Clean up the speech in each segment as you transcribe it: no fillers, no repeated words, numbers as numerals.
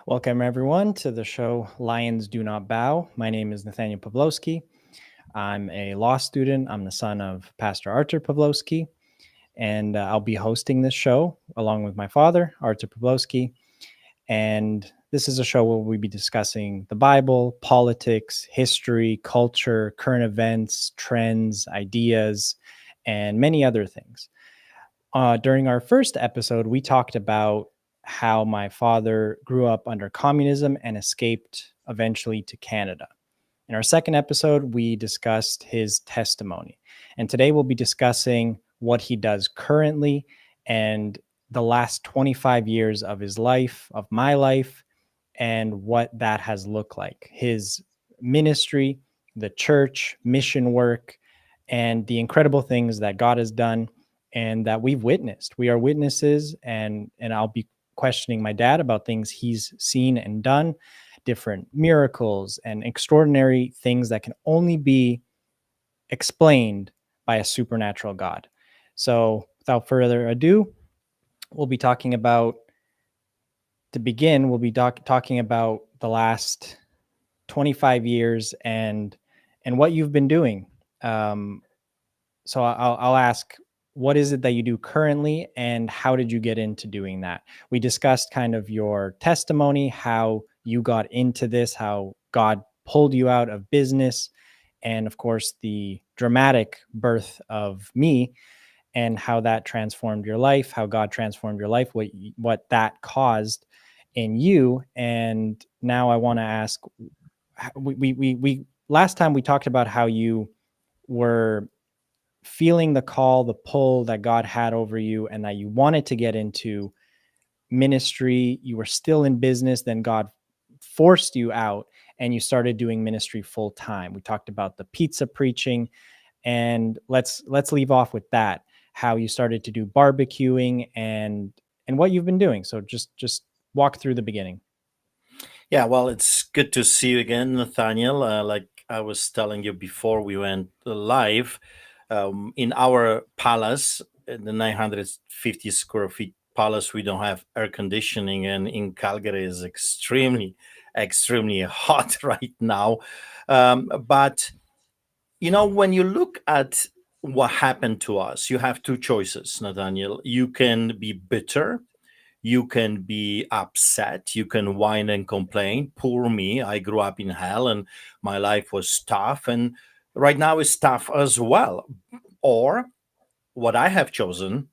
Welcome, everyone, to the show Lions Do Not Bow. My name is Nathaniel Pawlowski. I'm a law student. I'm the son of Pastor Artur Pawlowski, and I'll be hosting this show along with my father, Artur Pawlowski. And this is a show where we'll be discussing the Bible, politics, history, culture, current events, trends, ideas, and many other things. During our first episode, we talked about how my father grew up under communism and escaped eventually to Canada. In our second episode, we discussed his testimony. And today we'll be discussing what he does currently and the last 25 years of his life, of my life, and what that has looked like. His ministry, the church, mission work, and the incredible things that God has done and that we've witnessed. We are witnesses, and I'll be questioning my dad about things he's seen and done, different miracles and extraordinary things that can only be explained by a supernatural God. So, without further ado, we'll be talking about, to begin, we'll be talking about the last 25 years and what you've been doing. So I'll ask, what is it that you do currently, and how did you get into doing that? We discussed kind of your testimony, how you got into this, how God pulled you out of business, and of course the dramatic birth of me, and how that transformed your life, how God transformed your life, what that caused in you. And now I want to ask, we last time we talked about how you were feeling the call, the pull that God had over you, and that you wanted to get into ministry. You were still in business, then God forced you out and you started doing ministry full time. We talked about the pizza preaching, and let's leave off with that, how you started to do barbecuing and what you've been doing. So just walk through the beginning. Yeah, well, it's good to see you again, Nathaniel. Like I was telling you before we went live, in our palace, the 950 square feet palace, we don't have air conditioning, and in Calgary is extremely hot right now. But when you look at what happened to us, you have two choices, Nathaniel. You can be bitter, you can be upset, you can whine and complain. Poor me, I grew up in hell and my life was tough, and right now it's tough as well. Or what I have chosen,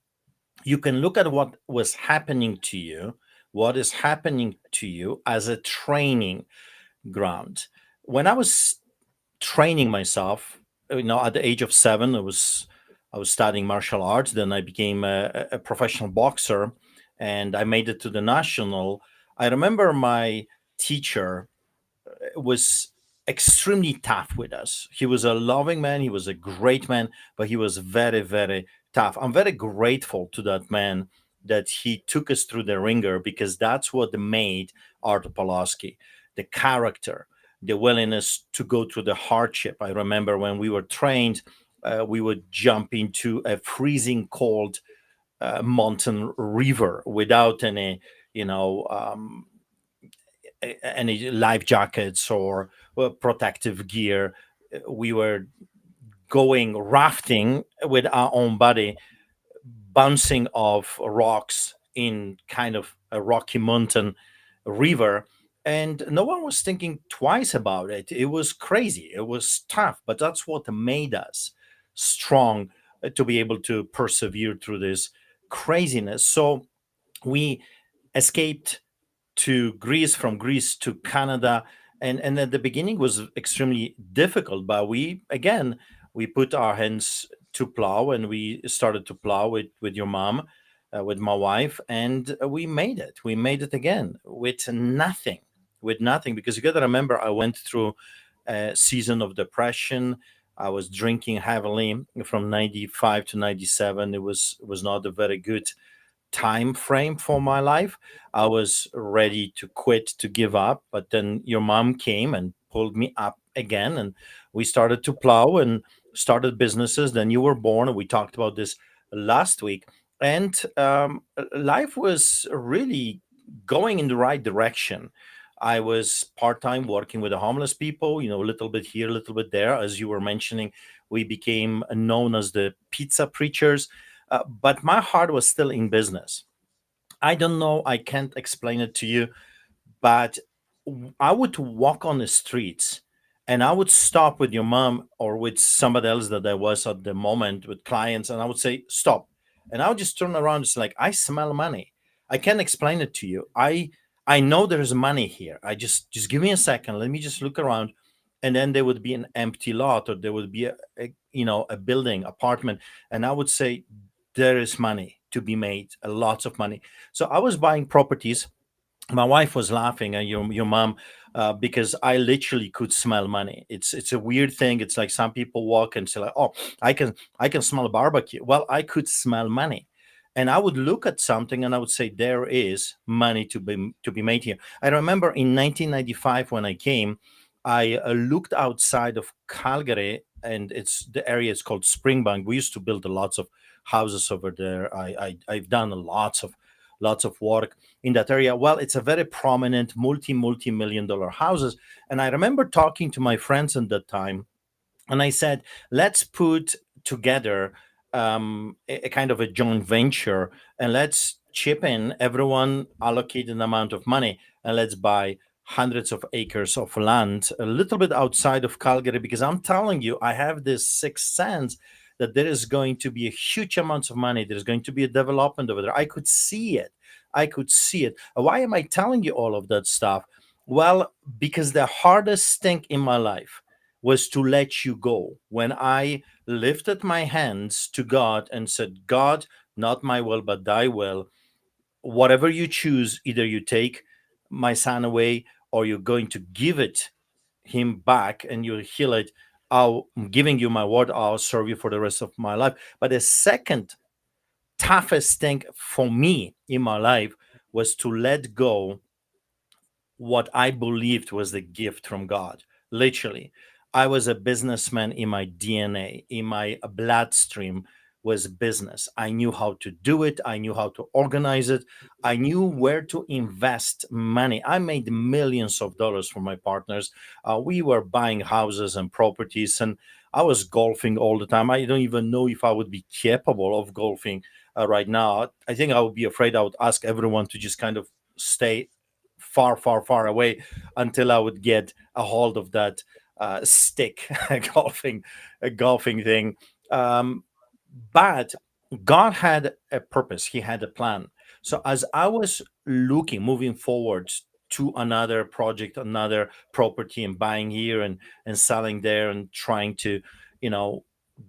you can look at what was happening to you, what is happening to you as a training ground. When I was training myself, at the age of 7, I was studying martial arts. Then I became a professional boxer, and I made it to the national. I remember my teacher was extremely tough with us. He was a loving man. He was a great man, but he was very, very tough. I'm very grateful to that man that he took us through the ringer, because that's what made Artur Pawlowski, the character, the willingness to go through the hardship. I remember when we were trained, we would jump into a freezing cold mountain river without you know, um, any life jackets or protective gear. We were going rafting with our own body, bouncing off rocks in kind of a rocky mountain river. And no one was thinking twice about it. It was crazy. It was tough, but that's what made us strong, to be able to persevere through this craziness. So we escaped to Greece, from Greece to Canada, and at the beginning was extremely difficult. But we put our hands to plow, and we started to plow with your mom, with my wife, and we made it. We made it again with nothing. Because you got to remember, I went through a season of depression. I was drinking heavily from 95 to 97. It was not a very good time frame for my life. I was ready to quit, to give up, but then your mom came and pulled me up again, and we started to plow and started businesses. Then you were born, and we talked about this last week. And life was really going in the right direction. I was part time working with the homeless people, a little bit here, a little bit there. As you were mentioning, we became known as the pizza preachers, but my heart was still in business. I don't know, I can't explain it to you, but I would walk on the streets and I would stop with your mom or with somebody else that I was at the moment with clients, and I would say, stop. And I would just turn around. It's like, I smell money. I can't explain it to you. I know there's money here. I just give me a second. Let me just look around. And then there would be an empty lot, or there would be a building, apartment. And I would say, there is money to be made, a lots of money. So I was buying properties. My wife was laughing at your mom, because I literally could smell money. It's a weird thing. It's like some people walk and say like, oh, I can smell barbecue. Well, I could smell money, and I would look at something and I would say, there is money to be made here. I remember in 1995 when I came, I looked outside of Calgary, and it's the area is called Springbank. We used to build lots of houses over there. I've done lots of work in that area. Well, it's a very prominent multi-million dollar houses. And I remember talking to my friends at that time, and I said, let's put together a kind of a joint venture, and let's chip in, everyone allocate an amount of money, and let's buy hundreds of acres of land a little bit outside of Calgary, because I'm telling you, I have this sixth sense that there is going to be a huge amount of money. There's going to be a development over there. I could see it. I could see it. Why am I telling you all of that stuff? Well, because the hardest thing in my life was to let you go. When I lifted my hands to God and said, God, not my will, but thy will, whatever you choose, either you take my son away or you're going to give it him back and you'll heal it. I'm giving you my word, I'll serve you for the rest of my life. But the second toughest thing for me in my life was to let go what I believed was the gift from God. Literally, I was a businessman in my DNA, in my bloodstream was business. I knew how to do it, I knew how to organize it, I knew where to invest money. I made millions of dollars for my partners. We were buying houses and properties, and I was golfing all the time. I don't even know if I would be capable of golfing right now. I think I would be afraid. I would ask everyone to just kind of stay far, far, far away until I would get a hold of that stick golfing golfing thing. Um, but God had a purpose. He had a plan. So as I was moving forward to another project, another property, and buying here and selling there, and trying to, you know,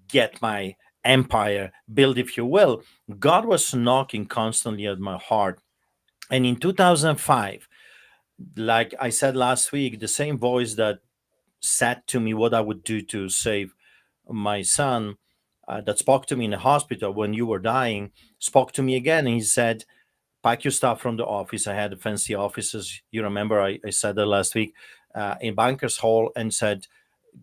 get my empire built, if you will, God was knocking constantly at my heart. And in 2005, like I said last week, the same voice that said to me what I would do to save my son, that spoke to me in the hospital when you were dying, spoke to me again. And he said, pack your stuff from the office. I had fancy offices. You remember I said that last week, in Bankers Hall, and said,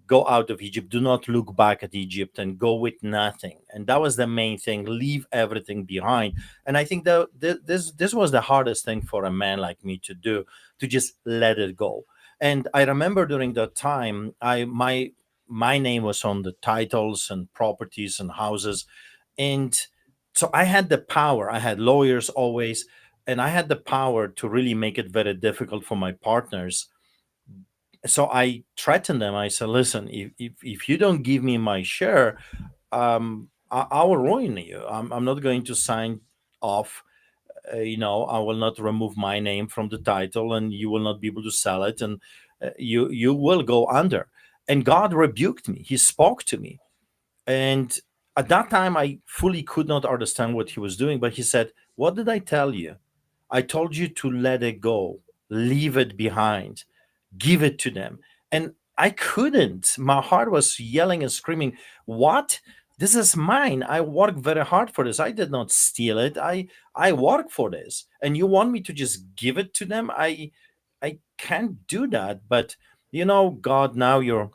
go out of Egypt. Do not look back at Egypt and go with nothing. And that was the main thing. Leave everything behind. And I think that this was the hardest thing for a man like me to do, to just let it go. And I remember during that time, my name was on the titles and properties and houses, and so I had the power. I had lawyers always, and I had the power to really make it very difficult for my partners. So I threatened them. I said, listen, if you don't give me my share, I will ruin you. I'm not going to sign off. I will not remove my name from the title, and you will not be able to sell it, and you will go under. And God rebuked me. He spoke to me, and at that time, I fully could not understand what he was doing. But he said, what did I tell you? I told you to let it go, leave it behind, give it to them. And I couldn't. My heart was yelling and screaming, what? This is mine. I worked very hard for this. I did not steal it. I work for this. And you want me to just give it to them? I can't do that. But God, now you're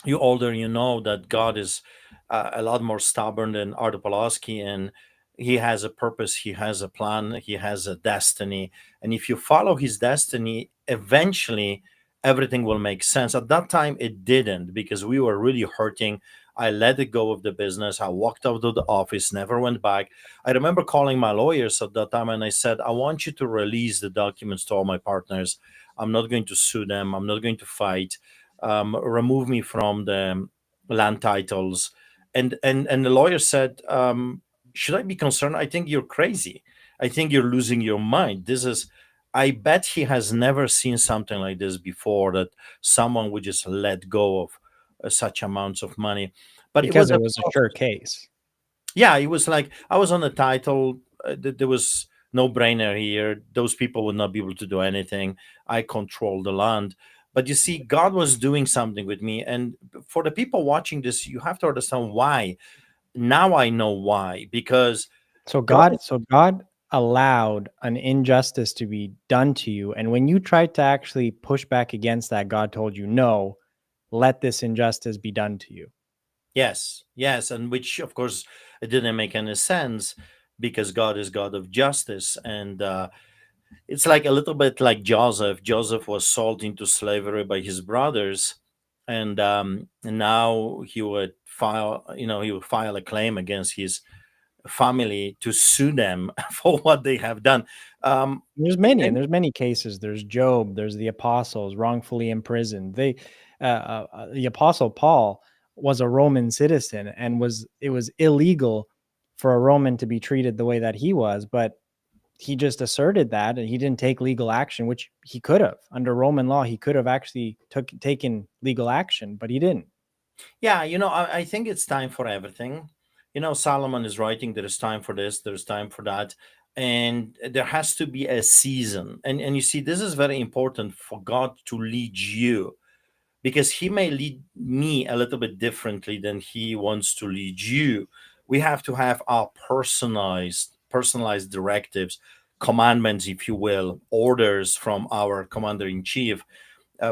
older, you know that God is a lot more stubborn than Artur Pawlowski, and he has a purpose, he has a plan, he has a destiny. And if you follow his destiny, eventually everything will make sense. At that time, it didn't, because we were really hurting. I let it go of the business. I walked out of the office, never went back. I remember calling my lawyers at that time and I said, I want you to release the documents to all my partners. I'm not going to sue them. I'm not going to fight. Remove me from the land titles. And the lawyer said, should I be concerned? I think you're crazy. I think you're losing your mind. This is, I bet he has never seen something like this before, that someone would just let go of such amounts of money. But it was because a it was a sure case. yeah, it was like I was on the title. There was no brainer here. Those people would not be able to do anything. I control the land. But you see, God was doing something with me. And for the people watching this, you have to understand why. Now I know why. Because God, So God allowed an injustice to be done to you, and when you tried to actually push back against that, God told you, "No, let this injustice be done to you." yes, yes. And which, of course, it didn't make any sense, because God is God of justice. And it's like a little bit like Joseph. Joseph was sold into slavery by his brothers, and now he would file a claim against his family to sue them for what they have done. Um, And there's many cases. There's Job, there's the apostles wrongfully imprisoned. The apostle Paul was a Roman citizen, and it was illegal for a Roman to be treated the way that he was, but he just asserted that, and he didn't take legal action, which he could have. Under Roman law, he could have actually taken legal action, but he didn't. yeah, I think it's time for everything. Solomon is writing, there is time for this, there's time for that. And there has to be a season. And you see, this is very important for God to lead you, because he may lead me a little bit differently than he wants to lead you. We have to have our personalized directives, commandments, if you will, orders from our commander in chief,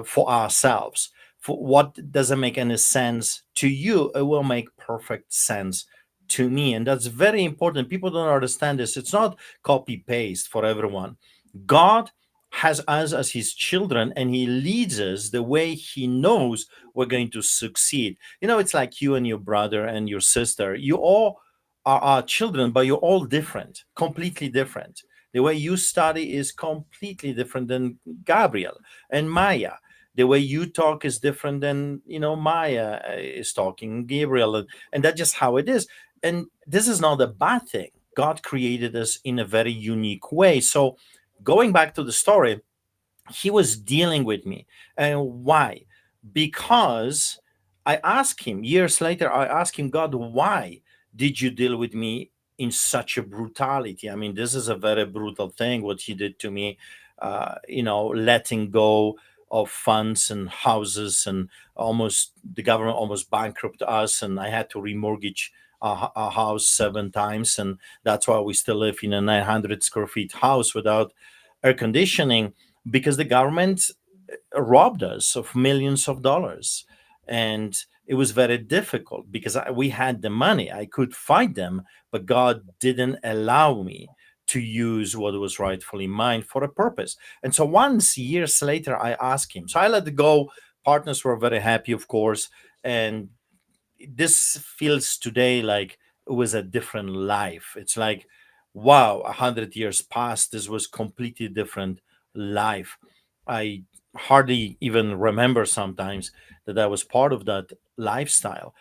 for ourselves. For what doesn't make any sense to you, it will make perfect sense to me. And that's very important. People don't understand this. It's not copy paste for everyone. God has us as his children, and he leads us the way he knows we're going to succeed. It's like you and your brother and your sister. You all are our children, but you're all different, completely different. The way you study is completely different than Gabriel and Maya. The way you talk is different than Maya is talking, Gabriel, and that's just how it is. And this is not a bad thing. God created us in a very unique way. So, going back to the story, he was dealing with me. And why? Because I asked him years later, I asked him, God, why did you deal with me in such a brutality? I mean, this is a very brutal thing, what he did to me, letting go of funds and houses, and almost the government almost bankrupted us, and I had to remortgage our house 7 times. And that's why we still live in a 900 square feet house without air conditioning, because the government robbed us of millions of dollars. And it was very difficult, because we had the money. I could fight them, but God didn't allow me to use what was rightfully mine for a purpose. And so once, years later, I asked him. So I let it go. Partners were very happy, of course. And this feels today like it was a different life. It's like, wow, 100 years passed. This was completely different life. I hardly even remember sometimes that I was part of that lifestyle.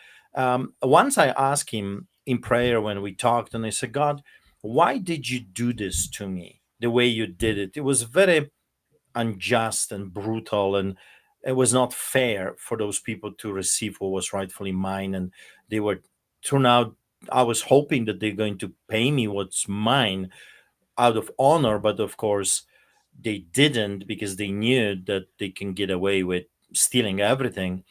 Once I asked him in prayer when we talked, and I said, God, why did you do this to me the way you did it? It was very unjust and brutal, and it was not fair for those people to receive what was rightfully mine. And they were turned out, I was hoping that they're going to pay me what's mine out of honor, but of course they didn't, because they knew that they can get away with stealing everything.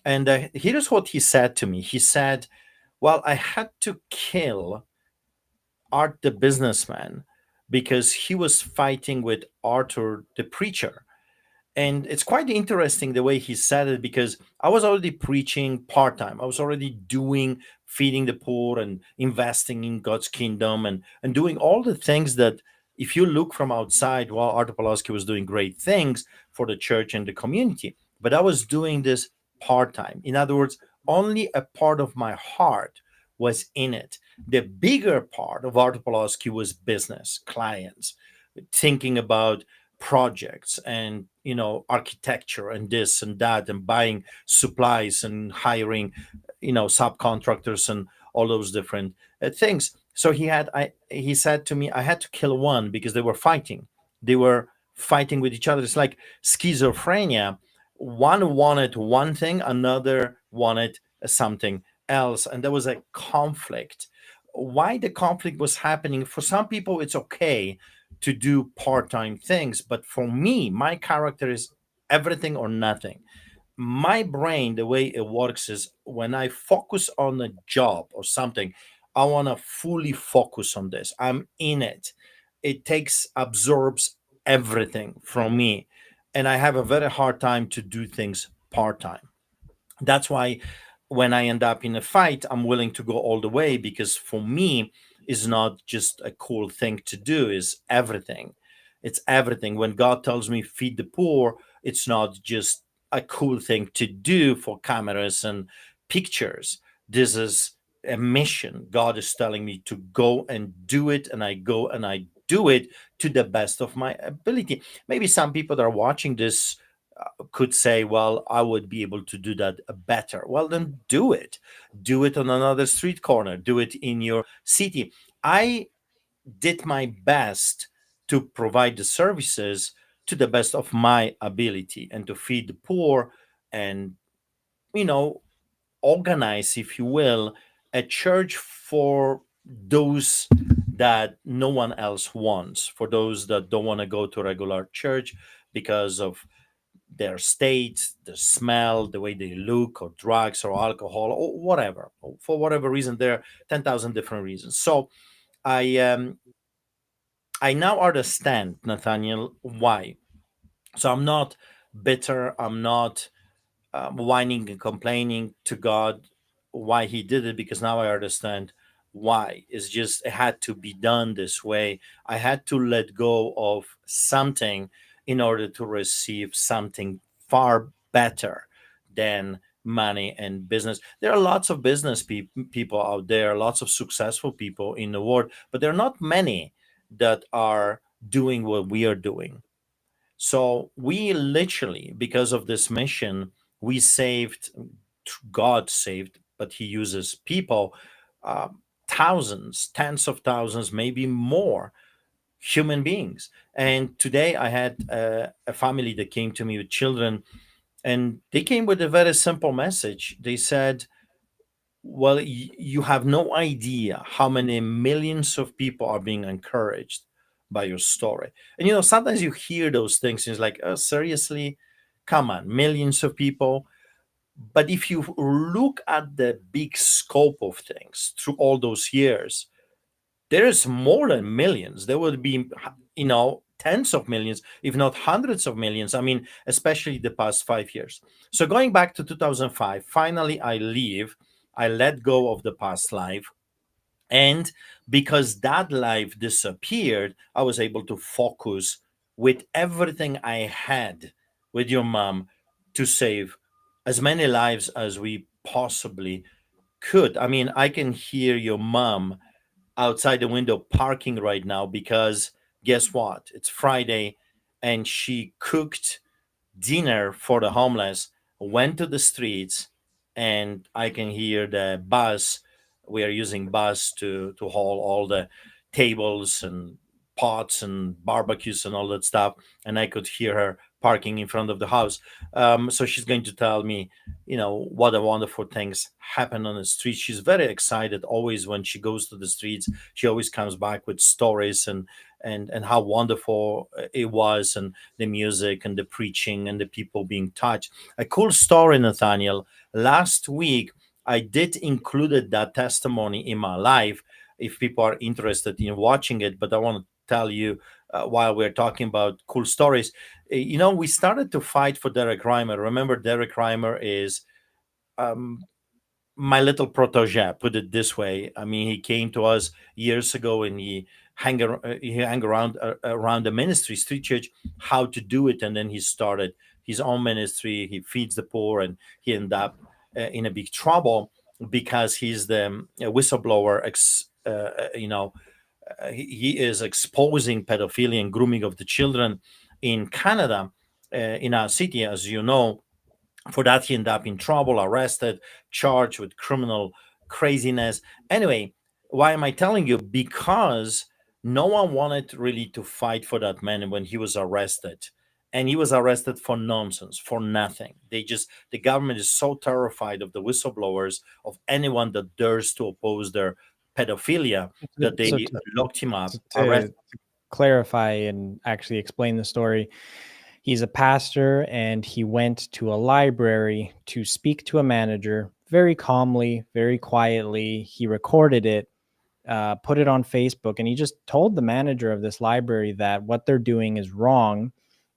And here's what he said to me. He said, well, I had to kill Art the businessman because he was fighting with Arthur the preacher. And it's quite interesting the way he said it, because I was already preaching part-time. I was already doing feeding the poor and investing in God's kingdom, and doing all the things that, if you look from outside, well, Artur Pawlowski was doing great things for the church and the community, but I was doing this part-time. In other words, only a part of my heart was in it. The bigger part of Artur Pawlowski was business, clients, thinking about projects, and architecture and this and that, and buying supplies and hiring subcontractors and all those different things. So he said to me, I had to kill one because they were fighting with each other. It's like schizophrenia. One wanted one thing, another wanted something else, and there was a conflict. Why the conflict was happening? For some people it's okay to do part-time things, but for me, my character is everything or nothing. My brain, the way it works is, when I focus on a job or something, I want to fully focus on this. I'm in it. It takes absorbs everything from me, and I have a very hard time to do things part-time. That's why when I end up in a fight, I'm willing to go all the way, because for me, is not just a cool thing to do, is everything. It's everything. When God tells me feed the poor, it's not just a cool thing to do for cameras and pictures. This is a mission. God is telling me to go and do it, and I go and I do it to the best of my ability. Maybe some people that are watching this could say, well, I would be able to do that better. Well, then do it. Do it on another street corner. Do it in your city. I did my best to provide the services to the best of my ability, and to feed the poor, and, you know, organize, if you will, a church for those that no one else wants, for those that don't want to go to regular church because of their state, the smell, the way they look, or drugs, or alcohol, or whatever. For whatever reason, there are 10,000 different reasons. So I I now understand, Nathaniel, why. So I'm not bitter. I'm not whining and complaining to God why He did it, because now I understand why. It's just, it had to be done this way. I had to let go of something in order to receive something far better than money and business. There are lots of people out there, lots of successful people in the world, but there are not many that are doing what we are doing. So we literally, because of this mission, we saved, God saved, but He uses people, uh, thousands, tens of thousands, maybe more human beings. And today I had a family that came to me with children, and they came with a very simple message. They said, well, you have no idea how many millions of people are being encouraged by your story. And sometimes you hear those things and it's like, oh, seriously? Come on, millions of people. But if you look at the big scope of things through all those years, there is more than millions. There would be, tens of millions, if not hundreds of millions. I mean, especially the past 5 years. So going back to 2005, finally I leave. I let go of the past life. And because that life disappeared, I was able to focus with everything I had with your mom to save as many lives as we possibly could. I mean, I can hear your mom outside the window parking right now, because guess what? It's Friday, and she cooked dinner for the homeless, went to the streets, and I can hear the bus. We are using bus to haul all the tables and pots and barbecues and all that stuff. And I could hear her parking in front of the house. So she's going to tell me, what a wonderful things happen on the street. She's very excited always when she goes to the streets. She always comes back with stories, and how wonderful it was, and the music and the preaching and the people being touched. A cool story, Nathaniel. Last week, I did included that testimony in my life if people are interested in watching it, but I want to tell you while we're talking about cool stories. We started to fight for Derek Reimer. Remember, Derek Reimer is um, my little protege, put it this way. I mean, he came to us years ago, and he hang around the ministry, street church, how to do it, and then he started his own ministry. He feeds the poor, and he ended up in a big trouble because he's the whistleblower. He is exposing pedophilia and grooming of the children in Canada, in our city, as you know. For that, he ended up in trouble, arrested, charged with criminal craziness. Anyway, why am I telling you? Because no one wanted really to fight for that man when he was arrested. And he was arrested for nonsense, for nothing. The government is so terrified of the whistleblowers, of anyone that dares to oppose their pedophilia, that So they locked him up, to clarify and actually explain the story, he's a pastor and he went to a library to speak to a manager very calmly, very quietly. He recorded it, put it on Facebook, and he just told the manager of this library that what they're doing is wrong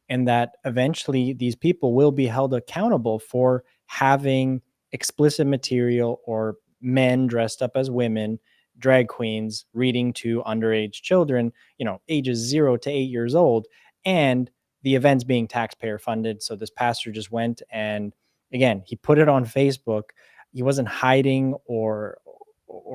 and that eventually these people will be held accountable for having explicit material or men dressed up as women, drag queens, reading to underage children, ages 0 to 8 years old, and the events being taxpayer funded. So this pastor just went and, again, he put it on Facebook. He wasn't hiding or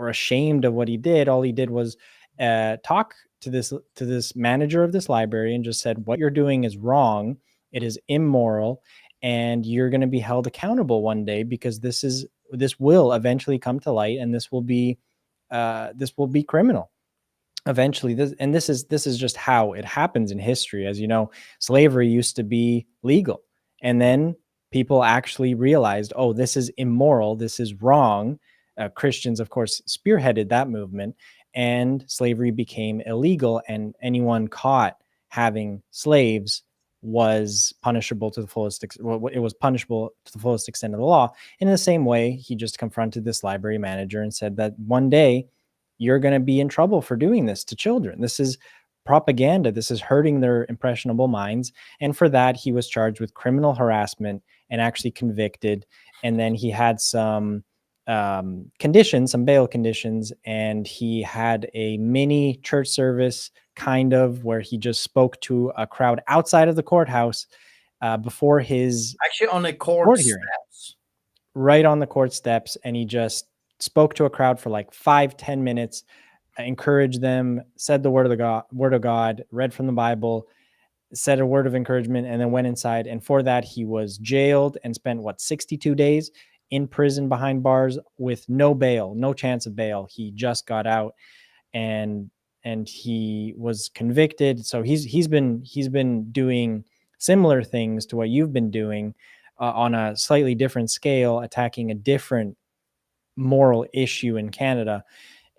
ashamed of what he did. All he did was talk to this manager of this library and just said, what you're doing is wrong, it is immoral, and you're going to be held accountable one day, because this will eventually come to light, and this will be criminal eventually. This is just how it happens in history. As you know, slavery used to be legal, and then people actually realized, oh, this is immoral, this is wrong. Christians, of course, spearheaded that movement, and slavery became illegal, and anyone caught having slaves was punishable to the fullest. It was punishable to the fullest extent of the law. In the same way, he just confronted this library manager and said that one day you're going to be in trouble for doing this to children. This is propaganda. This is hurting their impressionable minds. And for that, he was charged with criminal harassment and actually convicted. And then he had some conditions, some bail conditions, and he had a mini church service, kind of, where he just spoke to a crowd outside of the courthouse before his actually on a court hearing, right on the court steps. And he just spoke to a crowd for like 5-10 minutes, encouraged them, said the word of God, read from the Bible, said a word of encouragement, and then went inside. And for that, he was jailed and spent 62 days in prison behind bars with no bail, no chance of bail. He just got out, and he was convicted. So he's been doing similar things to what you've been doing, on a slightly different scale, attacking a different moral issue in Canada.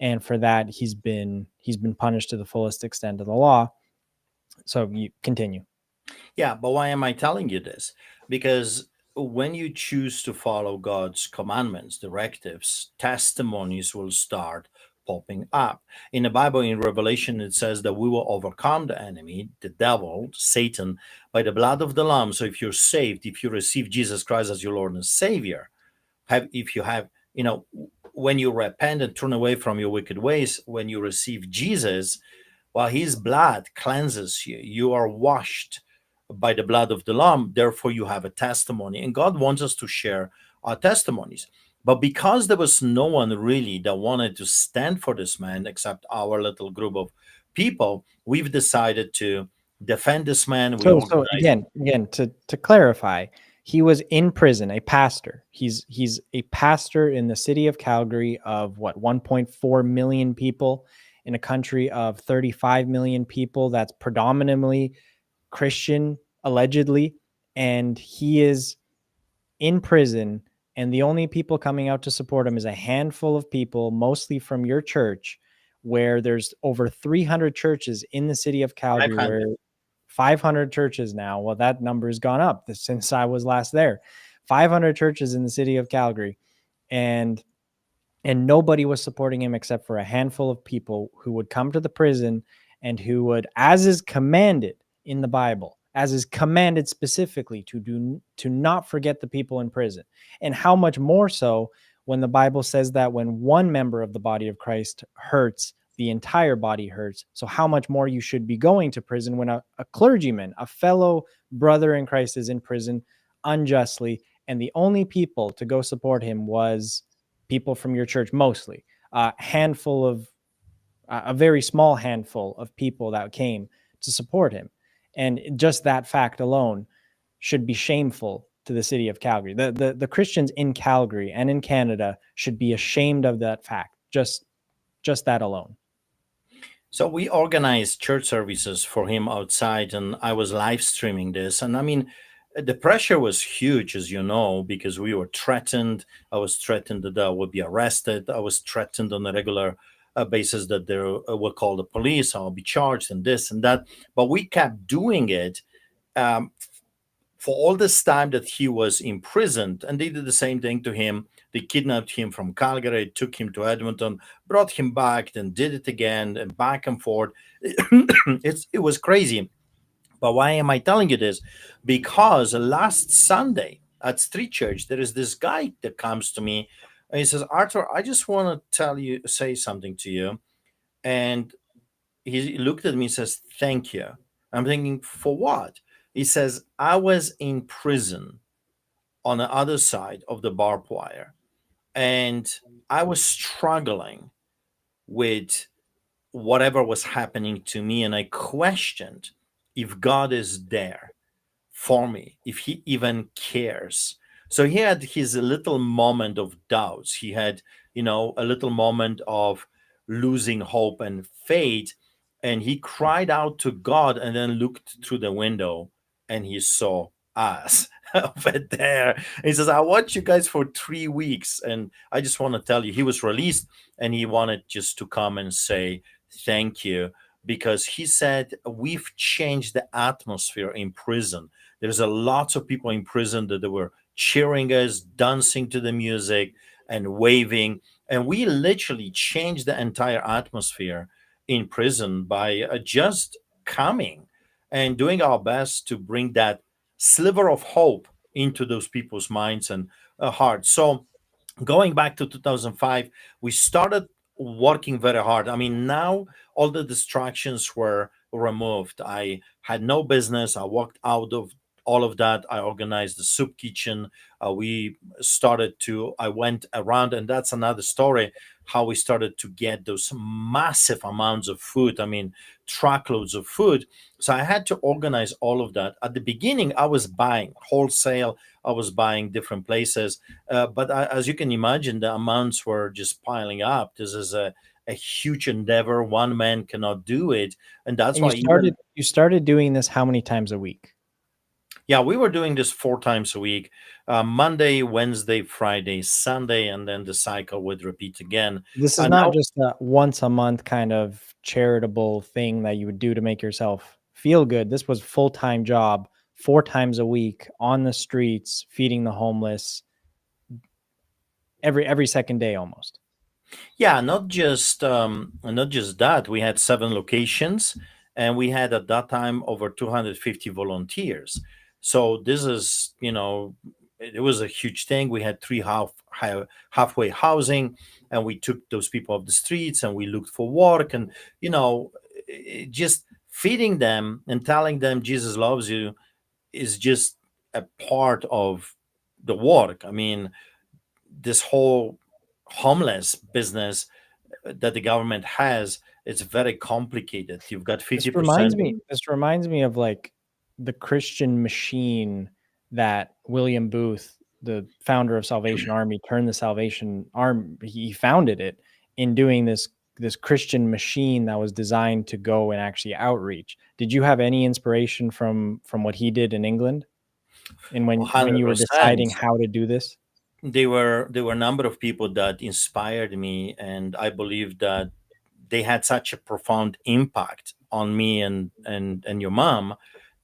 And for that, he's been punished to the fullest extent of the law. So you continue. Yeah, but why am I telling you this? Because when you choose to follow God's commandments, directives, testimonies will start popping up. In the Bible, in Revelation, it says that we will overcome the enemy, the devil, Satan, by the blood of the Lamb. So if you're saved, if you receive Jesus Christ as your Lord and Savior, if you have, when you repent and turn away from your wicked ways, when you receive Jesus, well, his blood cleanses you. You are washed by the blood of the Lamb. Therefore, you have a testimony. And God wants us to share our testimonies. But because there was no one really that wanted to stand for this man except our little group of people, we've decided to defend this man. So again, to clarify, he was in prison, a pastor. He's a pastor in the city of Calgary of 1.4 million people, in a country of 35 million people that's predominantly Christian, allegedly, and he is in prison, and the only people coming out to support him is a handful of people, mostly from your church, where there's over 300 churches in the city of Calgary, 500. where 500 churches now. Well, that number has gone up since I was last there. 500 churches in the city of Calgary, and nobody was supporting him except for a handful of people who would come to the prison and who would, as is commanded in the Bible, as is commanded specifically to not forget the people in prison. And how much more so when the Bible says that when one member of the body of Christ hurts, the entire body hurts. So how much more you should be going to prison when a clergyman, a fellow brother in Christ, is in prison unjustly, and the only people to go support him was people from your church, mostly a very small handful of people that came to support him. And just that fact alone should be shameful to the city of Calgary. The Christians in Calgary and in Canada should be ashamed of that fact. Just that alone. So we organized church services for him outside, and I was live streaming this. And I mean, the pressure was huge, as you know, because we were threatened. I was threatened that I would be arrested. I was threatened on a regular basis that they will call the police. I'll be charged and this and that. But we kept doing it. Um, for all this time that he was imprisoned, and they did the same thing to him. They kidnapped him from Calgary, took him to Edmonton, brought him back, then did it again, and back and forth. It was crazy. But why am I telling you this? Because last Sunday at Street Church, there is this guy that comes to me and he says, Arthur, I just want to say something to you. And he looked at me and says, thank you. I'm thinking, for what? He says, I was in prison on the other side of the barbed wire, and I was struggling with whatever was happening to me, and I questioned if God is there for me, if he even cares. So he had his little moment of doubts. He had, a little moment of losing hope and faith. And he cried out to God and then looked through the window and he saw us over there. He says, I watched you guys for 3 weeks. And I just want to tell you, he was released and he wanted just to come and say thank you, because he said, we've changed the atmosphere in prison. There's a lots of people in prison that they were cheering us, dancing to the music and waving. And we literally changed the entire atmosphere in prison by just coming and doing our best to bring that sliver of hope into those people's minds and hearts. So going back to 2005, we started working very hard. I mean, now all the distractions were removed. I had no business. I walked out of all of that. I organized the soup kitchen. I went around, and that's another story, how we started to get those massive amounts of food. I mean, truckloads of food. So I had to organize all of that. At the beginning, I was buying wholesale, I was buying different places. As you can imagine, the amounts were just piling up. This is a huge endeavor. One man cannot do it. And that's And why even, you started doing this how many times a week? yeah, we were doing this 4 times a week, Monday, Wednesday, Friday, Sunday, and then the cycle would repeat again. This is And not now, just a once a month kind of charitable thing that you would do to make yourself feel good. This was full-time job, 4 times a week on the streets, feeding the homeless every second day almost. yeah, not just that. We had 7 locations, and we had at that time over 250 volunteers. So this is, it was a huge thing. We had halfway housing, and we took those people off the streets, and we looked for work, and just feeding them and telling them Jesus loves you is just a part of the work. I mean, this whole homeless business that the government has, it's very complicated. You've got This reminds 50%. me this reminds me of like the Christian machine that William Booth, the founder of Salvation Army, turned the Salvation Army. He founded it in doing this Christian machine that was designed to go and actually outreach. Did you have any inspiration from what he did in England? And when you were 100%. deciding how to do this? There were a number of people that inspired me, and I believe that they had such a profound impact on me and your mom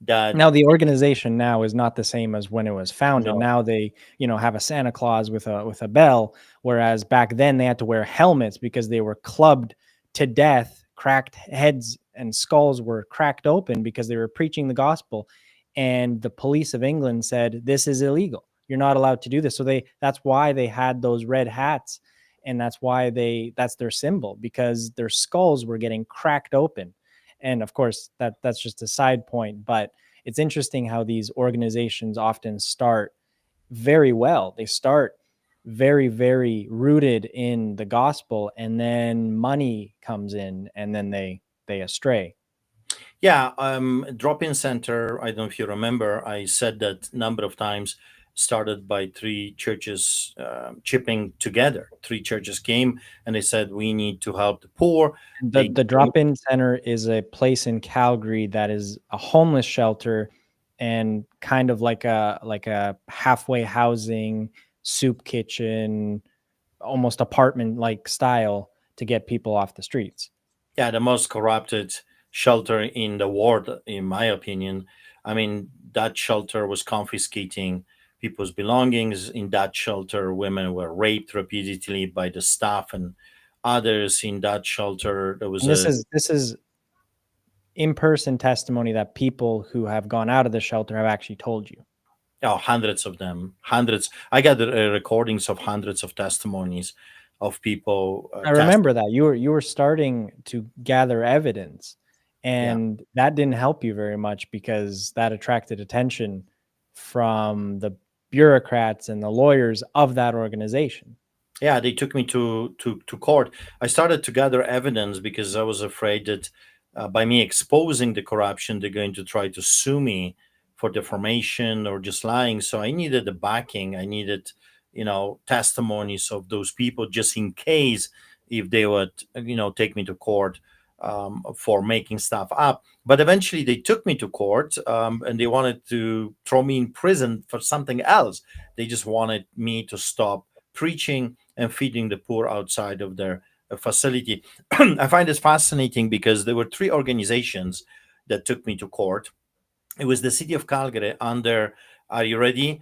that, Now the organization now is not the same as when it was founded. no. Now they, have a Santa Claus with a bell, whereas back then they had to wear helmets because they were clubbed to death, cracked heads skulls were cracked open because they were preaching the gospel, and the police of England said this is illegal. You're not allowed to do this. So that's why they had those red hats, and that's why that's their symbol, because their skulls were getting cracked open. And of course, that's just a side point, but it's interesting how these organizations often start very well. They start very, very rooted in the gospel, and then money comes in, and then they astray. Yeah, drop-in center. I don't know if you remember. I said that number of times. Started by three churches chipping together. Three churches came and they said we need to help the poor. The drop-in center is a place in Calgary that is a homeless shelter, and kind of like a halfway housing, soup kitchen, almost apartment like style to get people off the streets. Yeah, the most corrupted shelter in the world, in my opinion. I mean, that shelter was confiscating people's belongings. In that shelter, women were raped repeatedly by the staff and others. In that shelter, there was And a this is in-person testimony that people who have gone out of the shelter have actually told you. hundreds of them, hundreds. I got recordings of hundreds of testimonies of people. I remember that you were starting to gather evidence, Yeah. and that didn't help you very much because that attracted attention from the bureaucrats and the lawyers of that organization. Yeah, they took me to court. I started to gather evidence because I was afraid that by me exposing the corruption, they're going to try to sue me for defamation or just lying. So I needed the backing. I needed, testimonies of those people just in case if they would, take me to court for making stuff up. But eventually they took me to court and they wanted to throw me in prison for something else. They just wanted me to stop preaching and feeding the poor outside of their facility. I find this fascinating because there were three organizations that took me to court. It was the city of Calgary under, are you ready?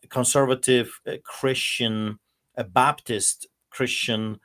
Conservative Christian, Baptist Christian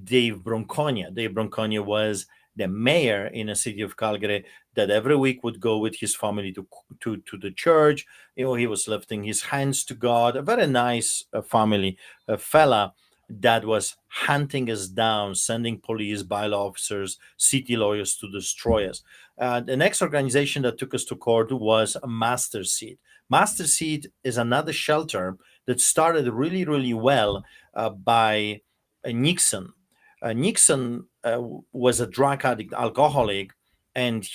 Dave Bronconia. Dave Bronconia was the mayor in the city of Calgary that every week would go with his family to the church. He was lifting his hands to God. A very nice family, a fella that was hunting us down, sending police, bylaw officers, city lawyers to destroy us. The next organization that took us to court was Master Seed. Master Seed is another shelter that started really, really well by Nixon. Nixon was a drug addict, alcoholic, and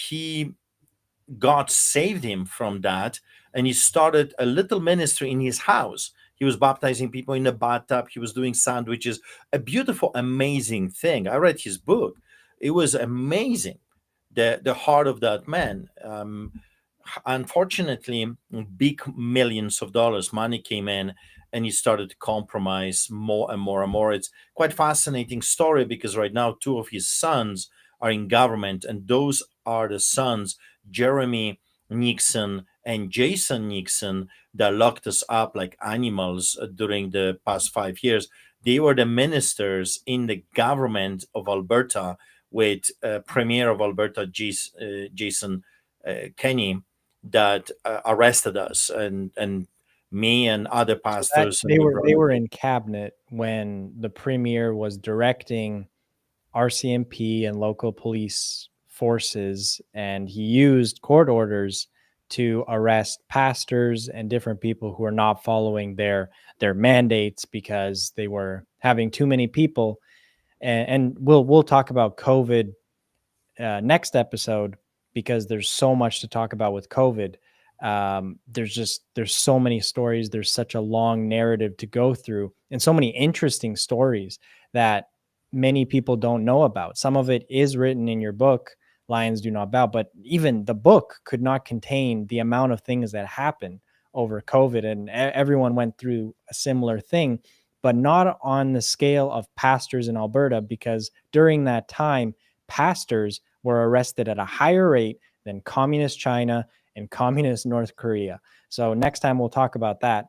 God saved him from that. And he started a little ministry in his house. He was baptizing people in a bathtub. He was doing sandwiches. A beautiful, amazing thing. I read his book. It was amazing. The heart of that man. Unfortunately, big millions of dollars money came in, and he started to compromise more and more and more. It's quite fascinating story because right now two of his sons are in government, and those are the sons, Jeremy Nixon and Jason Nixon, that locked us up like animals during the past 5 years. They were the ministers in the government of Alberta with Premier of Alberta, Jason Kenney, that arrested us and me and other So that pastors. they were in cabinet when the premier was directing RCMP and local police forces, and he used court orders to arrest pastors and different people who are not following their mandates because they were having too many people. And we'll talk about COVID next episode because there's so much to talk about with COVID. There's so many stories. There's such a long narrative to go through, and so many interesting stories that many people don't know about. Some of it is written in your book, Lions Do Not Bow, but even the book could not contain the amount of things that happened over COVID, and everyone went through a similar thing, but not on the scale of pastors in Alberta, because during that time, pastors were arrested at a higher rate than communist China and communist North Korea. So next time we'll talk about that.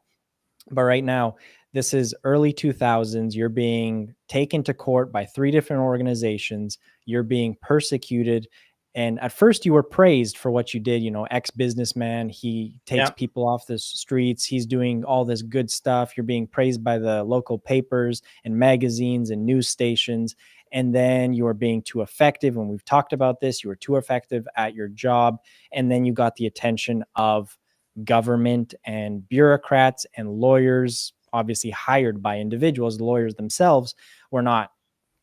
But right now, this is early 2000s. You're being taken to court by 3 different organizations. You're being persecuted. And at first, you were praised for what you did. Ex-businessman. He takes Yeah. people off the streets. He's doing all this good stuff. You're being praised by the local papers and magazines and news stations. And then you are being too effective. And we've talked about this. You were too effective at your job. And then you got the attention of government and bureaucrats and lawyers, obviously hired by individuals. The lawyers themselves were not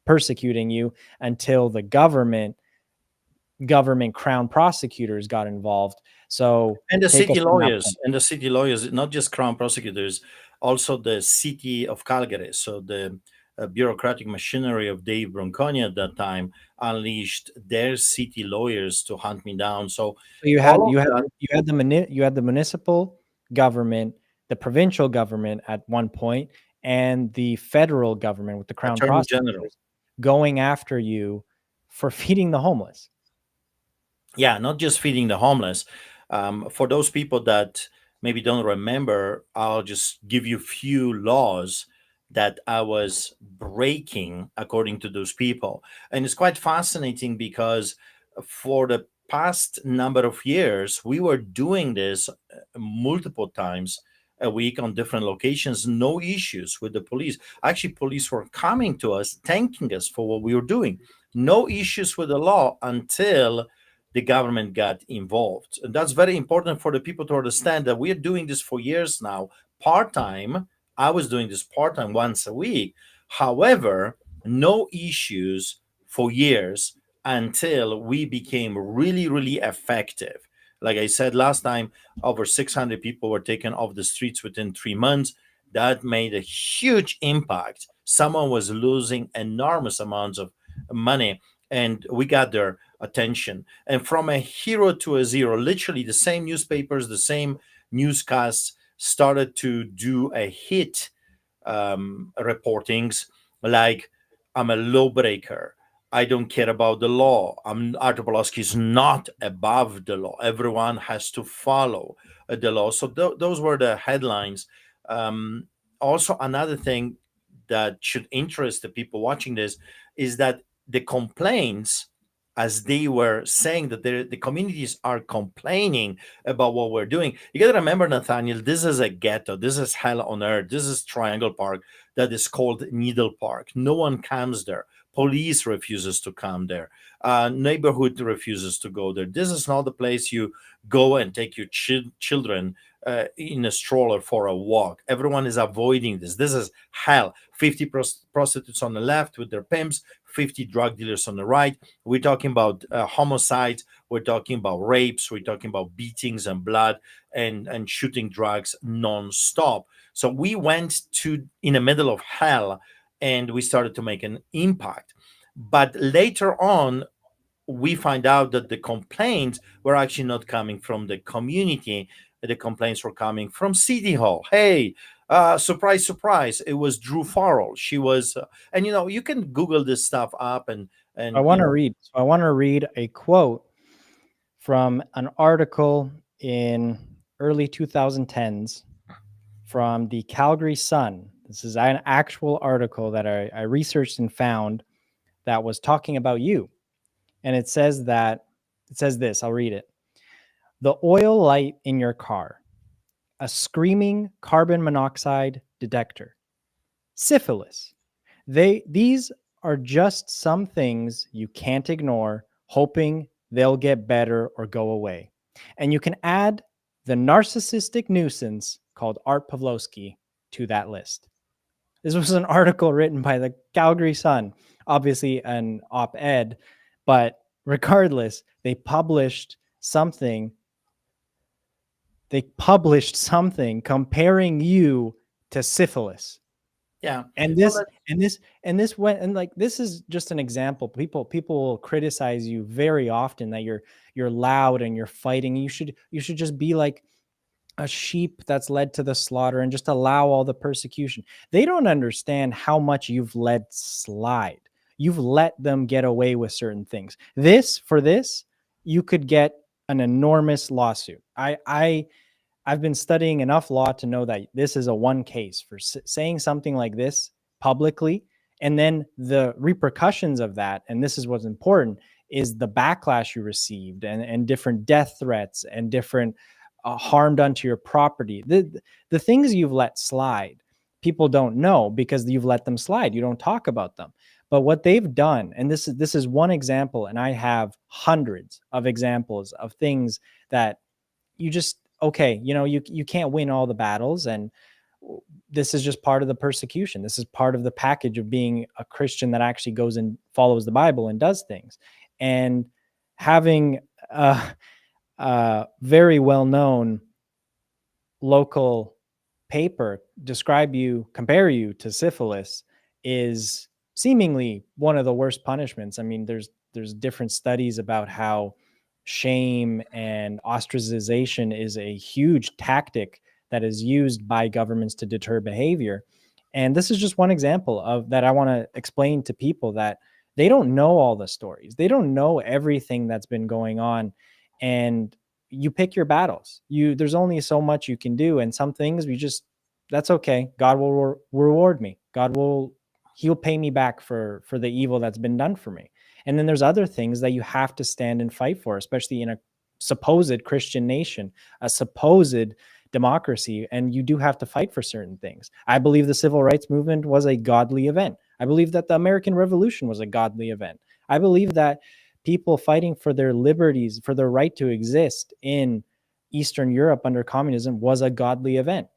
persecuting you until the government crown prosecutors got involved. So And the take us city from that lawyers, point. and the city lawyers, not just crown prosecutors, also the city of Calgary. So the bureaucratic machinery of Dave Branconi at that time unleashed their city lawyers to hunt me down. So So you had all of you had that, you had the municipal government, the provincial government at one point, and the federal government with the crown attorney general. prosecutors going after you for feeding the homeless. Yeah, not just feeding the homeless. For those people that maybe don't remember, I'll just give you few laws that I was breaking according to those people. And it's quite fascinating because for the past number of years, we were doing this multiple times a week on different locations, no issues with the police. Actually, police were coming to us, thanking us for what we were doing. No issues with the law until the government got involved. And that's very important for the people to understand that we're doing this for years now, part time. I was doing this part time once a week. However, no issues for years until we became really, really effective. Like I said last time, over 600 people were taken off the streets within 3 months. That made a huge impact. Someone was losing enormous amounts of money, and we got their attention. And from a hero to a zero, literally the same newspapers, the same newscasts started to do a hit reportings like, I'm a lawbreaker. I don't care about the law. Artur Pawlowski is not above the law. Everyone has to follow the law. So those were the headlines. Um, Also, another thing that should interest the people watching this is that the complaints, as they were saying that the communities are complaining about what we're doing. You got to remember, Nathaniel, this is a ghetto. This is hell on earth. This is Triangle Park that is called Needle Park. No one comes there. Police refuses to come there. Neighborhood refuses to go there. This is not the place you go and take your children in a stroller for a walk. Everyone is avoiding this. This is hell. 50 prostitutes on the left with their pimps, 50 drug dealers on the right. We're talking about homicides. We're talking about rapes. We're talking about beatings and blood and shooting drugs nonstop. So we went to in the middle of hell, and we started to make an impact. But later on, we find out that the complaints were actually not coming from the community. The complaints were coming from City Hall. Hey, surprise, surprise! It was Drew Farrell. She was, and you can Google this stuff up, and I and want to read. So I want to read a quote from an article in early 2010s from the Calgary Sun. This is an actual article that I researched and found that was talking about you. And it says this, I'll read it. The oil light in your car, a screaming carbon monoxide detector, syphilis. These are just some things you can't ignore, hoping they'll get better or go away. And you can add the narcissistic nuisance called Art Pawlowski to that list. This was an article written by the Calgary Sun, obviously an op-ed, but regardless, they published something comparing you to syphilis. yeah. And Well, this went, and like, this is just an example. People will criticize you very often that you're loud and you're fighting. You should just be like a sheep that's led to the slaughter and just allow all the persecution. They don't understand how much you've let slide. You've let them get away with certain things. For this, you could get an enormous lawsuit. I've been studying enough law to know that this is a one case for saying something like this publicly. And then the repercussions of that, and this is what's important, is the backlash you received and different death threats and different harm done to your property. The things you've let slide, people don't know because you've let them slide. You don't talk about them. But what they've done, and this is one example, and I have hundreds of examples of things that you just, okay, you can't win all the battles, and this is just part of the persecution. This is part of the package of being a Christian that actually goes and follows the Bible and does things. And having a very well known local paper compare you to syphilis is seemingly one of the worst punishments. I mean, there's different studies about how shame and ostracization is a huge tactic that is used by governments to deter behavior. And this is just one example of that. I want to explain to people that they don't know all the stories. They don't know everything that's been going on. And you pick your battles. There's only so much you can do, and some things that's okay. God will reward me. He'll pay me back for the evil that's been done for me. And then there's other things that you have to stand and fight for, especially in a supposed Christian nation, a supposed democracy, and you do have to fight for certain things. I believe the civil rights movement was a godly event. I believe that the American Revolution was a godly event. I believe that people fighting for their liberties, for their right to exist in Eastern Europe under communism was a godly event.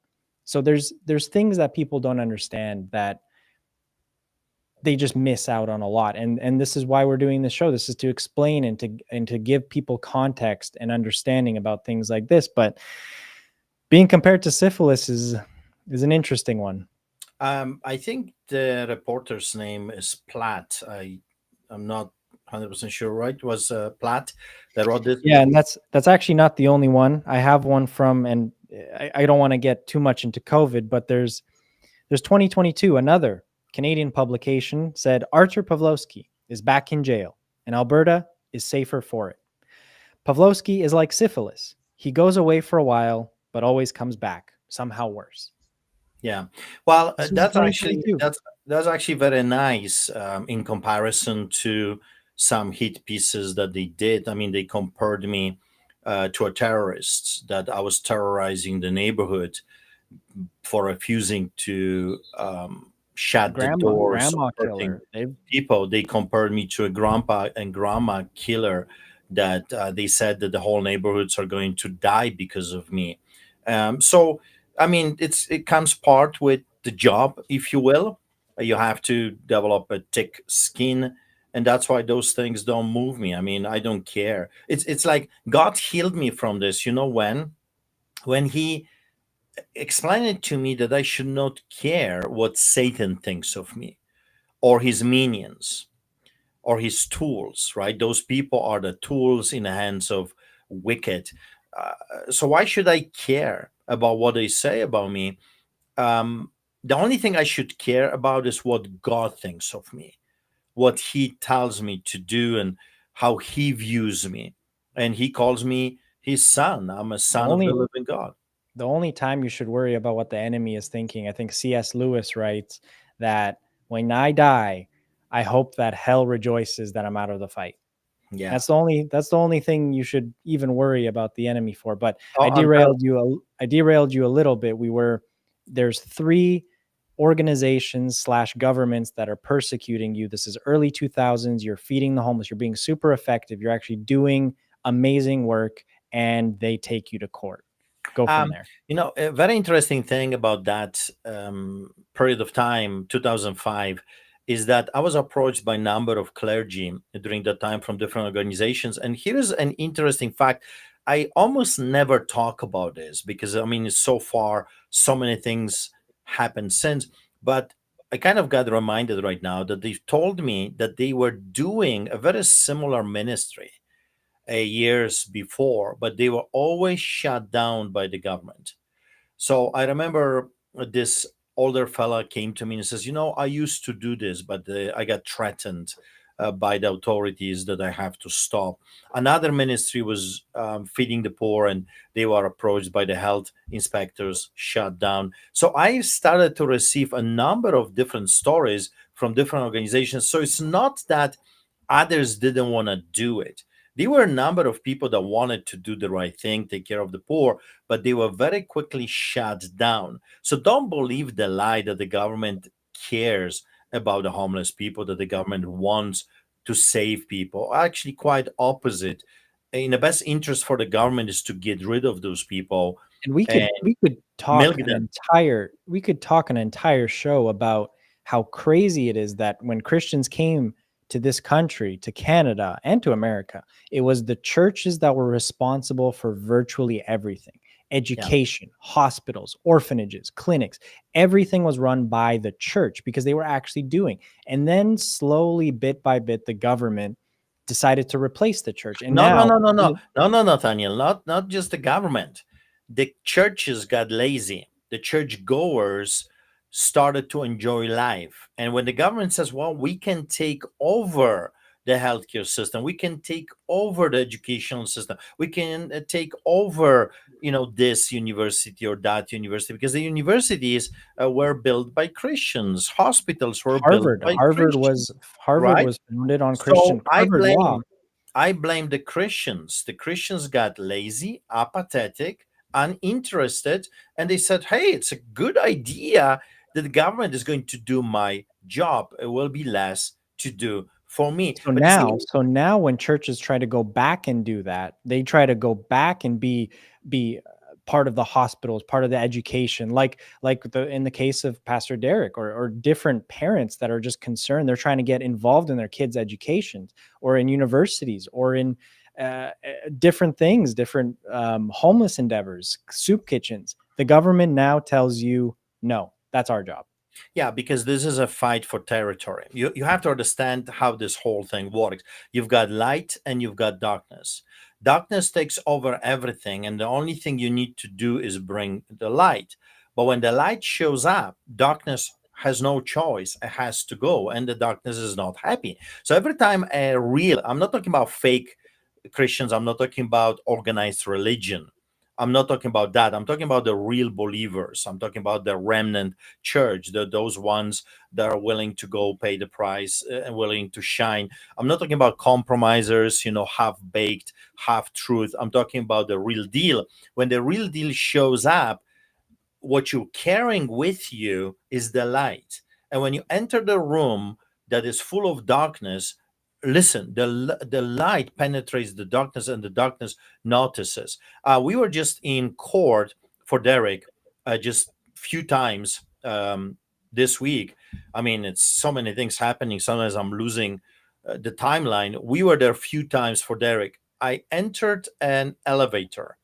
So there's things that people don't understand that they just miss out on a lot. And this is why we're doing this show. This is to explain and to give people context and understanding about things like this. But being compared to syphilis is an interesting one. I think the reporter's name is Platt. I'm not 100% sure, right? It was Platt that wrote this. Yeah, and that's actually not the only one. I have one from, and I don't want to get too much into COVID, but there's 2022, another Canadian publication said Artur Pawlowski is back in jail and Alberta is safer for it. Pawlowski is like syphilis. He goes away for a while, but always comes back, somehow worse. Yeah, well, This was 2022. that's actually very nice in comparison to some hit pieces that they did. I mean, they compared me to a terrorist that I was terrorizing the neighborhood for refusing to shut the doors, Grandma hurting killer. people. They compared me to a grandpa and grandma killer that they said that the whole neighborhoods are going to die because of me. So, I mean, it comes part with the job, if you will. You have to develop a thick skin, and that's why those things don't move me. I mean, I don't care. It's like God healed me from this. You know when He explained it to me that I should not care what Satan thinks of me or his minions or his tools, right? Those people are the tools in the hands of wicked. So why should I care about what they say about me? The only thing I should care about is what God thinks of me, what He tells me to do, and how He views me. And He calls me His son. I'm a The son of the only living God. the only time you should worry about what the enemy is thinking, I think C.S. Lewis writes that when I die, I hope that hell rejoices that I'm out of the fight. Yeah. That's the only thing you should even worry about the enemy for. But Oh, I derailed you a little bit. There's 3 organizations slash governments that are persecuting you. This is early 2000s. You're feeding the homeless. You're being super effective. You're actually doing amazing work, and they take you to court. Go from there. A very interesting thing about that period of time, 2005, is that I was approached by a number of clergy during that time from different organizations. And here's an interesting fact. I almost never talk about this because, I mean, so far, so many things happened since. But I kind of got reminded right now that they've told me that they were doing a very similar ministry years before, but they were always shut down by the government. So I remember this older fella came to me and says, "I used to do this, but I got threatened by the authorities that I have to stop. Another ministry was feeding the poor, and they were approached by the health inspectors, shut down. So I started to receive a number of different stories from different organizations. So it's not that others didn't want to do it. There were a number of people that wanted to do the right thing, take care of the poor, but they were very quickly shut down. So don't believe the lie that the government cares about the homeless people, that the government wants to save people. Actually, quite opposite. In the best interest for the government is to get rid of those people And we and could we could milk talk an them. entire we could talk an entire show about how crazy it is that when Christians came to this country, to Canada and to America, it was the churches that were responsible for virtually everything. Yeah. Education, hospitals, orphanages, clinics, everything was run by the church because they were actually doing. And then slowly, bit by bit, the government decided to replace the church. And No, no, now no, no, no, no, no, Nathaniel. Not just the government. The churches got lazy. The church goers started to enjoy life, and when the government says, "Well, we can take over the healthcare system, we can take over the educational system, we can take over, this university or that university," because the universities were built by Christians, hospitals were built Harvard, by Harvard Christians, was Harvard right? was founded on So Christian Harvard Law. I blame the Christians. The Christians got lazy, apathetic, uninterested, and they said, "Hey, it's a good idea that the government is going to do my job. It will be less to do for me." So But you see, now when churches try to go back and do that, they try to go back and be part of the hospitals, part of the education, like the in the case of Pastor Derek or different parents that are just concerned. They're trying to get involved in their kids' education or in universities or in different things, different homeless endeavors, soup kitchens. The government now tells you, no, that's our job. yeah, because this is a fight for territory. You have to understand how this whole thing works. You've got light and you've got darkness. Darkness takes over everything, and the only thing you need to do is bring the light. But when the light shows up, darkness has no choice. It has to go, and the darkness is not happy. So every time I'm not talking about fake Christians, I'm not talking about organized religion. I'm not talking about that. I'm talking about the real believers. I'm talking about the remnant church, those ones that are willing to go pay the price and willing to shine. I'm not talking about compromisers, half baked, half truth. I'm talking about the real deal. When the real deal shows up, what you're carrying with you is the light. And when you enter the room that is full of darkness, listen, the light penetrates the darkness, and the darkness notices. We were just in court for Derek just few times this week. I mean, it's so many things happening. Sometimes I'm losing the timeline. We were there a few times for Derek. I entered an elevator.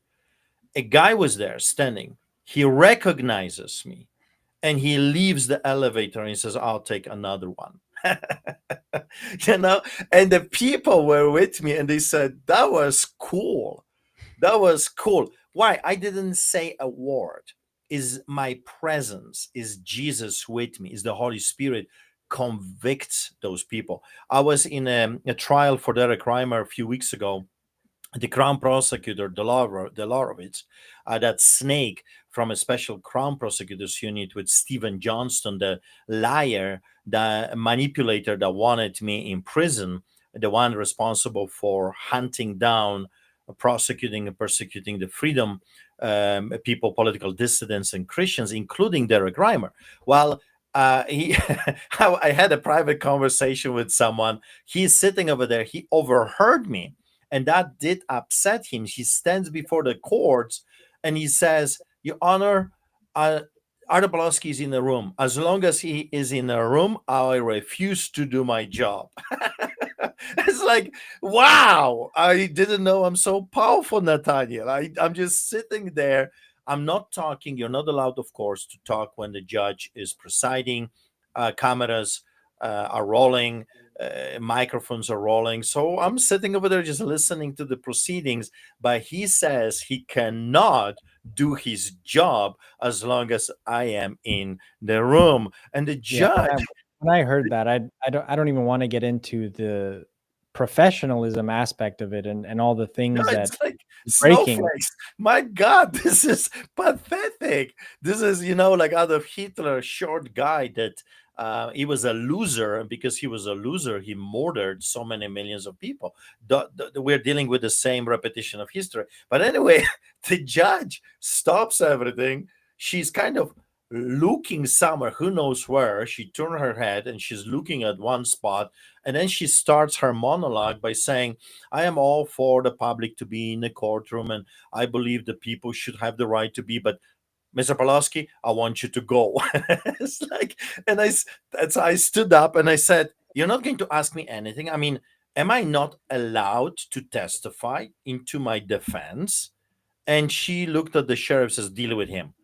A guy was there standing. He recognizes me and he leaves the elevator and he says, "I'll take another one." you know, and the people were with me and they said, "That was cool. That was cool." Why? I didn't say a word. Is my presence, is Jesus with me, is the Holy Spirit convicts those people. I was in a trial for Derek Reimer a few weeks ago. The crown prosecutor, Delarovich, that snake from a special crown prosecutors unit with Stephen Johnston, the liar, the manipulator that wanted me in prison, the one responsible for hunting down, prosecuting, and persecuting the freedom people, political dissidents, and Christians, including Derek Reimer. Well, I had a private conversation with someone. He's sitting over there. He overheard me, and that did upset him. He stands before the courts and he says, "Your Honor, uh, Artur Pawlowski is in the room. As long as he is in the room, I refuse to do my job." It's like, wow, I didn't know I'm so powerful, Nathaniel. I'm just sitting there. I'm not talking. You're not allowed, of course, to talk when the judge is presiding. Cameras are rolling, microphones are rolling. So I'm sitting over there just listening to the proceedings. But he says he cannot do his job as long as I am in the room. And the Yeah, judge, when I heard that, I don't even want to get into the professionalism aspect of it and all the No, things that it's like breaking. snowflakes. My God, this is pathetic. This is, like Adolf Hitler, short guy that he was a loser, and because he was a loser, he murdered so many millions of people. We're dealing with the same repetition of history. But anyway, the judge stops everything. She's kind of looking somewhere, who knows where. She turned her head and she's looking at one spot, and then she starts her monologue by saying, I am all for the public to be in the courtroom, and I believe the people should have the right to be. But Mr. Pawlowski, I want you to go. It's like, and I stood up and I said, "You're not going to ask me anything. I mean, am I not allowed to testify into my defense?" And she looked at the sheriff, says, "Deal with him."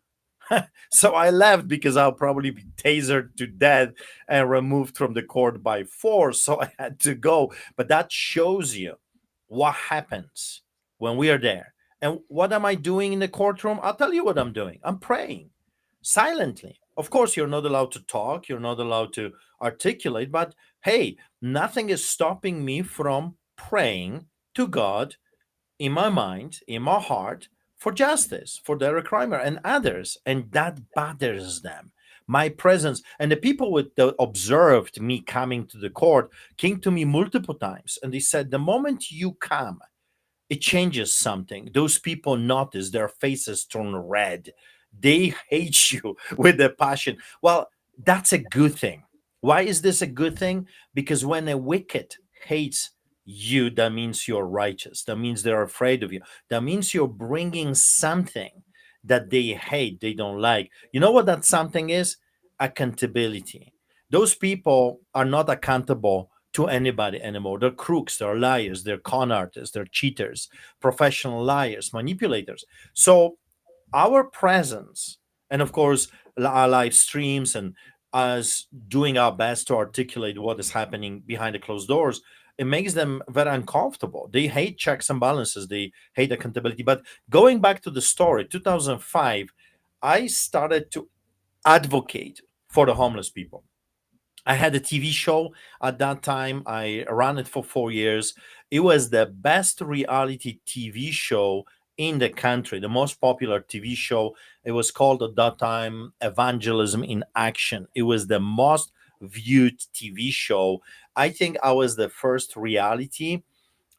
So I left because I'll probably be tasered to death and removed from the court by force. So I had to go. But that shows you what happens when we are there. And what am I doing in the courtroom? I'll tell you what I'm doing. I'm praying silently. Of course, you're not allowed to talk, you're not allowed to articulate, but hey, nothing is stopping me from praying to God in my mind, in my heart, for justice, for Derek Reimer and others. And that bothers them. My presence and the people that observed me coming to the court came to me multiple times and they said, the moment you come, it changes something. Those people notice their faces turn red. They hate you with a passion. Well, that's a good thing. Why is this a good thing? Because when a wicked hates you, that means you're righteous. That means they're afraid of you. That means you're bringing something that they hate, they don't like. You know what that something is? Accountability. Those people are not accountable to anybody anymore. They're crooks, they're liars, they're con artists, they're cheaters, professional liars, manipulators. So our presence, and of course, our live streams and us doing our best to articulate what is happening behind the closed doors, it makes them very uncomfortable. They hate checks and balances, they hate accountability. But going back to the story, 2005, I started to advocate for the homeless people. I had a TV show at that time. I ran it for 4 years. It was the best reality TV show in the country, the most popular TV show. It was called at that time Evangelism in Action. It was the most viewed TV show. I think I was the first reality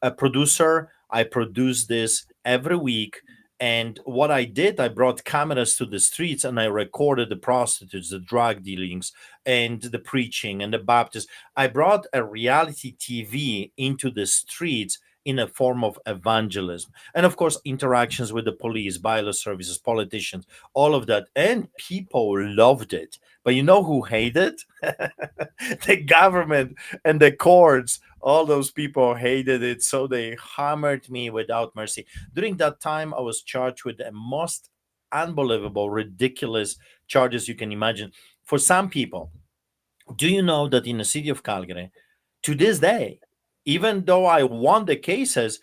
a producer. I produced this every week. And what I did, I brought cameras to the streets and I recorded the prostitutes, the drug dealings, and the preaching and the Baptists. I brought a reality TV into the streets in a form of evangelism. And of course, interactions with the police, bylaw services, politicians, all of that. And people loved it. But you know who hated? The government and the courts. All those people hated it, so they hammered me without mercy. During that time, I was charged with the most unbelievable, ridiculous charges you can imagine. For some people, do you know that in the city of Calgary, to this day, even though I won the cases,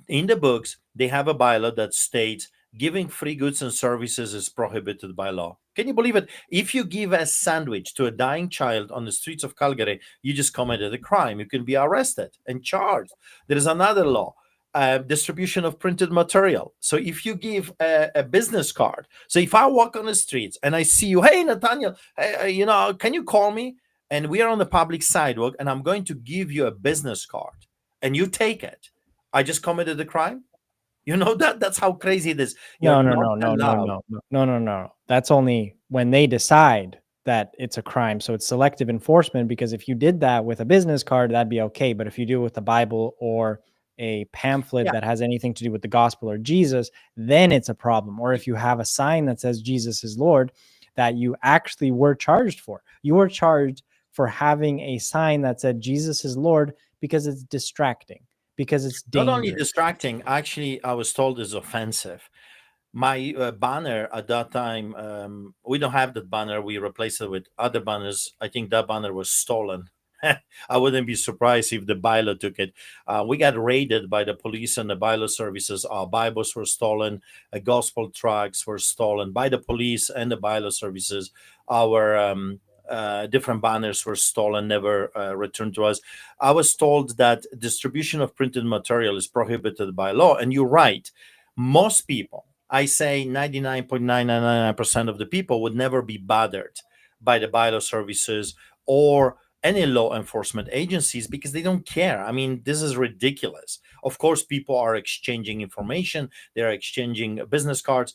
in the books, they have a bylaw that states giving free goods and services is prohibited by law. Can you believe it? If you give a sandwich to a dying child on the streets of Calgary, you just committed a crime. You can be arrested and charged. There is another law. Distribution of printed material. So if you give a business card, so if I walk on the streets and I see you, hey Nathaniel, hey, can you call me? And we are on the public sidewalk, and I'm going to give you a business card, and you take it. I just committed a crime. You know that's how crazy it is. You're No, no, not no, no, no, allowed. no, no, no, no, no. That's only when they decide that it's a crime. So it's selective enforcement because if you did that with a business card, that'd be okay. But if you do it with the Bible or a pamphlet Yeah, that has anything to do with the gospel or Jesus, then it's a problem. Or if you have a sign that says Jesus is Lord that you actually were charged for, you were charged for having a sign that said Jesus is Lord because it's distracting, because it's not only dangerous. distracting. Actually, I was told is offensive. My banner at that time, we don't have that banner. We replaced it with other banners. I think that banner was stolen. I wouldn't be surprised if the bylaw took it. We got raided by the police and the bylaw services. Our Bibles were stolen. Gospel tracts were stolen by the police and the bylaw services. Our different banners were stolen, never returned to us. I was told that distribution of printed material is prohibited by law. And you're right. Most people, I say 99.999% of the people, would never be bothered by the bylaw services or any law enforcement agencies because they don't care. I mean, this is ridiculous. Of course, people are exchanging information, they're exchanging business cards,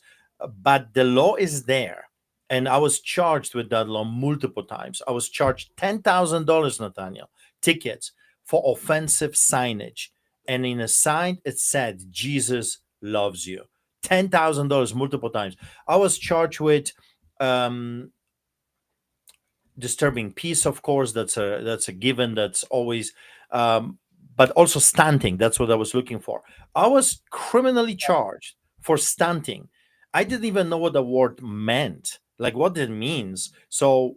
but the law is there. And I was charged with that law multiple times. I was charged $10,000, Nathaniel, tickets for offensive signage. And in a sign, it said, Jesus loves you. $10,000 multiple times. I was charged with um, disturbing peace, of course. That's a given. That's always, um, but also stunting. That's what I was looking for. I was criminally charged for stunting. I didn't even know what the word meant, like what it means. So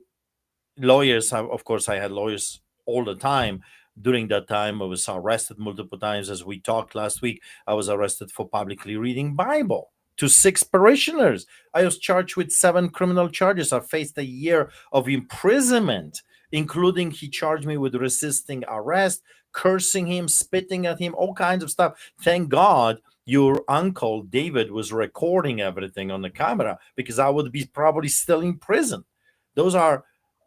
lawyers, of course, I had lawyers all the time. During that time, I was arrested multiple times. As we talked last week, I was arrested for publicly reading Bible to six parishioners. I was charged with 7 criminal charges. I faced a year of imprisonment, including he charged me with resisting arrest, cursing him, spitting at him, all kinds of stuff. Thank God your uncle David was recording everything on the camera, because I would be probably still in prison. Those are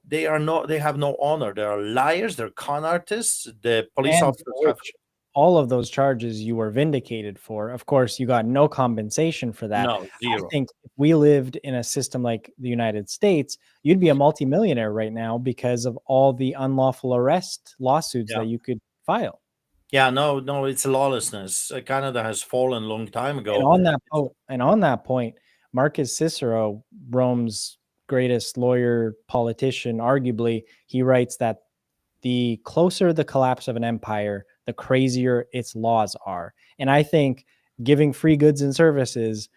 they are not they have no honor. They are liars, they're con artists. The police And for officers have which all of those charges you were vindicated for. Of course, you got no compensation for that. no I zero. think if we lived in a system like the United States, you'd be a multimillionaire right now because of all the unlawful arrest lawsuits Yeah. that you could file. Yeah, no, no, it's lawlessness. Canada has fallen a long time And ago. on that point, Marcus Cicero, Rome's greatest lawyer, politician, arguably, he writes that the closer the collapse of an empire, the crazier its laws are. And I think giving free goods and services,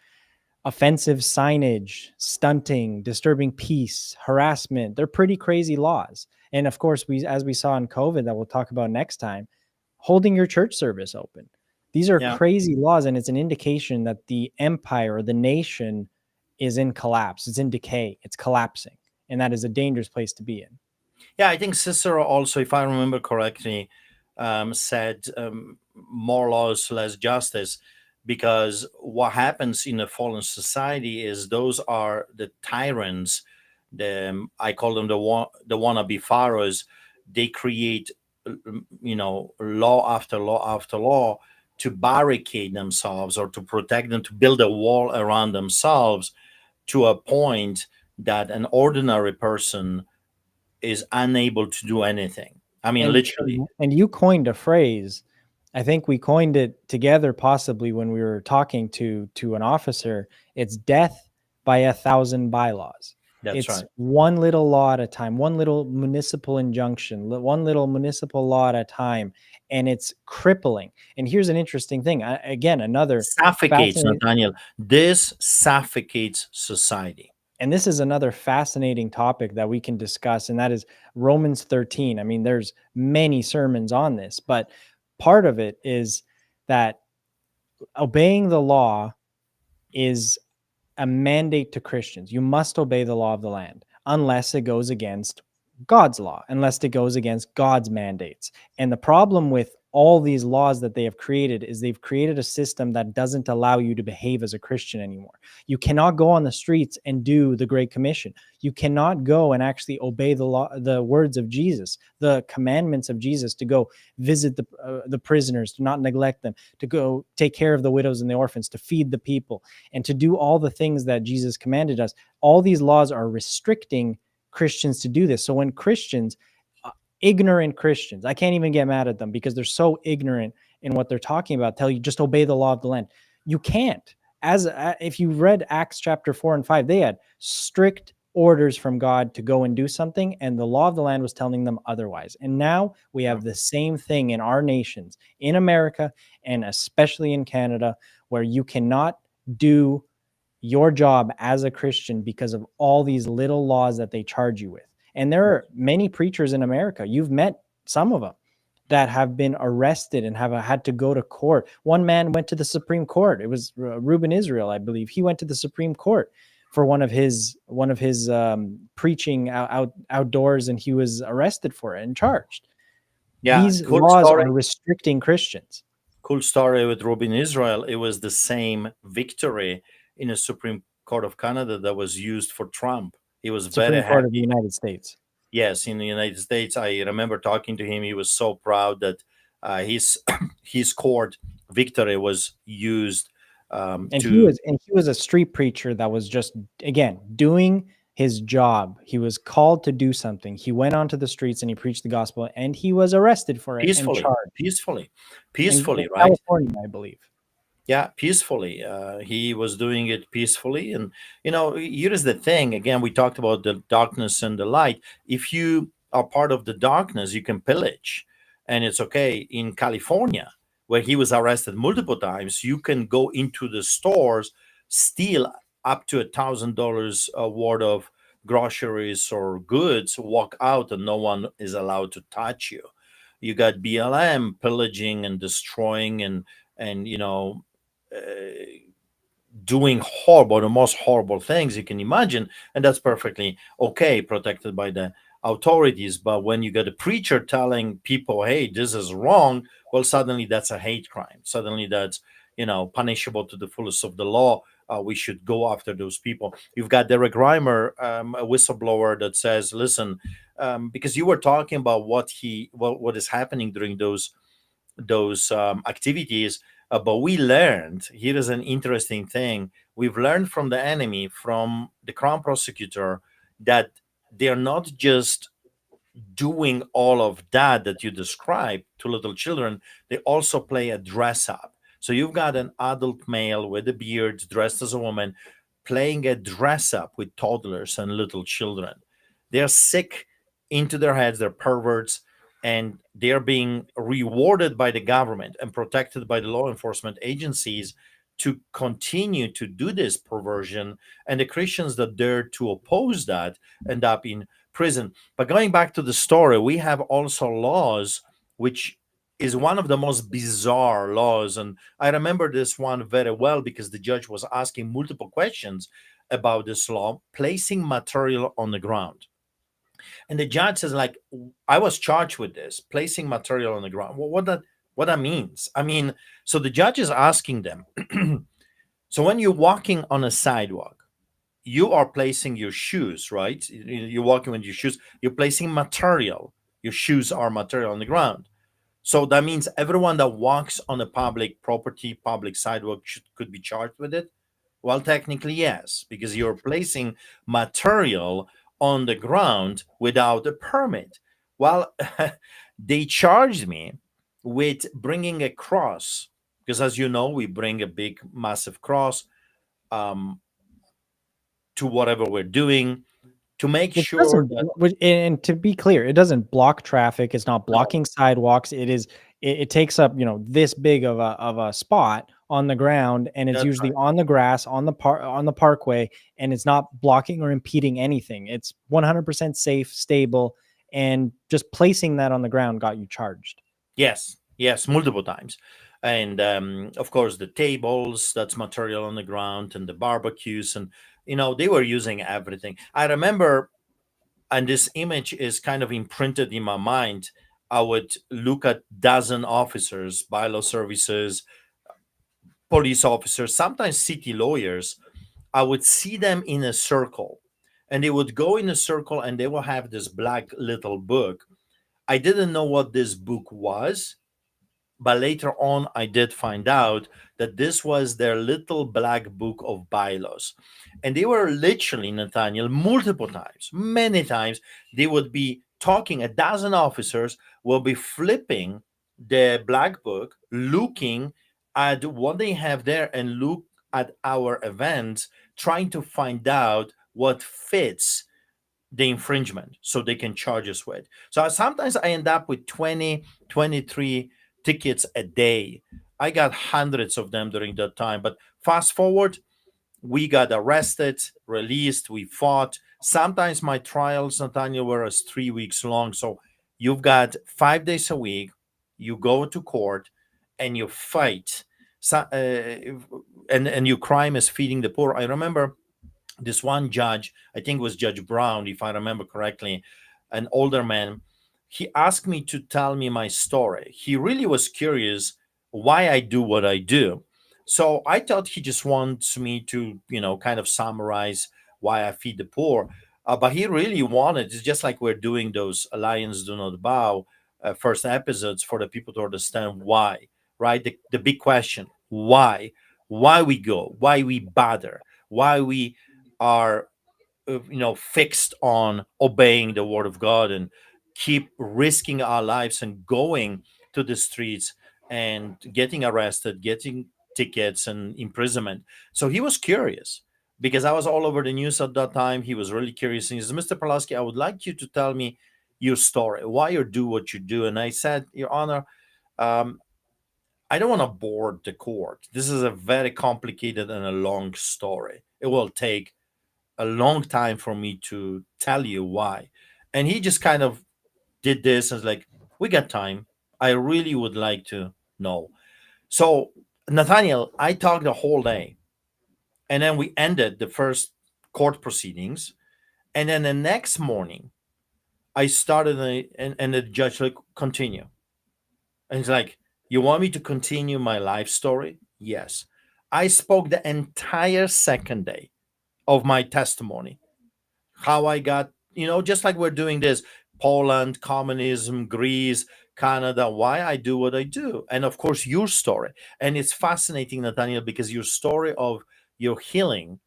offensive signage, stunting, disturbing peace, harassment, they're pretty crazy laws. And of course, as we saw in COVID that we'll talk about next time, holding your church service open. These are Yeah. crazy laws, and it's an indication that the empire or the nation is in collapse. It's in decay. It's collapsing. And that is a dangerous place to be in. Yeah, I think Cicero also, if I remember correctly, said more laws, less justice, because what happens in a fallen society is those are the tyrants. I call them the wannabe pharaohs. They create, law after law after law to barricade themselves or to protect them, to build a wall around themselves to a point that an ordinary person is unable to do anything. I mean, And literally. and you coined a phrase. I think we coined it together possibly when we were talking to an officer. It's death by 1,000 bylaws. That's It's right. one little law at a time, one little municipal injunction, one little municipal law at a time, and it's crippling. And here's an interesting thing. Again, another Suffocates, fascinating, Nathaniel. This suffocates society. and this is another fascinating topic that we can discuss, and that is Romans 13. I mean, there's many sermons on this, but part of it is that obeying the law is a mandate to Christians. You must obey the law of the land unless it goes against God's law, unless it goes against God's mandates. And the problem with all these laws that they have created is they've created a system that doesn't allow you to behave as a Christian anymore. You cannot go on the streets and do the Great Commission. You cannot go and actually obey the law, the words of Jesus, the commandments of Jesus, to go visit the prisoners, to not neglect them, to go take care of the widows and the orphans, to feed the people, and to do all the things that Jesus commanded us. All these laws are restricting Christians to do this. So when Christians, ignorant Christians, I can't even get mad at them because they're so ignorant in what they're talking about, tell you just obey the law of the land. You can't. As if you read Acts chapter 4 and 5, they had strict orders from God to go and do something, and the law of the land was telling them otherwise. And now we have the same thing in our nations, in America, and especially in Canada, where you cannot do your job as a Christian because of all these little laws that they charge you with. And there are many preachers in America, you've met some of them, that have been arrested and have had to go to court. One man went to the Supreme Court. It was Reuben Israel, I believe. He went to the Supreme Court for one of his preaching outdoors, and he was arrested for it and charged. Yeah, These laws are restricting Christians. Cool story with Robin Israel. It was the same victory in a Supreme Court of Canada that was used for Trump. He was very Supreme Court of the happy. United States. Yes, in the United States, I remember talking to him. He was so proud that his his court victory was used And he to was and he was a street preacher that was just, again, doing his job. He was called to do something. He went onto the streets and he preached the gospel, and he was arrested for it and peacefully, charged peacefully, in right? California, I believe. Yeah, peacefully. He was doing it peacefully. And, here is the thing. Again, we talked about the darkness and the light. If you are part of the darkness, you can pillage. And it's okay. In California, where he was arrested multiple times, you can go into the stores, steal up to $1,000 worth of groceries or goods, walk out, and no one is allowed to touch you. You got BLM pillaging and destroying and uh, doing horrible, the most horrible things you can imagine, and that's perfectly okay, protected by the authorities. But when you get a preacher telling people, "Hey, this is wrong," well, suddenly that's a hate crime. Suddenly that's punishable to the fullest of the law. We should go after those people. You've got Derek Reimer, a whistleblower that says, "Listen, because you were talking about what is happening during those activities." But we learned, here is an interesting thing. We've learned from the enemy, from the crown prosecutor, that they're not just doing all of that you described to little children. They also play a dress up. So you've got an adult male with a beard dressed as a woman playing a dress up with toddlers and little children. They're sick into their heads, they're perverts, and they're being rewarded by the government and protected by the law enforcement agencies to continue to do this perversion. And the Christians that dare to oppose that end up in prison. But going back to the story, we have also laws, which is one of the most bizarre laws. And I remember this one very well because the judge was asking multiple questions about this law, placing material on the ground. And the judge says, like, I was charged with this, placing material on the ground. Well, what that means? I mean, so the judge is asking them. So when you're walking on a sidewalk, you are placing your shoes, right? You're walking with your shoes. You're placing material. Your shoes are material on the ground. So that means everyone that walks on a public property, public sidewalk could be charged with it. Well, technically, yes, because you're placing material on the ground without a permit. Well, they charged me with bringing a cross, because as you know, we bring a big, massive cross um, to whatever we're doing to make It sure doesn't, that and to be clear, it doesn't block traffic. It's not no, blocking sidewalks. It takes up, this big of a spot on the ground, and it's that's usually right. on the grass, on the parkway, and it's not blocking or impeding anything. It's 100% safe, stable, and just placing that on the ground got you charged. Yes, yes, multiple times. And of course, the tables, that's material on the ground, and the barbecues, and they were using everything. I remember, and this image is kind of imprinted in my mind. I would look at dozen officers, bylaw services, police officers, sometimes city lawyers. I would see them in a circle, and they would go in a circle, and they will have this black little book. I didn't know what this book was, but later on I did find out that this was their little black book of bylaws. And they were literally, Nathaniel, multiple times, many times, they would be talking. A dozen officers will be flipping the black book, looking at what they have there, and look at our events, trying to find out what fits the infringement so they can charge us with. So sometimes I end up with 20, 23 tickets a day. I got hundreds of them during that time. But fast forward, we got arrested, released, we fought. Sometimes my trials, Nathaniel, were as 3 weeks long. So you've got 5 days a week, you go to court and you fight. So, and your crime is feeding the poor. I remember this one judge, I think it was Judge Brown, if I remember correctly, an older man, he asked me to tell me my story. He really was curious why I do what I do. So I thought he just wants me to, kind of summarize why I feed the poor. But he really wanted, it's just like we're doing those Lions Do Not Bow first episodes for the people to understand why, right? The big question, why? Why we go? Why we bother? Why we are fixed on obeying the word of God and keep risking our lives and going to the streets and getting arrested, getting tickets and imprisonment. So he was curious because I was all over the news at that time. He was really curious, and he says, Mr. Pawlowski, I would like you to tell me your story, why you do what you do. And I said, Your Honor, um, I don't want to bore the court. This is a very complicated and a long story. It will take a long time for me to tell you why. And he just kind of did this and was like, we got time. I really would like to know. So, Nathaniel, I talked the whole day. And then we ended the first court proceedings. And then the next morning, I started, and the judge like, continue. And he's like, you want me to continue my life story? Yes. I spoke the entire second day of my testimony, how I got, just like we're doing this, Poland, communism, Greece, Canada, why I do what I do. And of course, your story. And it's fascinating, Nathaniel, because your story of your healing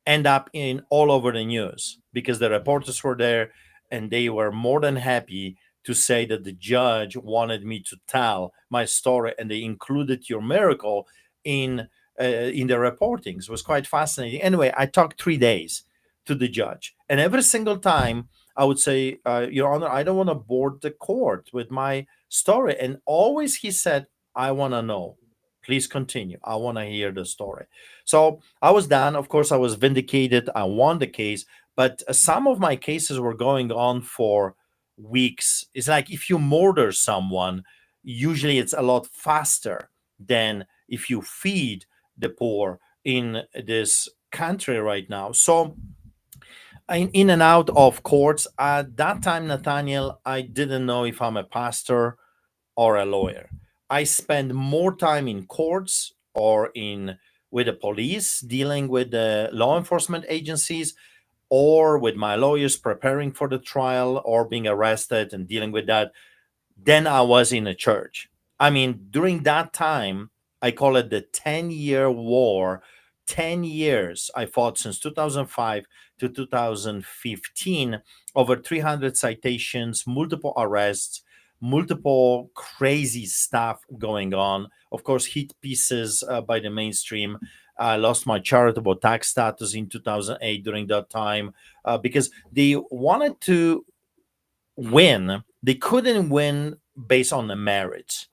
end up in all over the news because the reporters were there and they were more than happy to say that the judge wanted me to tell my story and they included your miracle in the reportings. It was quite fascinating. Anyway, I talked 3 days to the judge, and every single time I would say, Your Honor, I don't want to board the court with my story. And always he said, I want to know. Please continue. I want to hear the story. So I was done. Of course, I was vindicated. I won the case, but some of my cases were going on for weeks. It's like if you murder someone, usually it's a lot faster than if you feed the poor in this country right now. So in and out of courts. At that time, Nathaniel, I didn't know if I'm a pastor or a lawyer. I spend more time in courts or in with the police dealing with the law enforcement agencies or with my lawyers preparing for the trial or being arrested and dealing with that than I was in a church. I mean, during that time, I call it the 10-year war. 10 years I fought since 2005 to 2015, over 300 citations, multiple arrests, multiple crazy stuff going on. Of course, hit pieces by the mainstream. I lost my charitable tax status in 2008 during that time because they wanted to win. They couldn't win based on the merits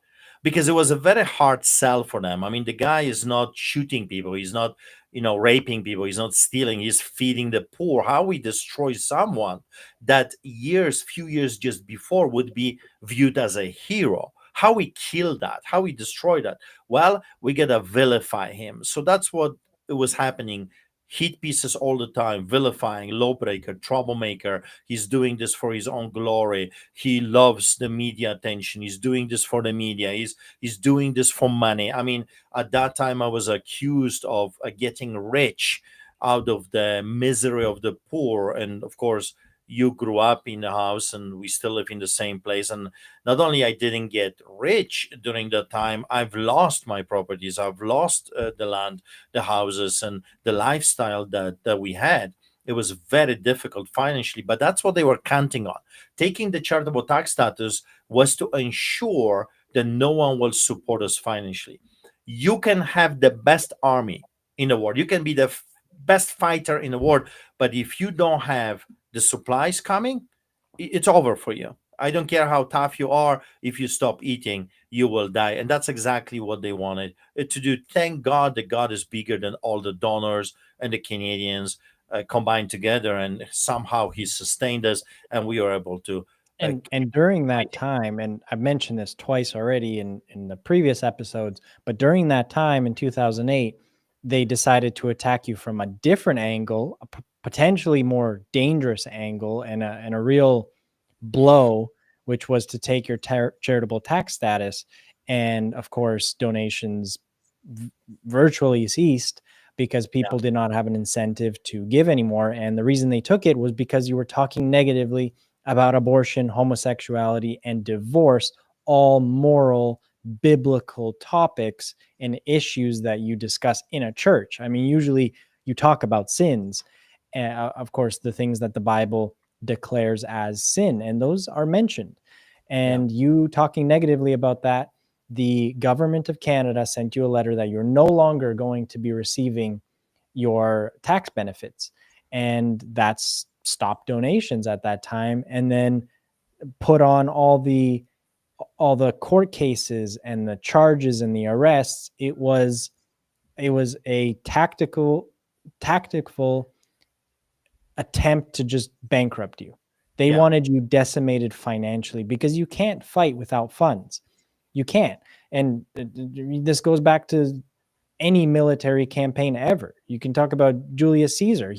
because it was a very hard sell for them. I mean, the guy is not shooting people, he's not, raping people, he's not stealing, he's feeding the poor. How we destroy someone that few years just before would be viewed as a hero? How we kill that? How we destroy that? Well, we gotta vilify him. So that's what it was happening. Hit pieces all the time, vilifying, lawbreaker, troublemaker. He's doing this for his own glory. He loves the media attention. He's doing this for the media. He's doing this for money. I mean, at that time, I was accused of getting rich out of the misery of the poor. And of course, you grew up in the house, and we still live in the same place. And not only I didn't get rich during that time, I've lost my properties. I've lost the land, the houses, and the lifestyle that we had. It was very difficult financially, but that's what they were counting on. Taking the charitable tax status was to ensure that no one will support us financially. You can have the best army in the world, you can be the best fighter in the world, but if you don't have the supplies coming, it's over for you. I don't care how tough you are. If you stop eating, you will die. And that's exactly what they wanted to do. Thank God that God is bigger than all the donors and the Canadians combined together. And somehow He sustained us, and we were able to. And during that time, and I've mentioned this twice already in the previous episodes, but during that time in 2008, they decided to attack you from a different angle, a potentially more dangerous angle, and a real blow, which was to take your charitable tax status. And of course, donations virtually ceased because Yeah. people did not have an incentive to give anymore. And the reason they took it was because you were talking negatively about abortion, homosexuality, and divorce, all moral, biblical topics and issues that you discuss in a church. I mean, usually you talk about sins, of course, the things that the Bible declares as sin, and those are mentioned. Yeah. And you talking negatively about that, the government of Canada sent you a letter that you're no longer going to be receiving your tax benefits. And that's stopped donations at that time, and then put on all the court cases and the charges and the arrests. It was a tactical attempt to just bankrupt you. They Yeah. wanted you decimated financially because you can't fight without funds. You can't. And this goes back to any military campaign ever. You can talk about Julius Caesar.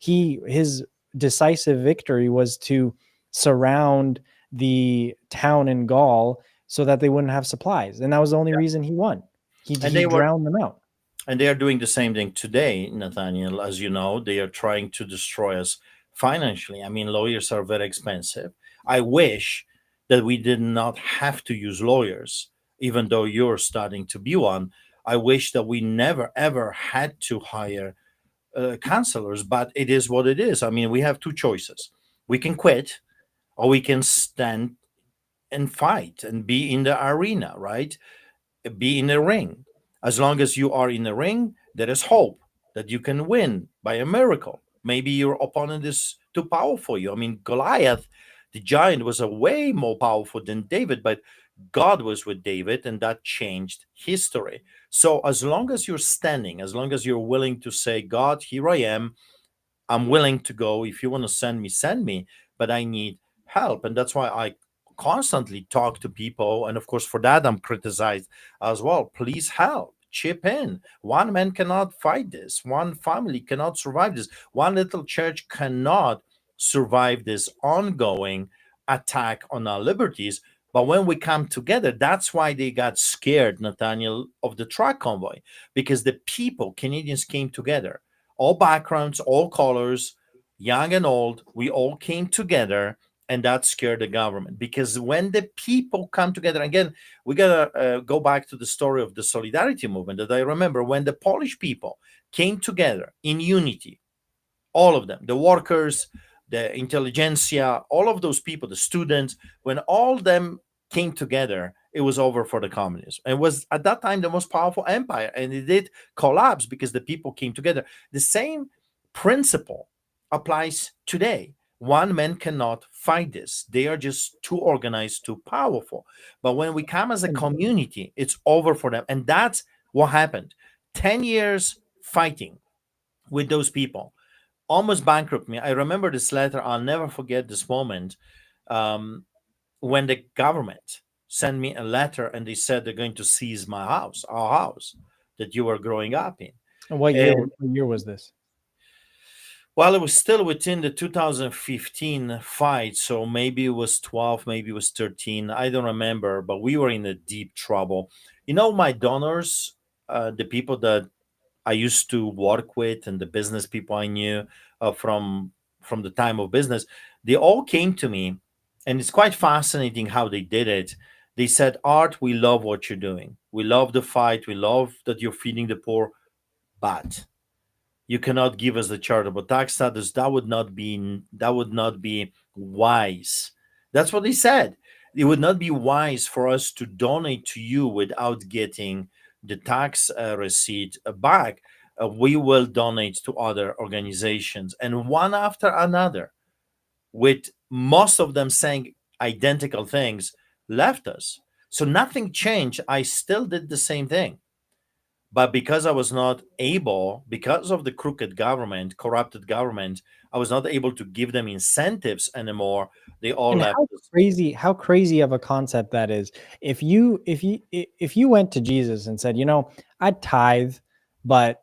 His decisive victory was to surround the town in Gaul so that they wouldn't have supplies, and that was the only Yeah. reason he won. He And he they were drowned them out. and they are doing the same thing today, Nathaniel. As you know, they are trying to destroy us financially. I mean, lawyers are very expensive. I wish that we did not have to use lawyers, even though you're starting to be one. I wish that we never ever had to hire counselors, but it is what it is. I mean, we have two choices: we can quit, or we can stand and fight and be in the arena, right? Be in the ring. As long as you are in the ring, there is hope that you can win by a miracle. Maybe your opponent is too powerful for you. I mean, Goliath, the giant, was a way more powerful than David, but God was with David, and that changed history. So, as long as you're standing, as long as you're willing to say, God, here I am, I'm willing to go. If you want to send me, but I need help. And that's why I constantly talk to people. And of course, for that, I'm criticized as well. Please help, chip in. One man cannot fight this, one family cannot survive this, one little church cannot survive this ongoing attack on our liberties. But when we come together, that's why they got scared, Nathaniel, of the truck convoy, because the people, Canadians, came together, all backgrounds, all colors, young and old, we all came together, and that scared the government. Because when the people come together, again, we gotta go back to the story of the solidarity movement that I remember when the Polish people came together in unity, all of them, the workers, the intelligentsia, all of those people, the students, when all of them came together, it was over for the communists. It was at that time the most powerful empire, and it did collapse because the people came together. The same principle applies today. One man cannot fight this. They are just too organized, too powerful. But when we come as a And community, it's over for them. And that's what happened. 10 years fighting with those people almost bankrupt me. I remember this letter. I'll never forget this moment, um, when the government sent me a letter and they said they're going to seize my house, our house that you were growing up in. what year? And What year was this? well, it was still within the 2015 fight, so maybe it was 12, maybe it was 13. I don't remember, but we were in a deep trouble. You know, my donors, the people that I used to work with and the business people I knew from the time of business, they all came to me, and it's quite fascinating how they did it. They said, "Art, we love what you're doing. We love the fight. We love that you're feeding the poor, but you cannot give us the charitable tax status. That would not be wise." That's what they said. It would not be wise for us to donate to you without getting the tax receipt back. We will donate to other organizations, and one after another, with most of them saying identical things, left us. So nothing changed. I still did the same thing, but because I was not able, because of the crooked government, corrupted government, I was not able to give them incentives anymore. They all And left us. how crazy of a concept that is. If you went to Jesus and said, "I tithe, but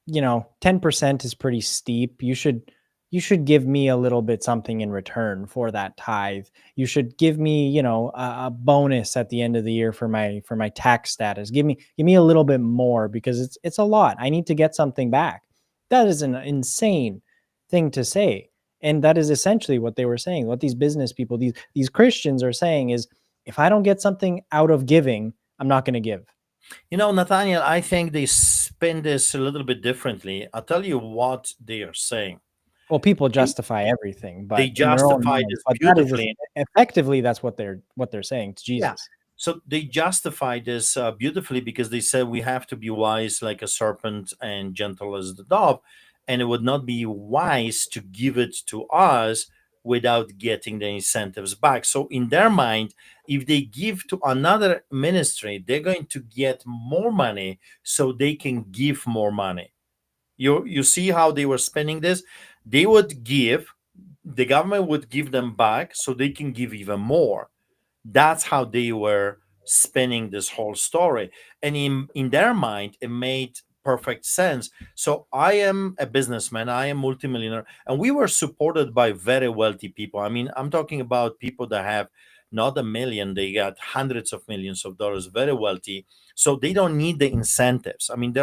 10% is pretty steep. You should give me a little bit something in return for that tithe. You should give me, a bonus at the end of the year for my tax status. Give me a little bit more because it's a lot. I need to get something back. That is an insane thing to say. And that is essentially what they were saying. What these business people, these Christians are saying is, if I don't get something out of giving, I'm not going to give. Nathaniel, I think they spin this a little bit differently. I'll tell you what they are saying. Well, people They, justify everything, they but in their own justify minds. this But that is beautifully. effectively that's what they're saying to Yeah. Jesus. So they justify this beautifully because they said we have to be wise like a serpent and gentle as the dove. And it would not be wise to give it to us without getting the incentives back. So, in their mind, if they give to another ministry, they're going to get more money so they can give more money. You see how they were spending this? They would give, the government would give them back so they can give even more. That's how they were spinning this whole story. And in their mind, it made perfect sense. So I am a businessman, I am multimillionaire, and we were supported by very wealthy people. I mean, I'm talking about people that have not a million, they got hundreds of millions of dollars, very wealthy. So they don't need the incentives. I mean, they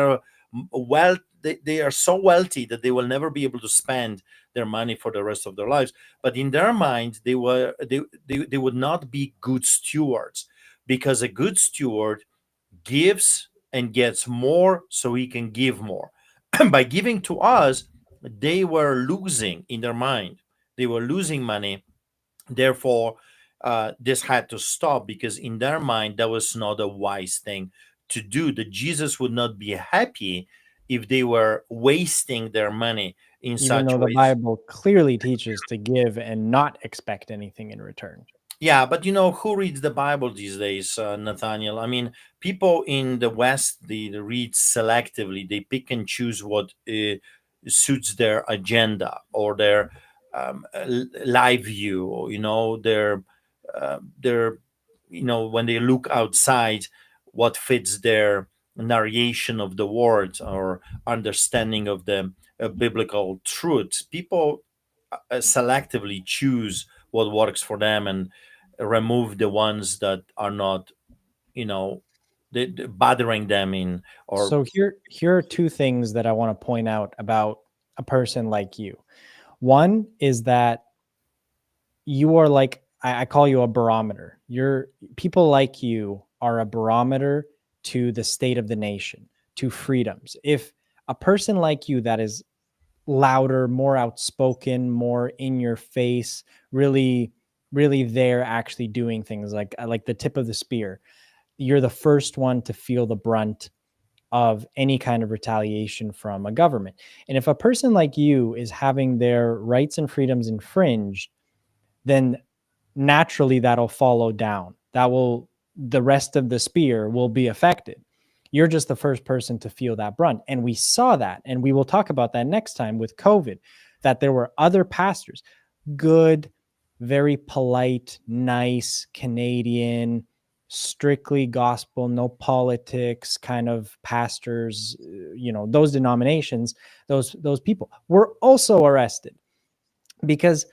are so wealthy that they will never be able to spend their money for the rest of their lives. But in their mind, they would not be good stewards, because a good steward gives and gets more so he can give more. By giving to us, they were losing in their mind. They were losing money. Therefore, this had to stop, because in their mind, that was not a wise thing to do. That Jesus would not be happy if they were wasting their money in Even such though the ways. Bible clearly teaches to give and not expect anything in return. Yeah, but who reads the Bible these days, Nathaniel? I mean, people in the West, they read selectively. They pick and choose what suits their agenda or their live view, or their when they look outside, what fits their narration of the words or understanding of the biblical truths. People selectively choose what works for them and remove the ones that are not, you know, bothering them in or. So here are two things that I want to point out about a person like you. One is that you are like, I call you a barometer. People like you are a barometer to the state of the nation, to freedoms. If a person like you that is louder, more outspoken, more in your face, really, really there actually doing things like the tip of the spear, you're the first one to feel the brunt of any kind of retaliation from a government. And if a person like you is having their rights and freedoms infringed, then naturally that'll follow down. The rest of the spear will be affected. You're just the first person to feel that brunt. And we saw that. And we will talk about that next time with COVID, that there were other pastors, good, very polite, nice Canadian, strictly gospel, no politics kind of pastors, those denominations, those people were also arrested because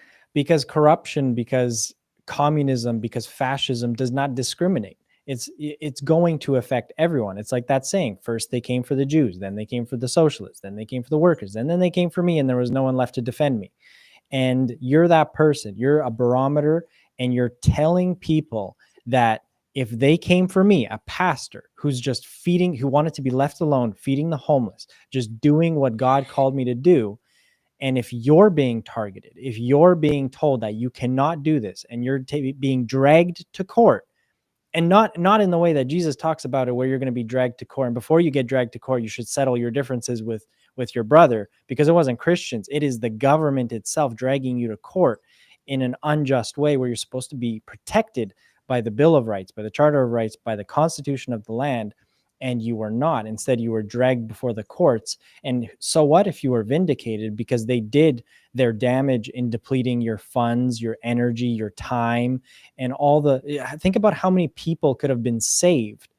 corruption, because communism, because fascism does not discriminate. It's going to affect everyone. It's like that saying, first they came for the Jews, then they came for the socialists, then they came for the workers, and then they came for me, and there was no one left to defend me. And you're that person. You're a barometer, and you're telling people that if they came for me, a pastor who's just who wanted to be left alone, feeding the homeless, just doing what God called me to do, and if you're being targeted, if you're being told that you cannot do this, and you're being dragged to court, and not in the way that Jesus talks about it, where you're going to be dragged to court, and before you get dragged to court, you should settle your differences with your brother, because it wasn't Christians. It is the government itself dragging you to court in an unjust way, where you're supposed to be protected by the Bill of Rights, by the Charter of Rights, by the Constitution of the land, and you were not. Instead, you were dragged before the courts. And so what if you were vindicated, because they did their damage in depleting your funds, your energy, your time, and think about how many people could have been saved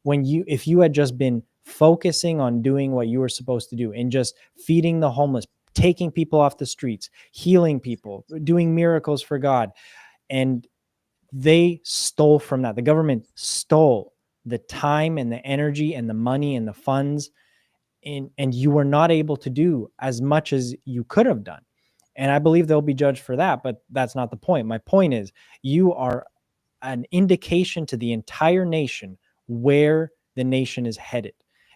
if you had just been focusing on doing what you were supposed to do and just feeding the homeless, taking people off the streets, healing people, doing miracles for God. And they stole from that. The government stole the time and the energy and the money and the funds, and you were not able to do as much as you could have done. And I believe they'll be judged for that, but that's not the point. My point is, you are an indication to the entire nation where the nation is headed.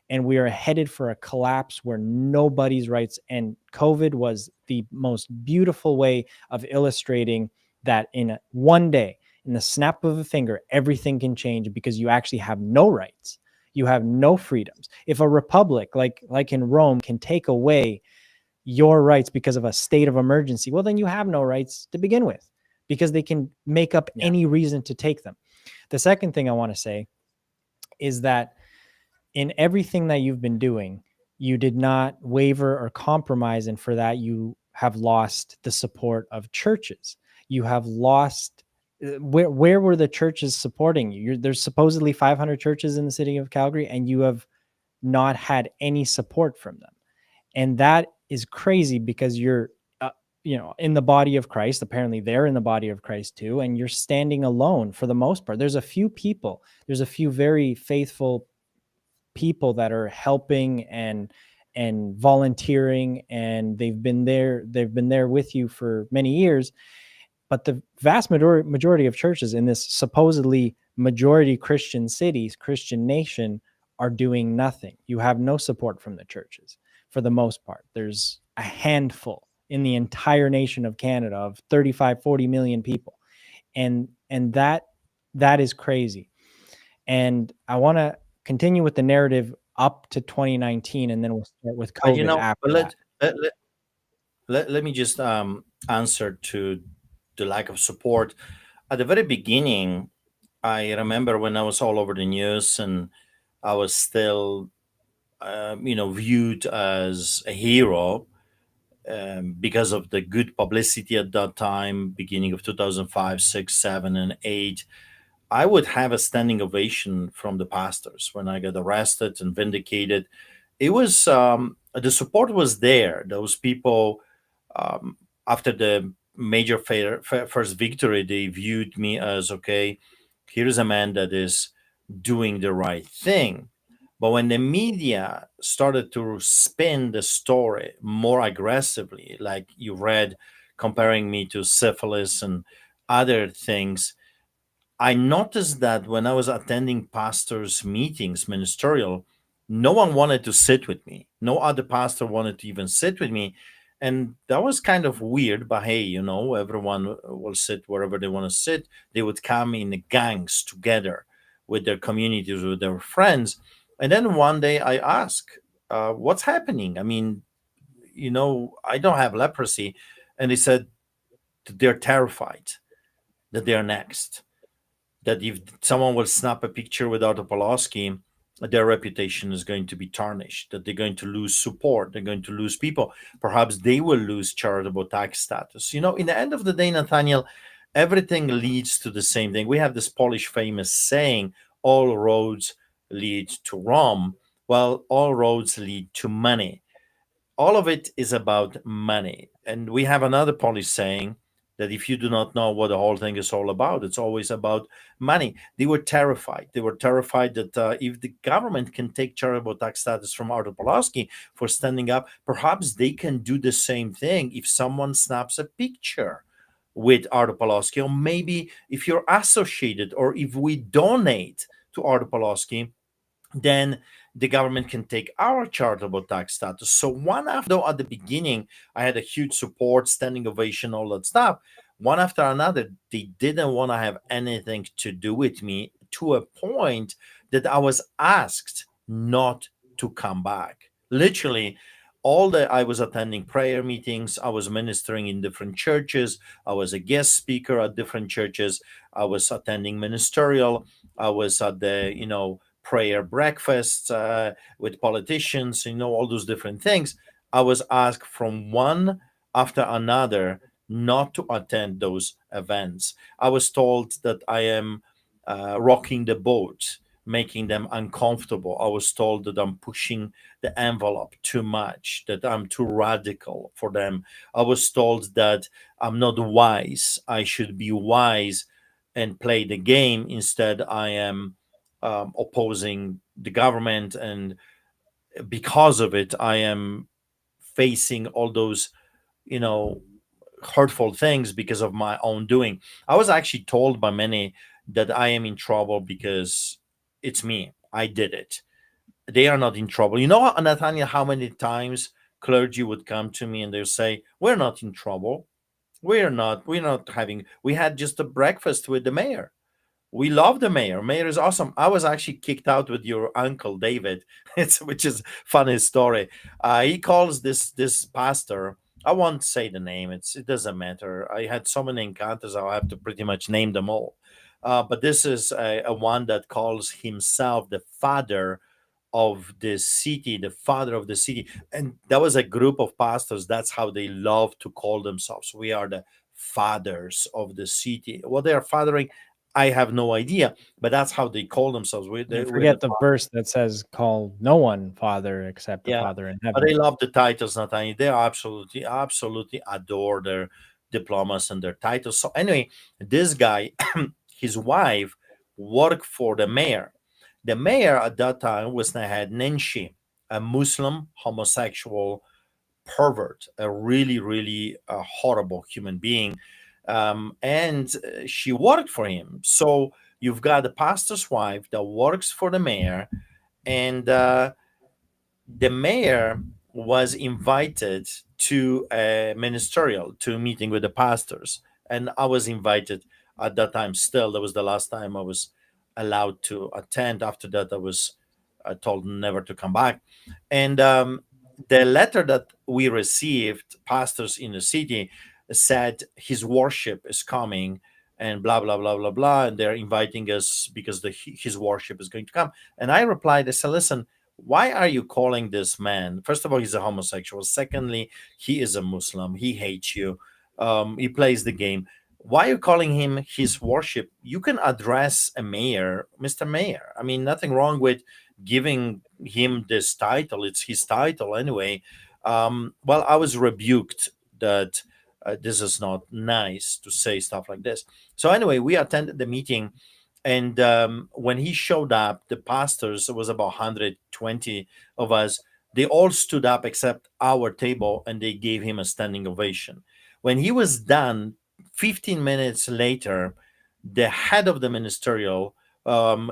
And we are headed for a collapse where nobody's rights. And COVID was the most beautiful way of illustrating that in one day, in the snap of a finger, everything can change because you actually have no rights. You have no freedoms. If a republic like in Rome can take away your rights because of a state of emergency, well, then you have no rights to begin with, because they can make up Yeah. any reason to take them. The second thing I want to say is that in everything that you've been doing, you did not waver or compromise. And for that, you have lost the support of churches. You have lost. Where were the churches supporting you? There's supposedly 500 churches in the city of Calgary, and you have not had any support from them. And that is crazy, because you're in the body of Christ. Apparently they're in the body of Christ too, and you're standing alone for the most part. There's a few very faithful people that are helping and volunteering, and they've been there with you for many years. But the vast majority of churches in this supposedly majority Christian cities, Christian nation, are doing nothing. You have no support from the churches for the most part. There's a handful in the entire nation of Canada of 35, 40 million people. And that is crazy. And I want to continue with the narrative up to 2019, and then we'll start with COVID after that. Let, let me just answer to the lack of support. At the very beginning, I remember when I was all over the news and I was still, viewed as a hero because of the good publicity at that time, beginning of 2005, 6, 7, and 8. I would have a standing ovation from the pastors when I got arrested and vindicated. It was the support was there. Those people, after the major first victory, they viewed me as, okay, here's a man that is doing the right thing. But when the media started to spin the story more aggressively, like you read, comparing me to syphilis and other things, I noticed that when I was attending pastors' meetings, ministerial, no one wanted to sit with me. No other pastor wanted to even sit with me. And that was kind of weird, but hey, everyone will sit wherever they want to sit. They would come in gangs together with their communities, with their friends. And then one day I asked, what's happening? I mean, I don't have leprosy. And they said that they're terrified that they're next, that if someone will snap a picture with Artur Pawlowski, their reputation is going to be tarnished, that they're going to lose support, they're going to lose people. Perhaps they will lose charitable tax status. In the end of the day, Nathaniel, everything leads to the same thing. We have this Polish famous saying, all roads lead to Rome. Well, all roads lead to money. All of it is about money. And we have another Polish saying that if you do not know what the whole thing is all about, it's always about money. They were terrified. They were terrified that if the government can take charitable tax status from Artur Pawlowski for standing up, perhaps they can do the same thing if someone snaps a picture with Artur Pawlowski, or maybe if you're associated, or if we donate to Artur Pawlowski, then the government can take our charitable tax status. So one after, though at the beginning I had a huge support, standing ovation, all that stuff, one after another, they didn't want to have anything to do with me, to a point that I was asked not to come back. Literally, all that I was attending prayer meetings, I was ministering in different churches, I was a guest speaker at different churches, I was attending ministerial, I was at the, prayer breakfasts with politicians, all those different things. I was asked from one after another not to attend those events. I was told that I am rocking the boat. making them uncomfortable. I was told that I'm pushing the envelope too much, that I'm too radical for them. I was told that I'm not wise. I should be wise and play the game. Instead, I am opposing the government, and because of it, I am facing all those, you know, hurtful things because of my own doing. I was actually told by many that I am in trouble because it's me. I did it. They are not in trouble. You know, Nathaniel, how many times clergy would come to me and they'll say, "We're not in trouble. We're not. We're not having. We had just a breakfast with the mayor. We love the mayor. Mayor is awesome. I was actually kicked out with your uncle David. It's which is funny story. He calls this pastor. I won't say the name. It doesn't matter. I had so many encounters. I'll have to pretty much name them all. But this is a one that calls himself the father of the city, the father of the city. And that was a group of pastors. That's how they love to call themselves. We are the fathers of the city. What they are fathering, I have no idea, but that's how they call themselves. You We're the forget the verse that says, "Call no one Father except the yeah, Father in but they heaven." love the titles, Nathaniel. They are absolutely adore their diplomas and their titles. So anyway, this guy, his wife, worked for the mayor. The mayor at that time was Nahad Nenshi, a Muslim homosexual pervert, a really horrible human being, and she worked for him. So you've got the pastor's wife that works for the mayor, and the mayor was invited to a ministerial, to a meeting with the pastors, and I was invited at that time. Still, that was the last time I was allowed to attend. After that, I was told never to come back. And the letter that we received, pastors in the city, said his worship is coming, and blah blah blah blah blah, and they're inviting us because his worship is going to come. And I replied, I said, listen, why are you calling this man? First of all, he's a homosexual. Secondly, he is a Muslim. He hates you. He plays the game. Why are you calling him his worship? You can address a mayor, Mr. Mayor. I mean, nothing wrong with giving him this title. It's his title anyway. Well, I was rebuked that this is not nice to say stuff like this. So anyway, we attended the meeting, and when he showed up, the pastors, it was about 120 of us, they all stood up except our table, and they gave him a standing ovation. When he was done, 15 minutes later, the head of the ministerial,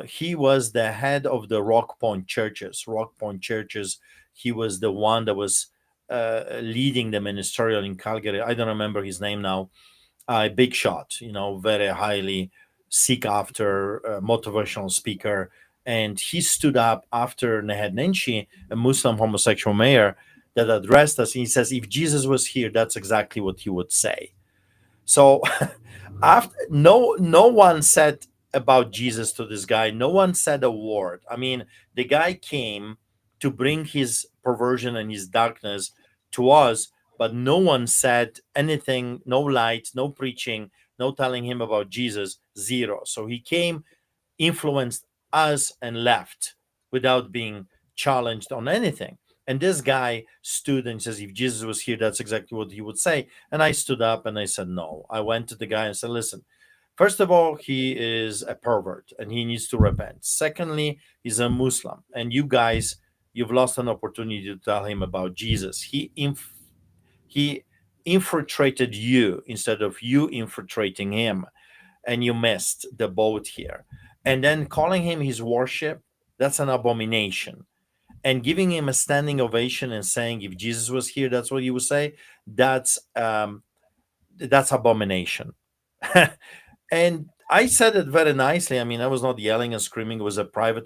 he was the head of the Rock Point churches. Rock Point churches, he was the one that was leading the ministerial in Calgary. I don't remember his name now. A big shot, very highly seek after motivational speaker. And he stood up after Nahed Nenshi, a Muslim homosexual mayor, that addressed us. And he says, if Jesus was here, that's exactly what he would say. So after no one said about Jesus to this guy. No one said a word. I mean, the guy came to bring his perversion and his darkness to us, but no one said anything, no light, no preaching, no telling him about Jesus, zero. So he came, influenced us, and left without being challenged on anything. And this guy stood and says, if Jesus was here, that's exactly what he would say. And I stood up and I said, no. I went to the guy and said, listen, first of all, he is a pervert and he needs to repent. Secondly, he's a Muslim. And you guys, you've lost an opportunity to tell him about Jesus. He infiltrated you instead of you infiltrating him, and you missed the boat here. And then calling him his worship, that's an abomination. And giving him a standing ovation and saying, if Jesus was here, that's what you would say, that's abomination. And I said it very nicely. I mean, I was not yelling and screaming. It was a private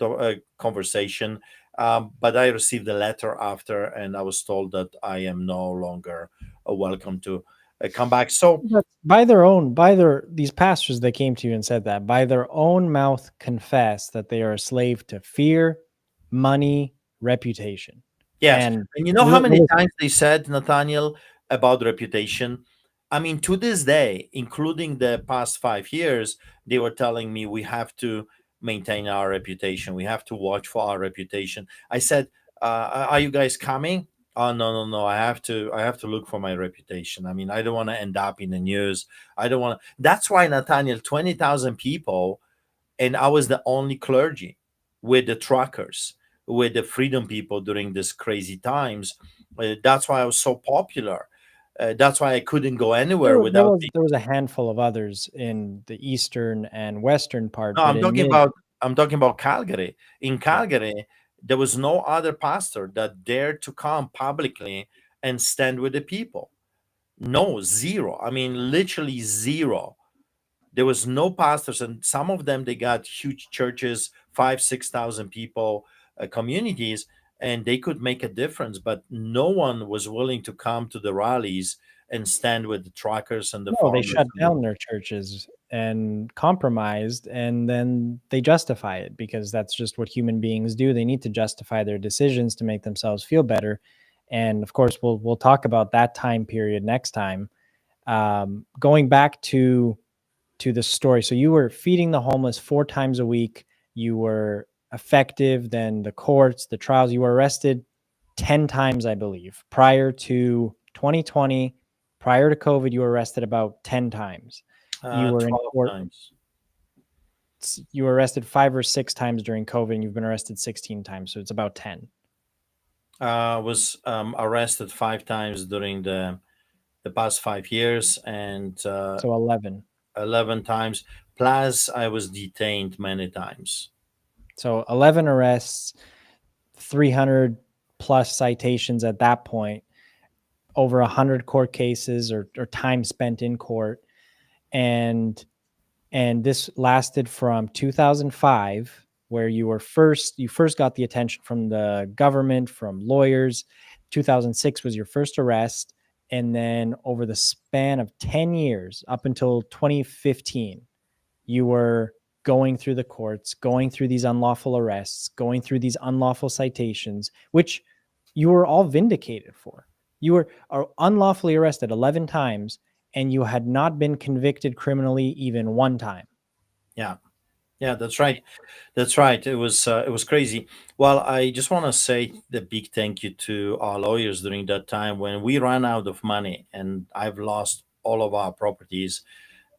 conversation. But I received a letter after, and I was told that I am no longer welcome to come back. So, But by their these pastors that came to you and said that, by their own mouth confess that they are a slave to fear, money, reputation. yes. And And you know how many times they said, Nathaniel, about reputation? I mean, to this day, including the past 5 years, they were telling me we have to maintain our reputation. We have to watch for our reputation. I said, "Are you guys coming?" Oh, no, no, no! I have to look for my reputation. I mean, I don't want to end up in the news. I don't want to. That's why, Nathaniel, 20,000 people, and I was the only clergy with the truckers, with the freedom people during these crazy times. That's why I was so popular. That's why I couldn't go There, anywhere wa- there without was there was a handful of others in the eastern and western part, No, but in mid, I'm talking about Calgary. In yeah, Calgary, there was no other pastor that dared to come publicly and stand with the people. No, zero. I mean, literally zero. There was no pastors, and some of them they got huge churches, 5, 6,000 people, communities, and they could make a difference. But no one was willing to come to the rallies and stand with the truckers and the no, they farmers. shut down their churches and compromised, and then they justify it because that's just what human beings do. They need to justify their decisions to make themselves feel better. And of course, we'll talk about that time period next time. Going back to the story. So you were feeding the homeless 4 times a week. You were effective. Then the courts, the trials. You were arrested 10 times, I believe, prior to 2020. Prior to COVID, you were arrested about 10 times. You were in 12 court. times. You were arrested 5 or 6 times during COVID, and you've been arrested 16 times. So it's about 10. Was arrested 5 times during the past 5 years, and So 11. 11 times. Plus, I was detained many times. So 11 arrests, 300 plus citations at that point, over 100 court cases or time spent in court, and this lasted from 2005, where you first got the attention from the government, from lawyers. 2006 was your first arrest, and then over the span of 10 years up until 2015, you were going through the courts, going through these unlawful arrests, going through these unlawful citations, which you were all vindicated for. You were unlawfully arrested 11 times, and you had not been convicted criminally even one time. Yeah, yeah, that's right. That's right. It was crazy. Well, I just want to say the big thank you to our lawyers during that time when we ran out of money and I've lost all of our properties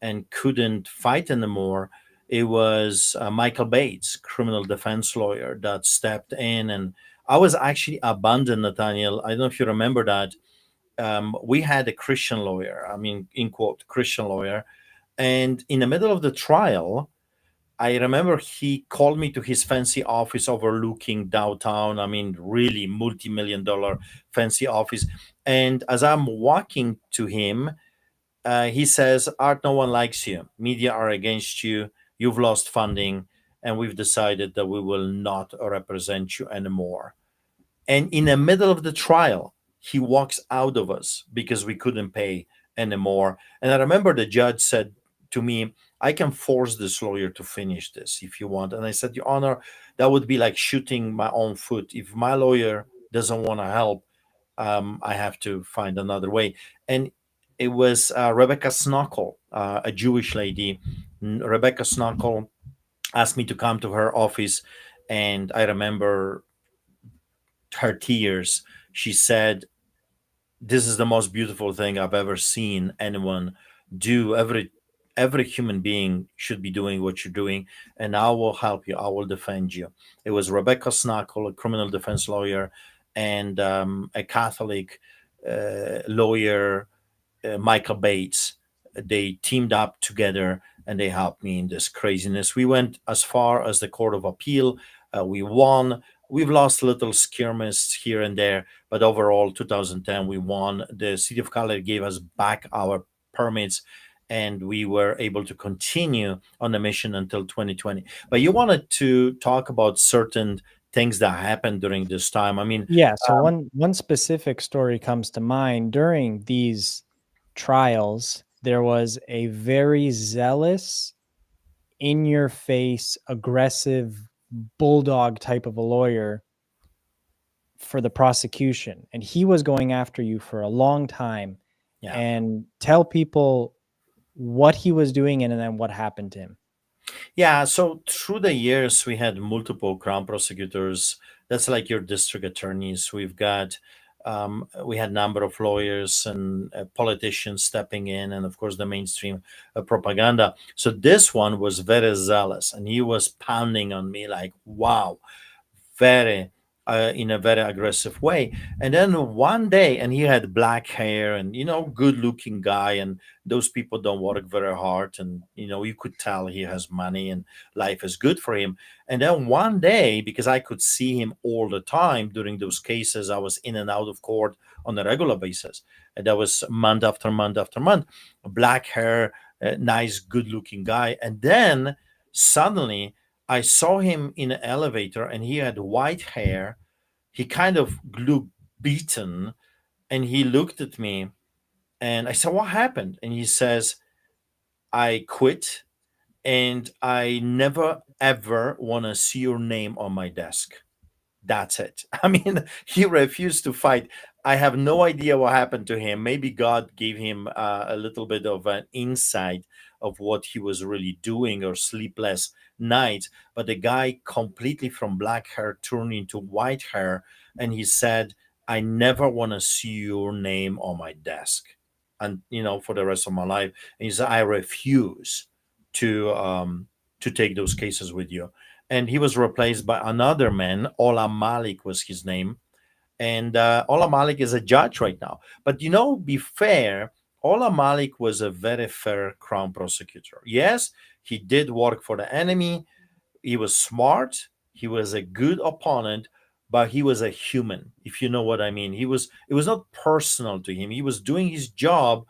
and couldn't fight anymore. It was Michael Bates, criminal defense lawyer, that stepped in, and I was actually abandoned, Nathaniel. I don't know if you remember that. We had a Christian lawyer, I mean, in quote, Christian lawyer, and in the middle of the trial, I remember he called me to his fancy office overlooking downtown. I mean, really multi-million dollar fancy office. And as I'm walking to him, he says, "Art, no one likes you. Media are against you. You've lost funding, and we've decided that we will not represent you anymore." And in the middle of the trial, he walks out of us because we couldn't pay anymore. And I remember the judge said to me, "I can force this lawyer to finish this if you want." And I said, "Your Honor, that would be like shooting my own foot. If my lawyer doesn't want to help, I have to find another way." And it was Rebecca Snockle, a Jewish lady. Rebecca Snockle asked me to come to her office, and I remember her tears. She said, "This is the most beautiful thing I've ever seen anyone do. Every human being should be doing what you're doing, and I will help you. I will defend you." It was Rebecca Snuckle, a criminal defense lawyer, and a Catholic lawyer, Michael Bates. They teamed up together and they helped me in this craziness. We went as far as the Court of Appeal. We won. We've lost little skirmishes here and there, but overall, 2010, we won. The city of Calgary gave us back our permits, and we were able to continue on the mission until 2020. But you wanted to talk about certain things that happened during this time. I mean, Yeah. So one specific story comes to mind. During these trials, there was a very zealous, in your face, aggressive bulldog type of a lawyer for the prosecution, and he was going after you for a long time. yeah. And tell people what he was doing and then what happened to him. Yeah, so through the years, we had multiple crown prosecutors. That's like your district attorneys. We had number of lawyers and politicians stepping in, and of course the mainstream propaganda. So this one was very zealous, and he was pounding on me like, "Wow, very in a very aggressive way." And then one day, and he had black hair, and good looking guy, and those people don't work very hard, and you could tell he has money and life is good for him. And then one day, because I could see him all the time during those cases, I was in and out of court on a regular basis, and that was month after month after month. Black hair, nice good looking guy. And then suddenly I saw him in an elevator, and he had white hair. He kind of looked beaten, and he looked at me, and I said, "What happened?" And he says, "I quit, and I never ever want to see your name on my desk. That's it." I mean, he refused to fight. I have no idea what happened to him. Maybe God gave him a little bit of an insight of what he was really doing, or sleepless nights. But the guy completely from black hair turned into white hair, and he said, "I never want to see your name on my desk, and for the rest of my life." And he said, "I refuse to take those cases with you." And he was replaced by another man. Ola Malik was his name, and Ola Malik is a judge right now. But be fair, Ola Malik was a very fair crown prosecutor. Yes, he did work for the enemy. He was smart. He was a good opponent, but he was a human, if you know what I mean. It was not personal to him. He was doing his job.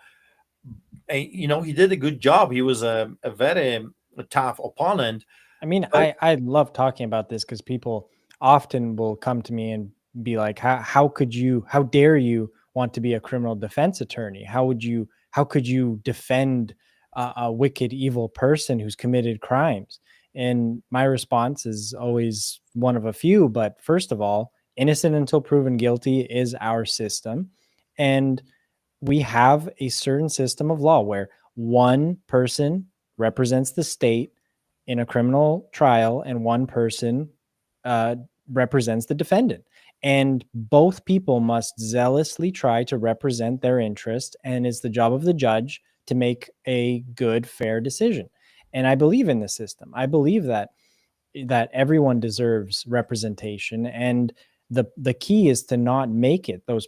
He did a good job. He was a very tough opponent. I mean, But I love talking about this because people often will come to me and be like, how could you, how dare you want to be a criminal defense attorney? How could you defend a wicked, evil person who's committed crimes? And my response is always one of a few. But first of all, innocent until proven guilty is our system. And we have a certain system of law where one person represents the state in a criminal trial and one person uh, represents the defendant. And both people must zealously try to represent their interest. And it's the job of the judge to make a good, fair decision. And I believe in the system. I believe that everyone deserves representation, and the key is to not make it those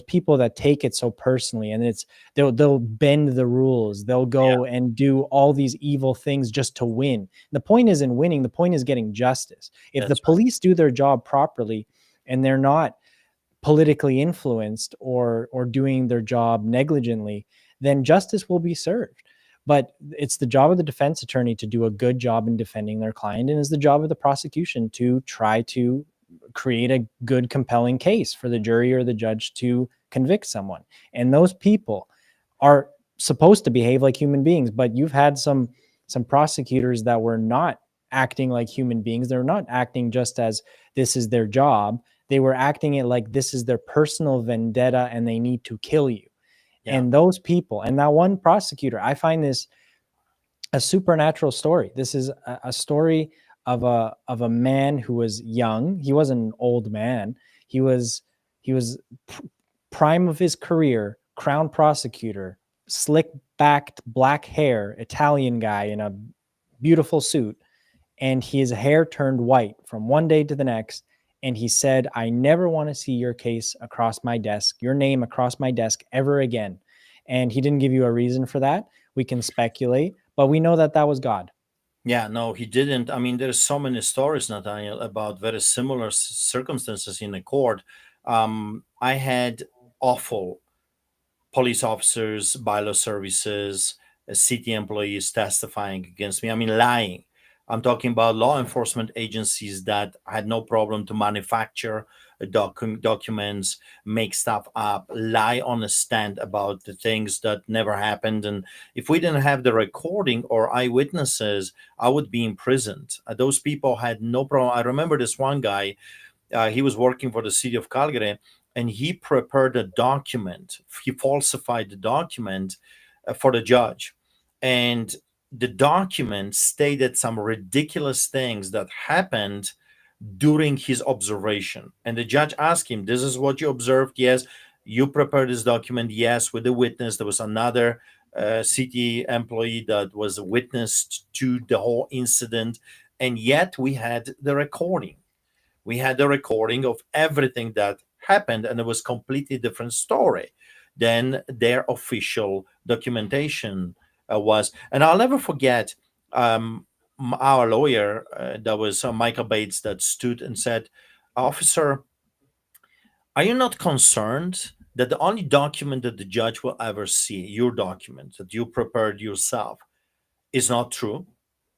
people that take it so personally, and they'll bend the rules, they'll yeah, go and do all these evil things just to win. The point isn't winning, the point is getting justice. If the that's right. police do their job properly and they're not politically influenced or doing their job negligently, then justice will be served. But it's the job of the defense attorney to do a good job in defending their client, and it's the job of the prosecution to try to create a good, compelling case for the jury or the judge to convict someone. And those people are supposed to behave like human beings, but you've had some prosecutors that were not acting like human beings. They're not acting just as this is their job. They were acting it like this is their personal vendetta and they need to kill you. Yeah. And those people, and that one prosecutor, I find this a supernatural story. This is a story of a man who was young. He wasn't an old man. He was prime of his career, crown prosecutor, slick backed black hair, Italian guy in a beautiful suit, and his hair turned white from one day to the next. And he said, "I never want to see your case across my desk, your name across my desk ever again." And he didn't give you a reason for that. We can speculate, but we know that that was God. Yeah, no, he didn't. I mean, there's so many stories, Nathaniel, about very similar circumstances in the court. I had awful police officers, bylaw services, city employees testifying against me. I mean, lying. I'm talking about law enforcement agencies that had no problem to manufacture documents, make stuff up, lie on a stand about the things that never happened. And if we didn't have the recording or eyewitnesses, I would be imprisoned. Those people had no problem. I remember this one guy, he was working for the city of Calgary, and he prepared a document. He falsified the document for the judge, and the document stated some ridiculous things that happened during his observation. And the judge asked him, "This is what you observed?" Yes. "You prepared this document?" Yes, with the witness. There was another city employee that was a witness to the whole incident. And yet we had the recording. We had a recording of everything that happened, and it was completely different story than their official documentation was. And I'll never forget, um, our lawyer, that was Michael Bates, that stood and said, "Officer, are you not concerned that the only document that the judge will ever see, your document that you prepared yourself, is not true?"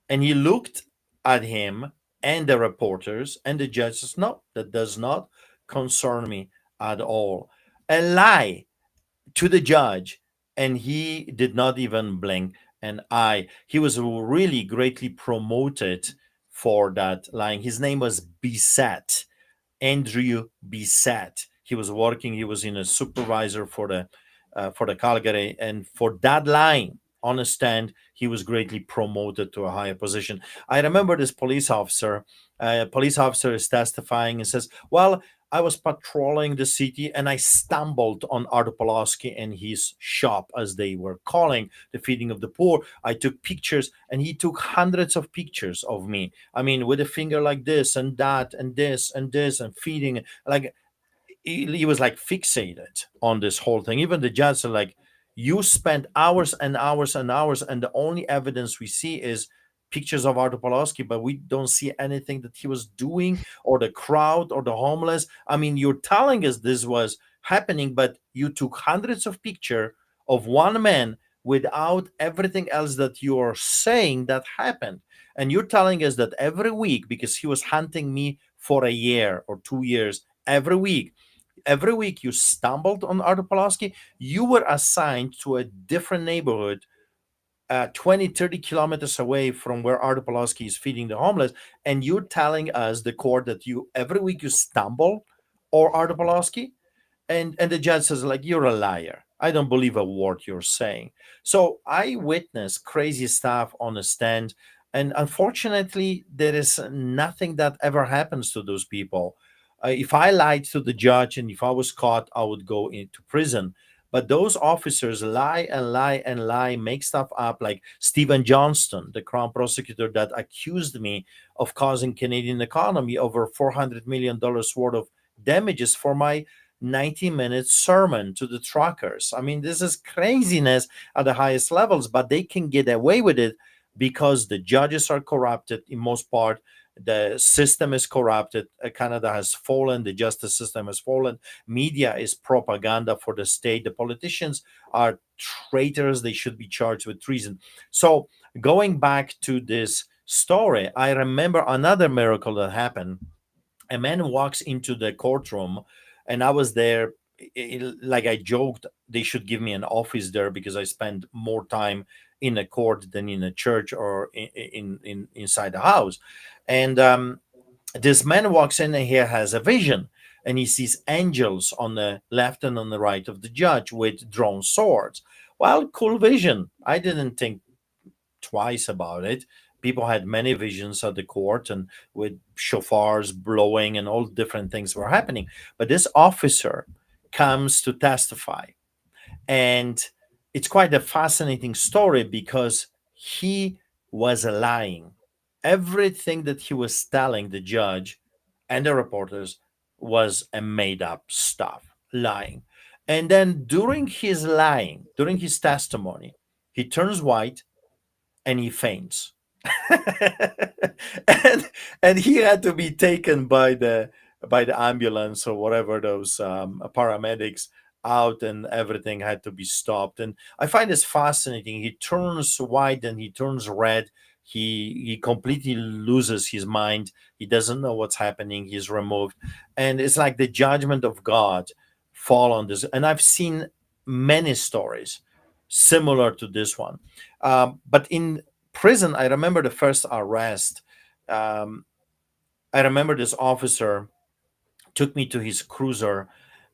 And he looked at him and the reporters, and the judge says, "No, that does not concern me at all." A lie to the judge, and he did not even blink an eye. He was really greatly promoted for that lying. His name was Bisset. Andrew Bissett. He was working. He was in a supervisor for the Calgary, and for that line on a stand, he was greatly promoted to a higher position. I remember this police officer. A police officer is testifying and says, "Well, I was patrolling the city and I stumbled on Artur Pawlowski and his shop, as they were calling the feeding of the poor. I took pictures, and he took hundreds of pictures of me. I mean, with a finger like this and that and this and this and feeding. Like, he was like fixated on this whole thing. Even the judge said, like, you spent hours and hours and hours, and the only evidence we see is pictures of Artur Pawlowski, but we don't see anything that he was doing, or the crowd, or the homeless. I mean, you're telling us this was happening, but you took hundreds of pictures of one man without everything else that you are saying that happened. And you're telling us that every week, because he was hunting me for a year or 2 years, every week you stumbled on Artur Pawlowski, you were assigned to a different neighborhood, 20, 30 kilometers away from where Artur Pawlowski is feeding the homeless. And you're telling us, the court, that you every week you stumble or Artur Pawlowski? And the judge says, like, you're a liar. I don't believe a word you're saying. So I witnessed crazy stuff on the stand, and unfortunately there is nothing that ever happens to those people. If I lied to the judge and if I was caught, I would go into prison. But those officers lie and lie and lie, make stuff up, like Stephen Johnston, the crown prosecutor that accused me of causing Canadian economy over $400 million worth of damages for my 90-minute sermon to the truckers. I mean, this is craziness at the highest levels, but they can get away with it because the judges are corrupted in most part. The system is corrupted. Canada has fallen. The justice system has fallen. Media is propaganda for the state. The politicians are traitors. They should be charged with treason. So, going back to this story, I remember another miracle that happened. A man walks into the courtroom, and I was there. Like, I joked, they should give me an office there because I spend more time in a court than in a church or in inside the house. And this man walks in, and he has a vision, and he sees angels on the left and on the right of the judge with drawn swords. Well, cool vision. I didn't think twice about it. People had many visions at the court, and with shofars blowing and all different things were happening. But this officer comes to testify, and it's quite a fascinating story because he was lying. Everything that he was telling the judge and the reporters was a made up stuff, lying. And then during his lying, during his testimony, he turns white and he faints. and and he had to be taken by the ambulance or whatever, those paramedics, out, and everything had to be stopped. And I find this fascinating. He turns white and he turns red. He completely loses his mind. He doesn't know what's happening. He's removed, and it's like the judgment of God fall on this. And I've seen many stories similar to this one. But in prison, I remember the first arrest. Um, I remember this officer took me to his cruiser,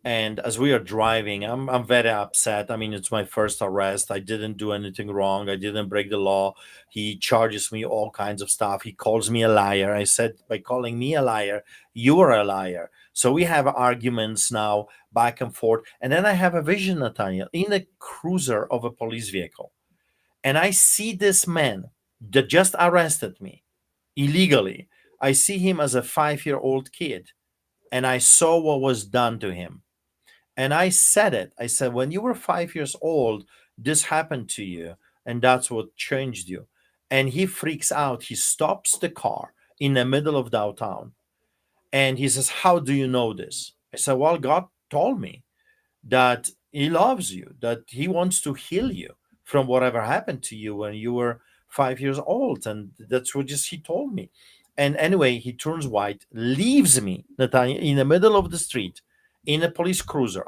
And as we are driving, I'm very upset. I mean, it's my first arrest. I didn't do anything wrong. I didn't break the law. He charges me all kinds of stuff. He calls me a liar. I said, by calling me a liar, you are a liar. So we have arguments now back and forth. And then I have a vision, Nathaniel, in the cruiser of a police vehicle. And I see this man that just arrested me illegally. I see him as a 5-year-old kid, and I saw what was done to him. And I said it. I said, when you were 5 years old, this happened to you, and that's what changed you. And he freaks out. He stops the car in the middle of downtown, and he says, how do you know this? I said, well, God told me that he loves you, that he wants to heal you from whatever happened to you when you were 5 years old. And that's what just he told me. And anyway, he turns white, leaves me, Nathaniel, in the middle of the street in a police cruiser.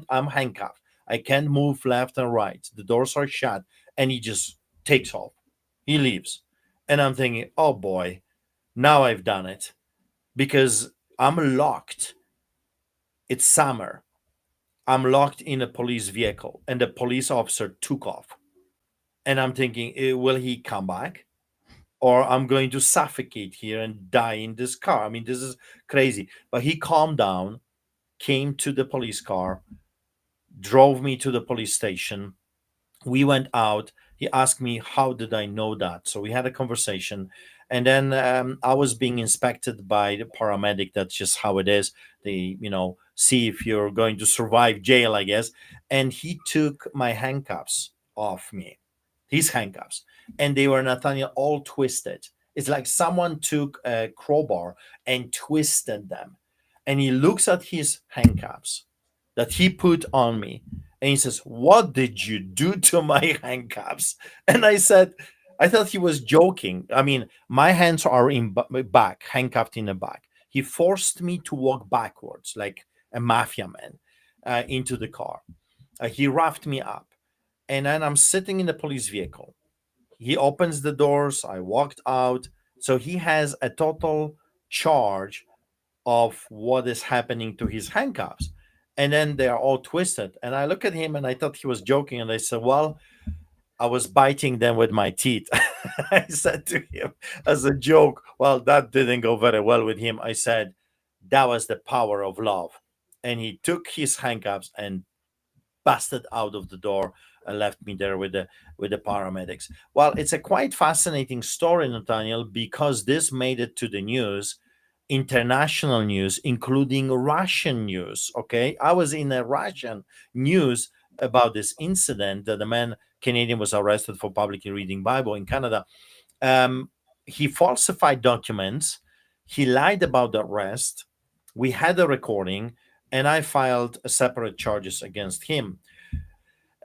I'm handcuffed. I can't move left and right. The doors are shut. And he just takes off. He leaves. And I'm thinking, oh boy, now I've done it because I'm locked. It's summer. I'm locked in a police vehicle, and the police officer took off. And I'm thinking, will he come back? Or I'm going to suffocate here and die in this car. I mean, this is crazy. But he calmed down, came to the police car, drove me to the police station. We went out. He asked me, how did I know that? So we had a conversation. And then I was being inspected by the paramedic. That's just how it is. They, see if you're going to survive jail, I guess. And he took my handcuffs off me, his handcuffs. And they were, Nathaniel, all twisted. It's like someone took a crowbar and twisted them. And he looks at his handcuffs that he put on me, and he says, what did you do to my handcuffs? And I said, I thought he was joking. I mean, my hands are in back, handcuffed in the back. He forced me to walk backwards like a mafia man into the car. He roughed me up. And then I'm sitting in the police vehicle. He opens the doors. I walked out. So he has a total charge of what is happening to his handcuffs. And then they are all twisted. And I look at him and I thought he was joking. And I said, well, I was biting them with my teeth. I said to him as a joke, well, that didn't go very well with him. I said, that was the power of love. And he took his handcuffs and busted out of the door and left me there with the paramedics. Well, it's a quite fascinating story, Nathaniel, because this made it to the news, international news, including Russian news. Okay, I was in a Russian news about this incident that the man Canadian was arrested for publicly reading Bible in Canada. Um, he falsified documents. He lied about the arrest. We had a recording, and I filed a separate charges against him.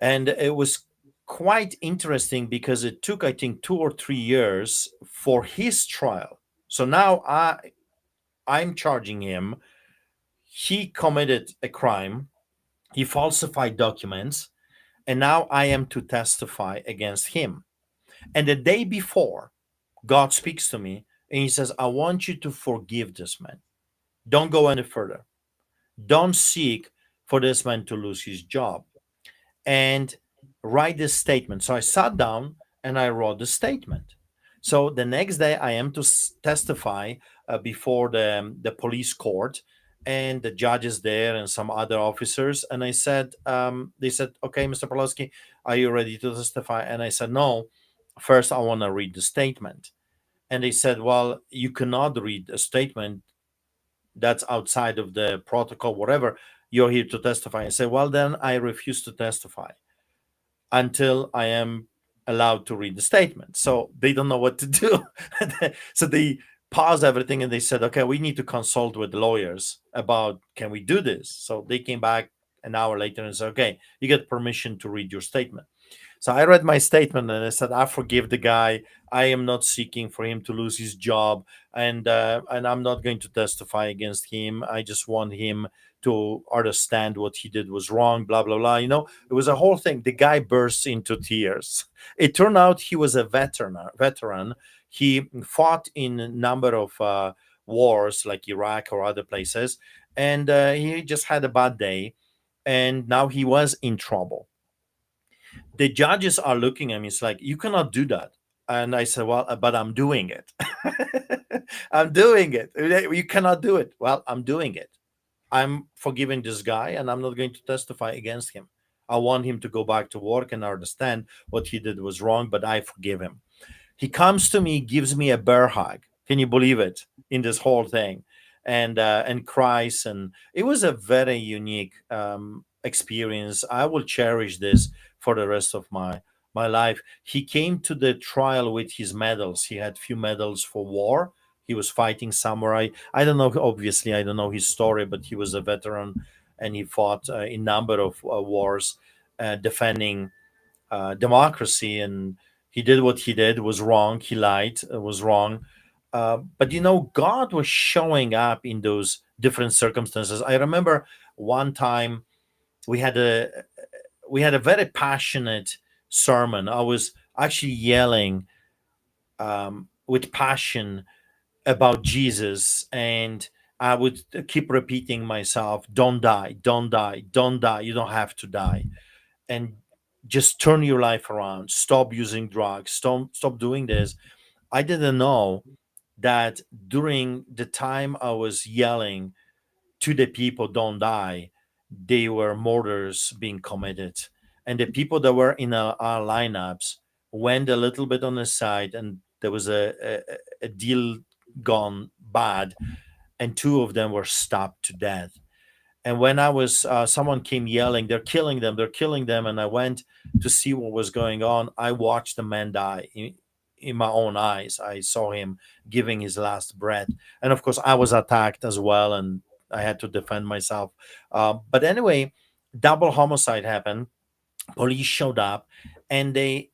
And it was quite interesting because it took, I think, 2 or 3 years for his trial. So now I'm charging him. He committed a crime. He falsified documents, and now I am to testify against him. And the day before, God speaks to me and he says, I want you to forgive this man. Don't go any further. Don't seek for this man to lose his job. And write this statement. So I sat down and I wrote the statement. So the next day I am to testify before the police court, and the judges there and some other officers. And I said, they said, okay, Mr. Pawlowski, are you ready to testify? And I said, no, first I want to read the statement. And they said, well, you cannot read a statement that's outside of the protocol, whatever. You're here to testify. I say, well, then I refuse to testify until I am allowed to read the statement. So they don't know what to do. So they paused everything and they said, okay, we need to consult with lawyers about, can we do this? So they came back an hour later and said, okay, you get permission to read your statement. So I read my statement and I said, I forgive the guy. I am not seeking for him to lose his job, and I'm not going to testify against him. I just want him to understand what he did was wrong. Blah blah blah. It was a whole thing. The guy burst into tears. It turned out he was a veteran. He fought in a number of wars like Iraq or other places, and he just had a bad day, and now he was in trouble. The judges are looking at me. It's like, you cannot do that. And I said, well, but I'm doing it. I'm doing it. You cannot do it. Well, I'm doing it. I'm forgiving this guy, and I'm not going to testify against him. I want him to go back to work and understand what he did was wrong, but I forgive him. He comes to me, gives me a bear hug. Can you believe it? In this whole thing, and cries, and it was a very unique experience. I will cherish this for the rest of my life. He came to the trial with his medals. He had few medals for war. He was fighting samurai. I don't know. Obviously, I don't know his story, but he was a veteran, and he fought in number of wars, defending democracy, and he did what he did was wrong. He lied, was wrong. But God was showing up in those different circumstances. I remember one time we had a we had a very passionate sermon. I was actually yelling with passion about Jesus, and I would keep repeating myself, "Don't die, don't die, don't die. You don't have to die." And just turn your life around. Stop using drugs. Stop doing this. I didn't know that during the time I was yelling to the people, "Don't die," they were murders being committed. And the people that were in our lineups went a little bit on the side, and there was a deal gone bad, and two of them were stabbed to death. And when I was, someone came yelling, "They're killing them! They're killing them!" And I went to see what was going on. I watched the man die in my own eyes. I saw him giving his last breath, and of course, I was attacked as well, and I had to defend myself. But anyway, double homicide happened. Police showed up, and they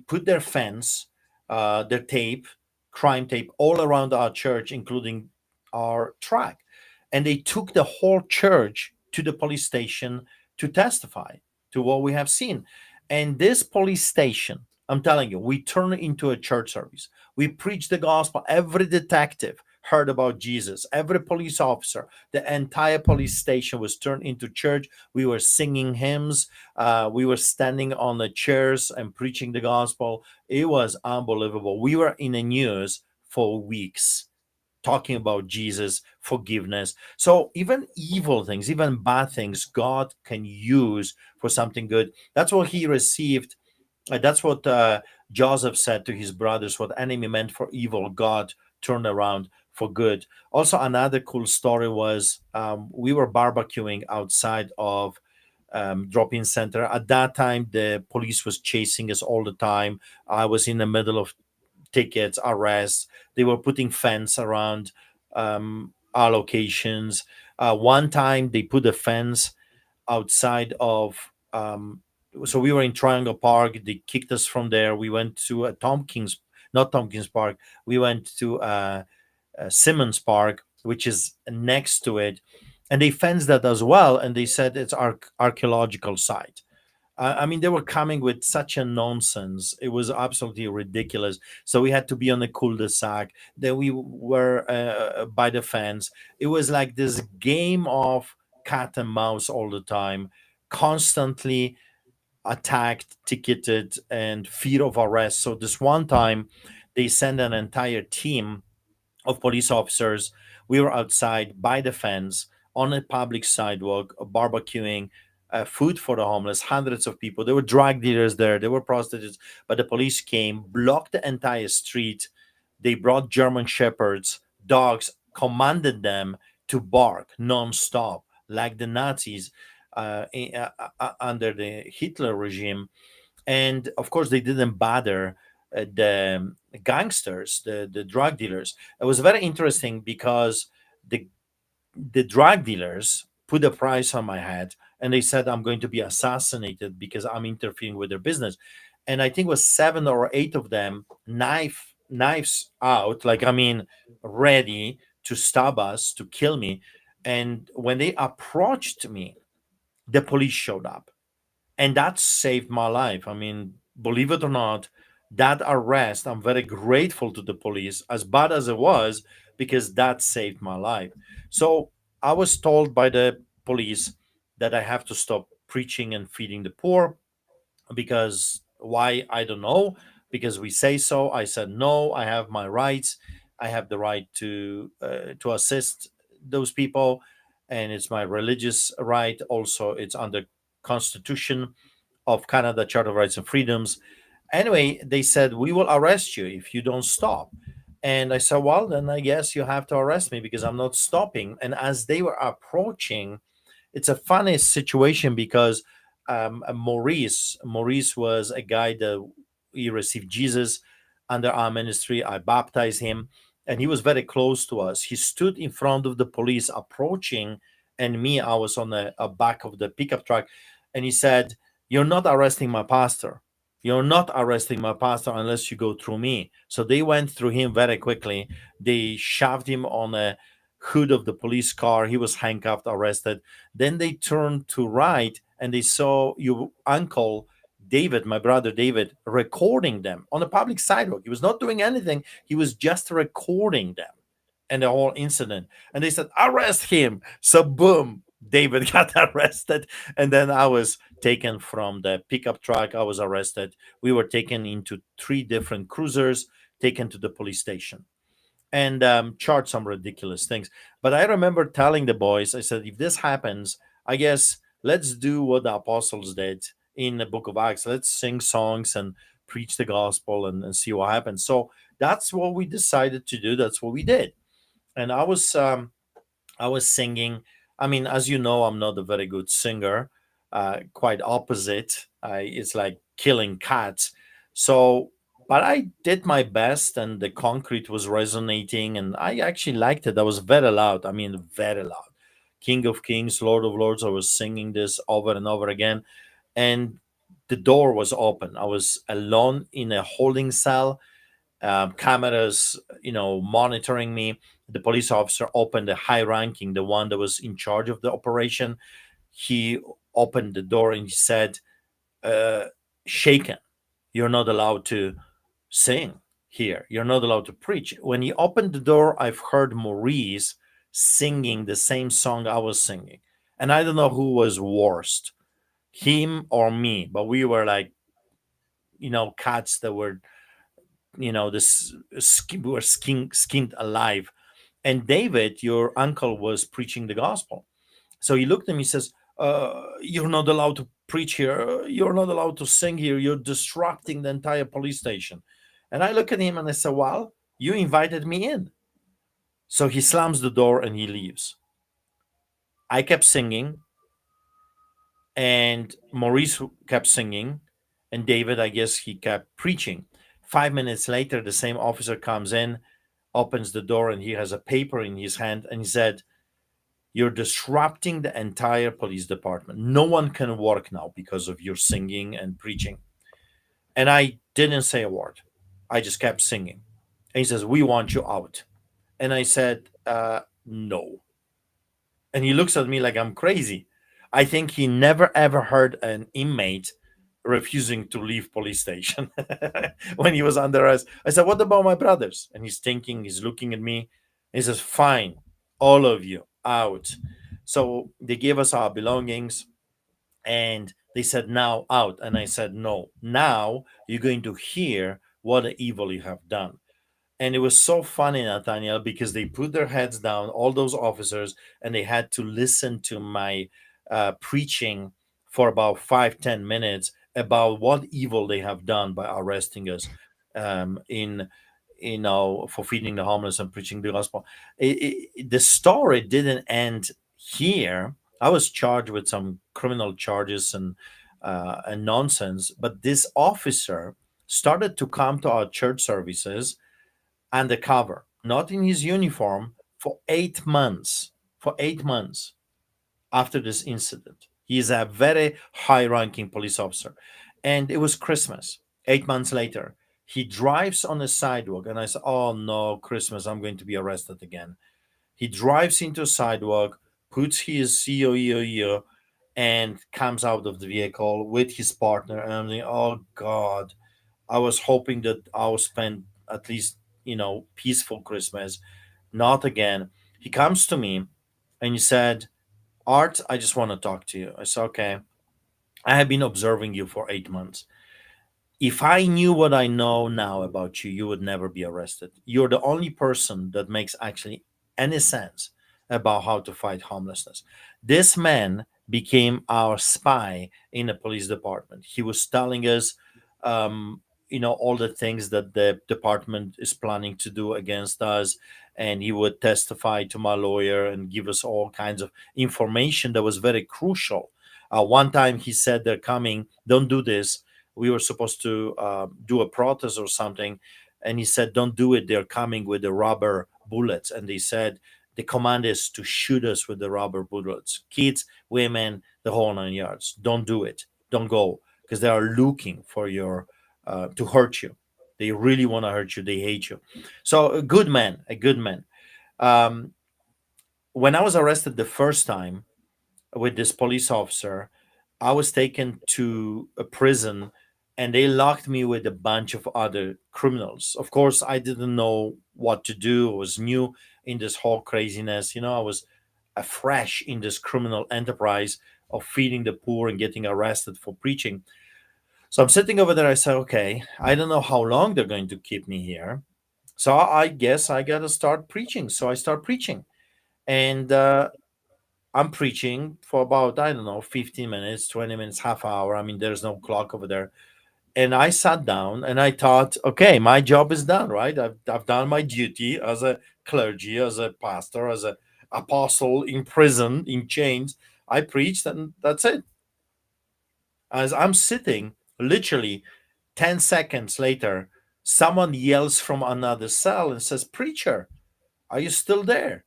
put their fence, their tape, crime tape, all around our church, including our track. And they took the whole church to the police station to testify to what we have seen. And this police station, I'm telling you, we turned it into a church service. We preached the gospel. Every detective heard about Jesus. Every police officer, the entire police station was turned into church. We were singing hymns, we were standing on the chairs and preaching the gospel. It was unbelievable. We were in the news for weeks talking about Jesus, forgiveness. So even evil things, even bad things, God can use for something good. That's what he received. That's what Joseph said to his brothers: what enemy meant for evil, God turned around for good. Also, another cool story was, we were barbecuing outside of drop-in center. At that time, the police was chasing us all the time. I was in the middle of tickets, arrests. They were putting fence around our locations. One time, they put a fence outside of. So we were in Triangle Park. They kicked us from there. We went to Tompkins, not Tompkins Park. We went to Simmons Park, which is next to it, and they fenced that as well. And they said it's archaeological site. I mean, they were coming with such a nonsense. It was absolutely ridiculous. So we had to be on the cul-de-sac. Then we were by the fence. It was like this game of cat and mouse all the time, constantly attacked, ticketed, and fear of arrest. So this one time, they sent an entire team of police officers. We were outside by the fence on a public sidewalk, barbecuing food for the homeless, hundreds of people. There were drug dealers there, there were prostitutes, but the police came, blocked the entire street. They brought German shepherds, dogs, commanded them to bark non-stop, like the Nazis under the Hitler regime. And of course, they didn't bother the gangsters, the drug dealers. It was very interesting because the the drug dealers put a price on my head, and they said I'm going to be assassinated because I'm interfering with their business. And I think it was seven or eight of them, knives out, like, I mean, ready to stab us, to kill me. And when they approached me, the police showed up, and that saved my life. I mean, believe it or not, that arrest, I'm very grateful to the police, as bad as it was, because that saved my life. So I was told by the police that I have to stop preaching and feeding the poor. Because why, I don't know, because we say so. I said no, I have my rights. I have the right to assist those people, and it's my religious right. Also, it's under Constitution of Canada, Charter of Rights and Freedoms. Anyway, they said we will arrest you if you don't stop. And I said, well, then I guess you have to arrest me because I'm not stopping. And as they were approaching, it's a funny situation because Maurice was a guy that he received Jesus under our ministry. I baptized him, and he was very close to us. He stood in front of the police approaching, and me, I was on the back of the pickup truck, and he said, "You're not arresting my pastor. You're not arresting my pastor unless you go through me." So they went through him very quickly. They shoved him on a hood of the police car. He was handcuffed, arrested. Then they turned to right and they saw your uncle David, my brother David, recording them on a public sidewalk. He was not doing anything, he was just recording them and the whole incident. And they said, arrest him. So, boom, David got arrested. And then I was taken from the pickup truck. I was arrested. We were taken into three different cruisers, taken to the police station and charge some ridiculous things. But I remember telling the boys, I said, if this happens, I guess let's do what the apostles did in the book of Acts. Let's sing songs and preach the gospel and see what happens. So that's what we decided to do. That's what we did. And I was singing. I mean, as you know, I'm not a very good singer. Quite opposite. It's like killing cats. So, but I did my best, and the concrete was resonating, and I actually liked it. I was very loud. I mean, very loud. King of Kings, Lord of Lords. I was singing this over and over again, and the door was open. I was alone in a holding cell, cameras, monitoring me. The police officer opened, the high ranking, the one that was in charge of the operation. He opened the door and he said, uh, shaken, you're not allowed to sing here. You're not allowed to preach. When he opened the door, I've heard Maurice singing the same song I was singing. And I don't know who was worst, him or me, but we were like, cats that were, this were skinned alive. And David, your uncle, was preaching the gospel. So he looked at me and says, you're not allowed to preach here. You're not allowed to sing here. You're disrupting the entire police station. And I look at him and I say, well, you invited me in. So he slams the door and he leaves. I kept singing, and Maurice kept singing, and David, I guess, he kept preaching. 5 minutes later, the same officer comes in, opens the door, and he has a paper in his hand, and he said, you're disrupting the entire police department. No one can work now because of your singing and preaching. And I didn't say a word. I just kept singing. And he says, we want you out. And I said, no. And he looks at me like I'm crazy. I think he never ever heard an inmate refusing to leave police station when he was under arrest. I said, what about my brothers? And he's thinking, he's looking at me. He says, fine, all of you out. So they gave us our belongings and they said, now out. And I said, no, now you're going to hear what the evil you have done. And it was so funny, Nathaniel, because they put their heads down, all those officers, and they had to listen to my preaching for about 5-10 minutes about what evil they have done by arresting us in for feeding the homeless and preaching the gospel. The story didn't end here. I was charged with some criminal charges and nonsense, but this officer started to come to our church services undercover, not in his uniform, for 8 months. For 8 months after this incident. He is a very high ranking police officer. And it was Christmas. 8 months later, he drives on the sidewalk, and I said, oh no, Christmas, I'm going to be arrested again. He drives into a sidewalk, puts his COEO, and comes out of the vehicle with his partner. And I'm like, oh God, I was hoping that I'll spend at least, peaceful Christmas. Not again. He comes to me And he said, Art, I just want to talk to you. I said, okay. I have been observing you for 8 months. If I knew what I know now about you, you would never be arrested. You're the only person that makes actually any sense about how to fight homelessness. This man became our spy in the police department. He was telling us, um, all the things that the department is planning to do against us. And he would testify to my lawyer and give us all kinds of information that was very crucial. One time he said, they're coming, don't do this. We were supposed to do a protest or something, and he said, don't do it, they're coming with the rubber bullets. And they said the command is to shoot us with the rubber bullets, kids, women, the whole 9 yards. Don't do it, don't go, because they are looking for your to hurt you. They really want to hurt you, they hate you. So a good man, a good man. um, when I was arrested the first time with this police officer, I was taken to a prison, and they locked me with a bunch of other criminals. Of course, I didn't know what to do. I was new in this whole craziness. I was afresh in this criminal enterprise of feeding the poor and getting arrested for preaching. So I'm sitting over there. I said, okay, I don't know how long they're going to keep me here. So I guess I got to start preaching. So I start preaching. And I'm preaching for about, I don't know, 15 minutes, 20 minutes, half hour. I mean, there's no clock over there. And I sat down and I thought, okay, my job is done, right? I've done my duty as a clergy, as a pastor, as a apostle in prison, in chains. I preached and that's it. As I'm sitting, literally 10 seconds later, someone yells from another cell and says, Preacher, are you still there?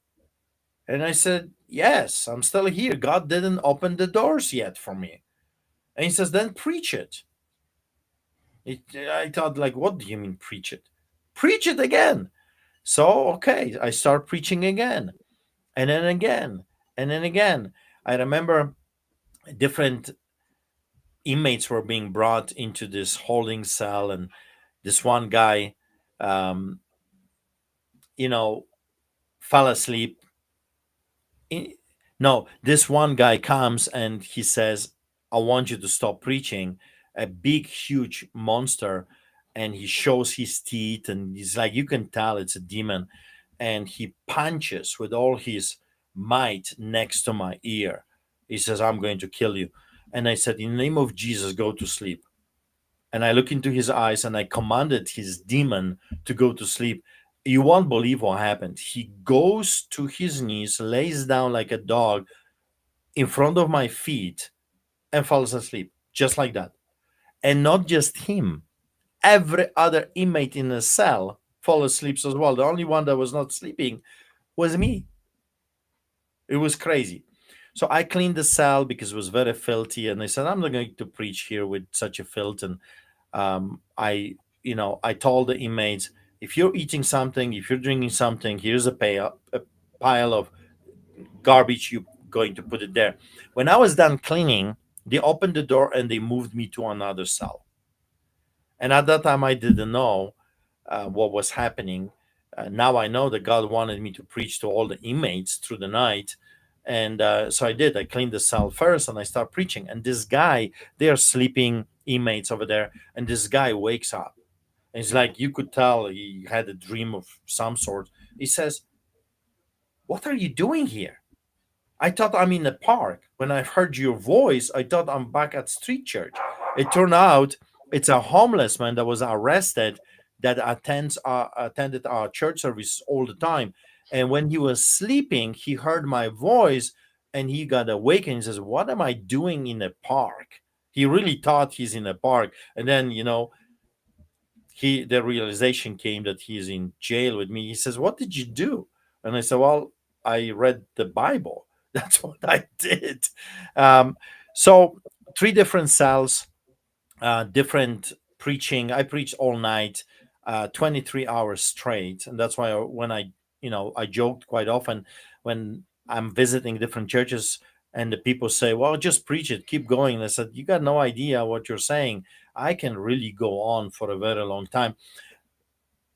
And I said, Yes, I'm still here. God didn't open the doors yet for me. And he says, Then preach it. I thought, like, what do you mean preach it? Preach it again. So, okay, I start preaching again, and then again, and then again. I remember different inmates were being brought into this holding cell, and this one guy, um, you know, fell asleep. I- no, this one guy comes and he says, I want you to stop preaching. A big, huge monster. And he shows his teeth, and he's like, you can tell it's a demon. And he punches with all his might next to my ear. He says, I'm going to kill you. And I said, in the name of Jesus, go to sleep. And I look into his eyes and I commanded his demon to go to sleep. You won't believe what happened. He goes to his knees, lays down like a dog in front of my feet, and falls asleep, just like that. And not just him, every other inmate in the cell fall asleep as well. The only one that was not sleeping was me. It was crazy. So I cleaned the cell because it was very filthy, and I said, I'm not going to preach here with such a filth. And I told the inmates, if you're eating something, if you're drinking something, here's a pile of garbage. You're going to put it there. When I was done cleaning, they opened the door and they moved me to another cell. And at that time, I didn't know what was happening. Now I know that God wanted me to preach to all the inmates through the night. And so I did. I cleaned the cell first and I start preaching. And this guy, they are sleeping inmates over there. And this guy wakes up. And it's like you could tell he had a dream of some sort. He says, What are you doing here? I thought I'm in a park. When I heard your voice, I thought I'm back at street church. It turned out it's a homeless man that was arrested that attended our church service all the time. And when he was sleeping, he heard my voice and he got awakened. He says, What am I doing in a park? He really thought he's in a park. And then, the realization came that he's in jail with me. He says, What did you do? And I said, Well, I read the Bible. That's what I did. um, so three different cells, different preaching. I preached all night, 23 hours straight. And that's why when I joked quite often when I'm visiting different churches, and the people say, Well, just preach it, keep going. And I said, You got no idea what you're saying. I can really go on for a very long time.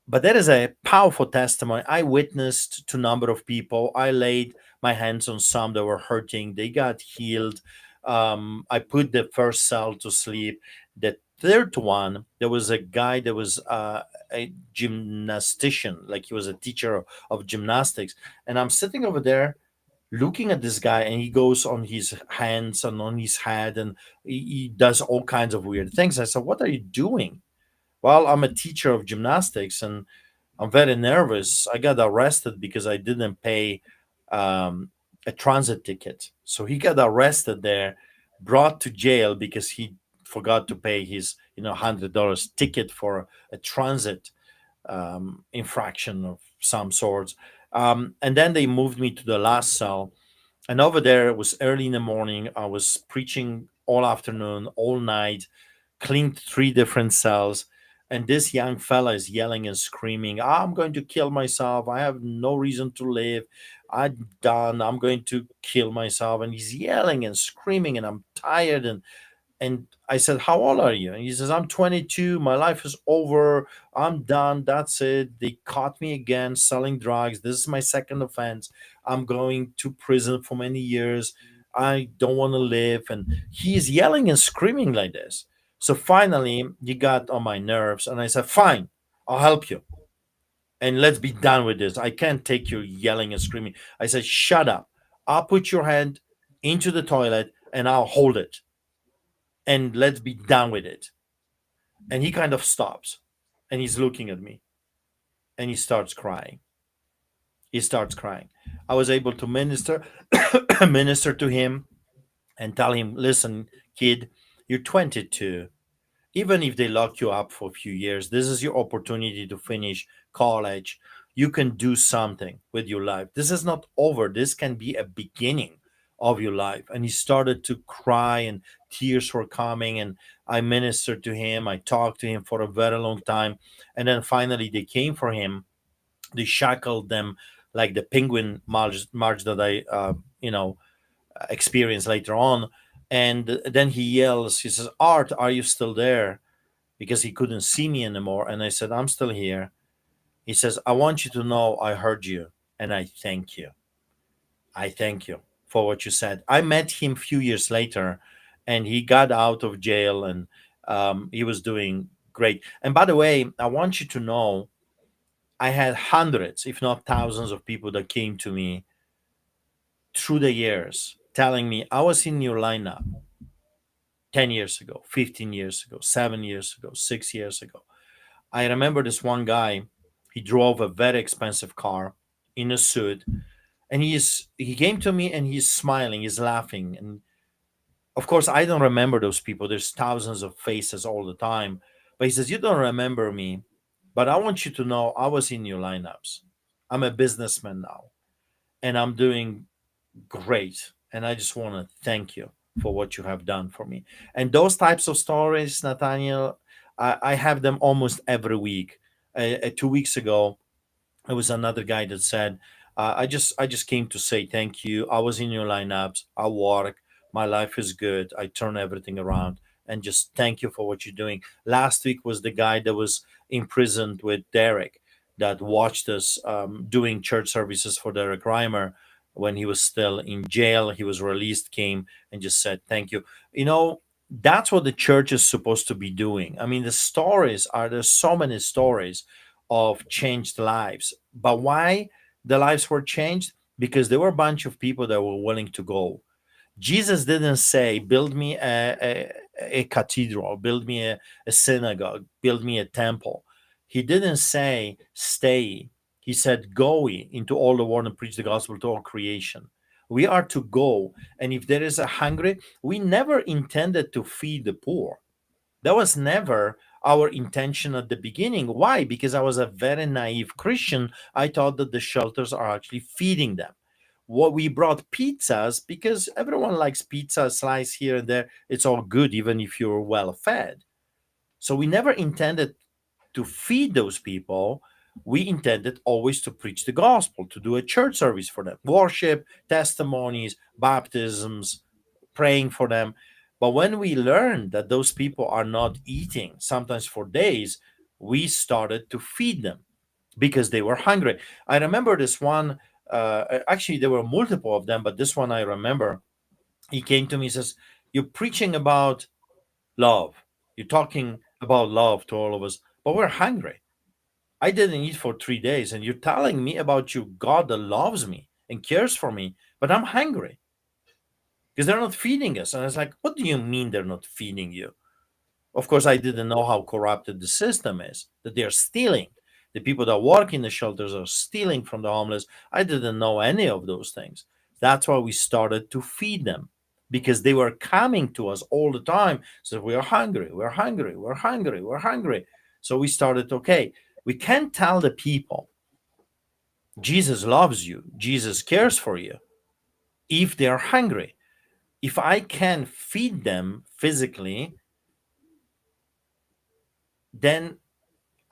But that is a powerful testimony. I witnessed to a number of people. I laid my hands on some that were hurting. They got healed. I put the first cell to sleep. The third one, there was a guy that was a gymnastician, like he was a teacher of gymnastics. And I'm sitting over there looking at this guy, and he goes on his hands and on his head, and he does all kinds of weird things. I said, "What are you doing?" Well, I'm a teacher of gymnastics, and I'm very nervous. I got arrested because I didn't pay um, a transit ticket. So he got arrested there, brought to jail because he forgot to pay his $100 ticket for a transit infraction of some sorts. And then they moved me to the last cell, and over there it was early in the morning. I was preaching all afternoon, all night, cleaned three different cells, and this young fella is yelling and screaming, "I'm going to kill myself. I have no reason to live. I'm done. I'm going to kill myself." And he's yelling and screaming, and I'm tired. And I said, "How old are you?" And he says, "I'm 22. My life is over. I'm done. That's it. They caught me again selling drugs. This is my second offense. I'm going to prison for many years. I don't want to live." And he's yelling and screaming like this. So finally, he got on my nerves. And I said, "Fine, I'll help you. And let's be done with this. I can't take your yelling and screaming." I said, "Shut up. I'll put your hand into the toilet and I'll hold it, and let's be done with it." And he kind of stops, and he's looking at me, and he starts crying. He starts crying. I was able to minister to him and tell him, "Listen, kid, you're 22. Even if they lock you up for a few years, this is your opportunity to finish college. You can do something with your life. This is not over. This can be a beginning of your life." And he started to cry, and tears were coming. And I ministered to him. I talked to him for a very long time. And then finally, they came for him. They shackled them like the penguin march that I, experienced later on. And then he yells, he says, "Art, are you still there?" Because he couldn't see me anymore. And I said, "I'm still here." He says, "I want you to know I heard you, and I thank you. I thank you for what you said." I met him a few years later, and he got out of jail, and he was doing great. And by the way, I want you to know I had hundreds, if not thousands, of people that came to me through the years telling me, "I was in your lineup 10 years ago, 15 years ago, 7 years ago, 6 years ago." I remember this one guy, he drove a very expensive car in a suit, and he came to me and he's smiling, he's laughing. And of course, I don't remember those people. There's thousands of faces all the time. But he says, "You don't remember me, but I want you to know I was in your lineups. I'm a businessman now, and I'm doing great. And I just want to thank you for what you have done for me." And those types of stories, Nathaniel, I have them almost every week. 2 weeks ago, there was another guy that said, I just came to say thank you. I was in your lineups. I work. My life is good. I turn everything around, and just thank you for what you're doing." Last week was the guy that was imprisoned with Derek, that watched us doing church services for Derek Reimer when he was still in jail. He was released, came and just said thank you. That's what the church is supposed to be doing. I mean, there's so many stories of changed lives. But why the lives were changed? Because there were a bunch of people that were willing to go. Jesus didn't say, "Build me a cathedral, build me a synagogue, build me a temple." He didn't say, "Stay." He said, "Go into all the world and preach the gospel to all creation." We are to go. And if there is a hungry, we never intended to feed the poor. That was never our intention at the beginning. Why? Because I was a very naive Christian. I thought that the shelters are actually feeding them. What we brought pizzas because everyone likes pizza, a slice here and there. It's all good, even if you're well fed. So we never intended to feed those people. We intended always to preach the gospel, to do a church service for them, worship, testimonies, baptisms, praying for them. But when we learned that those people are not eating, sometimes for days, we started to feed them because they were hungry. I remember this one Actually, there were multiple of them, but this one I remember. He came to me and says, "You're preaching about love. You're talking about love to all of us, but we're hungry. I didn't eat for 3 days, and you're telling me about your God that loves me and cares for me, but I'm hungry because they're not feeding us." And I was like, "What do you mean they're not feeding you?" Of course, I didn't know how corrupted the system is, that they're stealing. The people that work in the shelters are stealing from the homeless. I didn't know any of those things. That's why we started to feed them, because they were coming to us all the time. So we are hungry, we're hungry, we're hungry, we're hungry. So we started, okay, we can't tell the people Jesus loves you, Jesus cares for you, if they are hungry. If I can feed them physically, then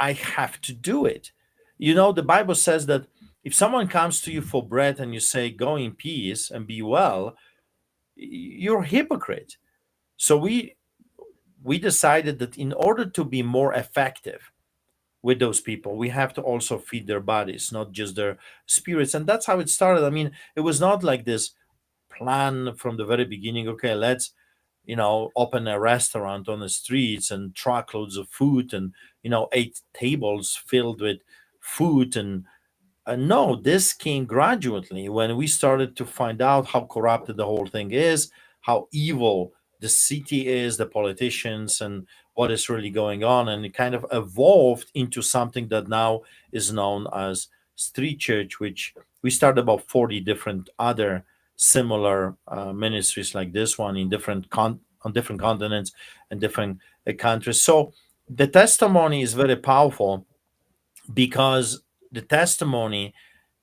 I have to do it. You know, the Bible says that if someone comes to you for bread and you say, "Go in peace and be well," you're a hypocrite. So we decided that in order to be more effective with those people, we have to also feed their bodies, not just their spirits. And that's how it started. I mean, it was not like this plan from the very beginning. Okay, let's open a restaurant on the streets and truckloads of food and 8 tables filled with food. And no, this came gradually when we started to find out how corrupted the whole thing is, how evil the city is, the politicians, and what is really going on. And it kind of evolved into something that now is known as street church, which we started about 40 different other similar ministries like this one in on different continents and different countries. So the testimony is very powerful because the testimony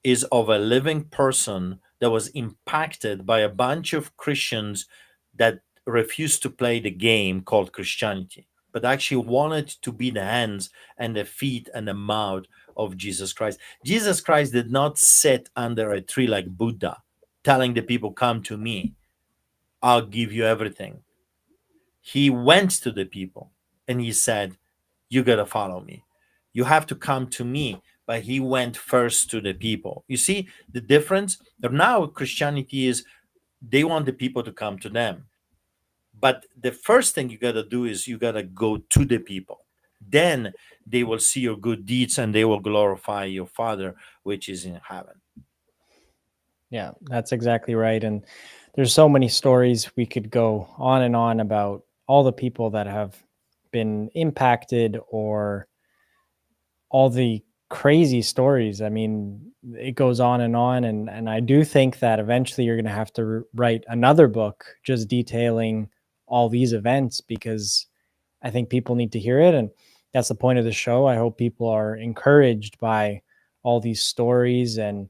is of a living person that was impacted by a bunch of Christians that refused to play the game called Christianity, but actually wanted to be the hands and the feet and the mouth of Jesus Christ. Jesus Christ did not sit under a tree like Buddha, telling the people, "Come to me, I'll give you everything." He went to the people and he said, "You got to follow me. You have to come to me." But he went first to the people. You see the difference? Now, Christianity is they want the people to come to them. But the first thing you got to do is you got to go to the people. Then they will see your good deeds and they will glorify your Father, which is in heaven. Yeah, that's exactly right. And there's so many stories we could go on and on about all the people that have been impacted, or all the crazy stories. I mean, it goes on and on. And I do think that eventually you're going to have to write another book just detailing all these events, because I think people need to hear it. And that's the point of the show. I hope people are encouraged by all these stories. And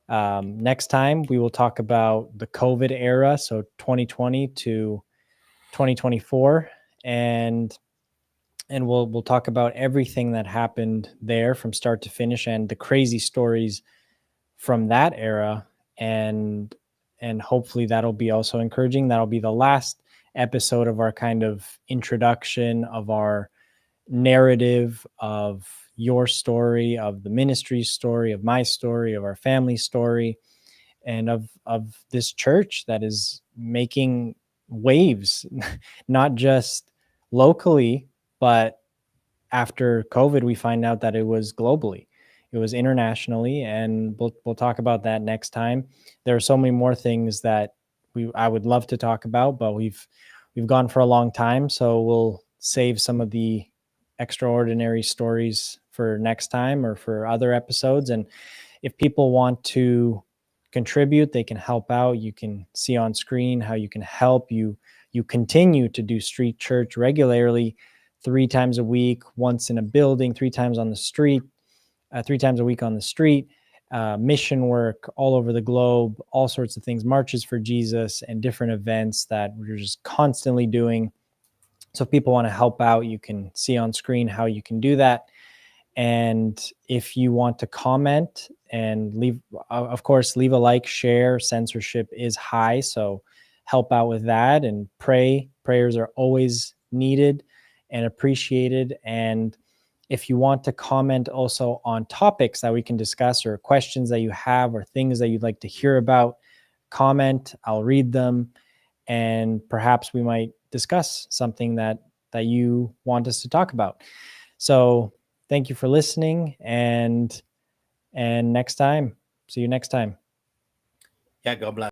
next time we will talk about the COVID era, so 2020 to 2024, and we'll talk about everything that happened there from start to finish, and the crazy stories from that era. And hopefully that'll be also encouraging. That'll be the last episode of our kind of introduction of our narrative of your story, of the ministry's story, of my story, of our family story, and of this church that is making waves, not just locally, but after COVID, we find out that it was globally, it was internationally, and we'll talk about that next time. There are so many more things that I would love to talk about, but we've gone for a long time, so we'll save some of the extraordinary stories for next time or for other episodes. And if people want to contribute, they can help out. You can see on screen how you can help. You continue to do street church regularly, 3 times a week, once in a building, 3 times on the street, 3 times a week on the street, mission work all over the globe, all sorts of things, marches for Jesus, and different events that we're just constantly doing. So if people want to help out, you can see on screen how you can do that. And if you want to comment and leave, of course, leave a like, share. Censorship is high, so help out with that, and pray. Prayers are always needed and appreciated. And If you want to comment also on topics that we can discuss or questions that you have or things that you'd like to hear about, comment. I'll read them, and perhaps we might discuss something that you want us to talk about. So thank you for listening, and next time, see you next time. Yeah, God bless.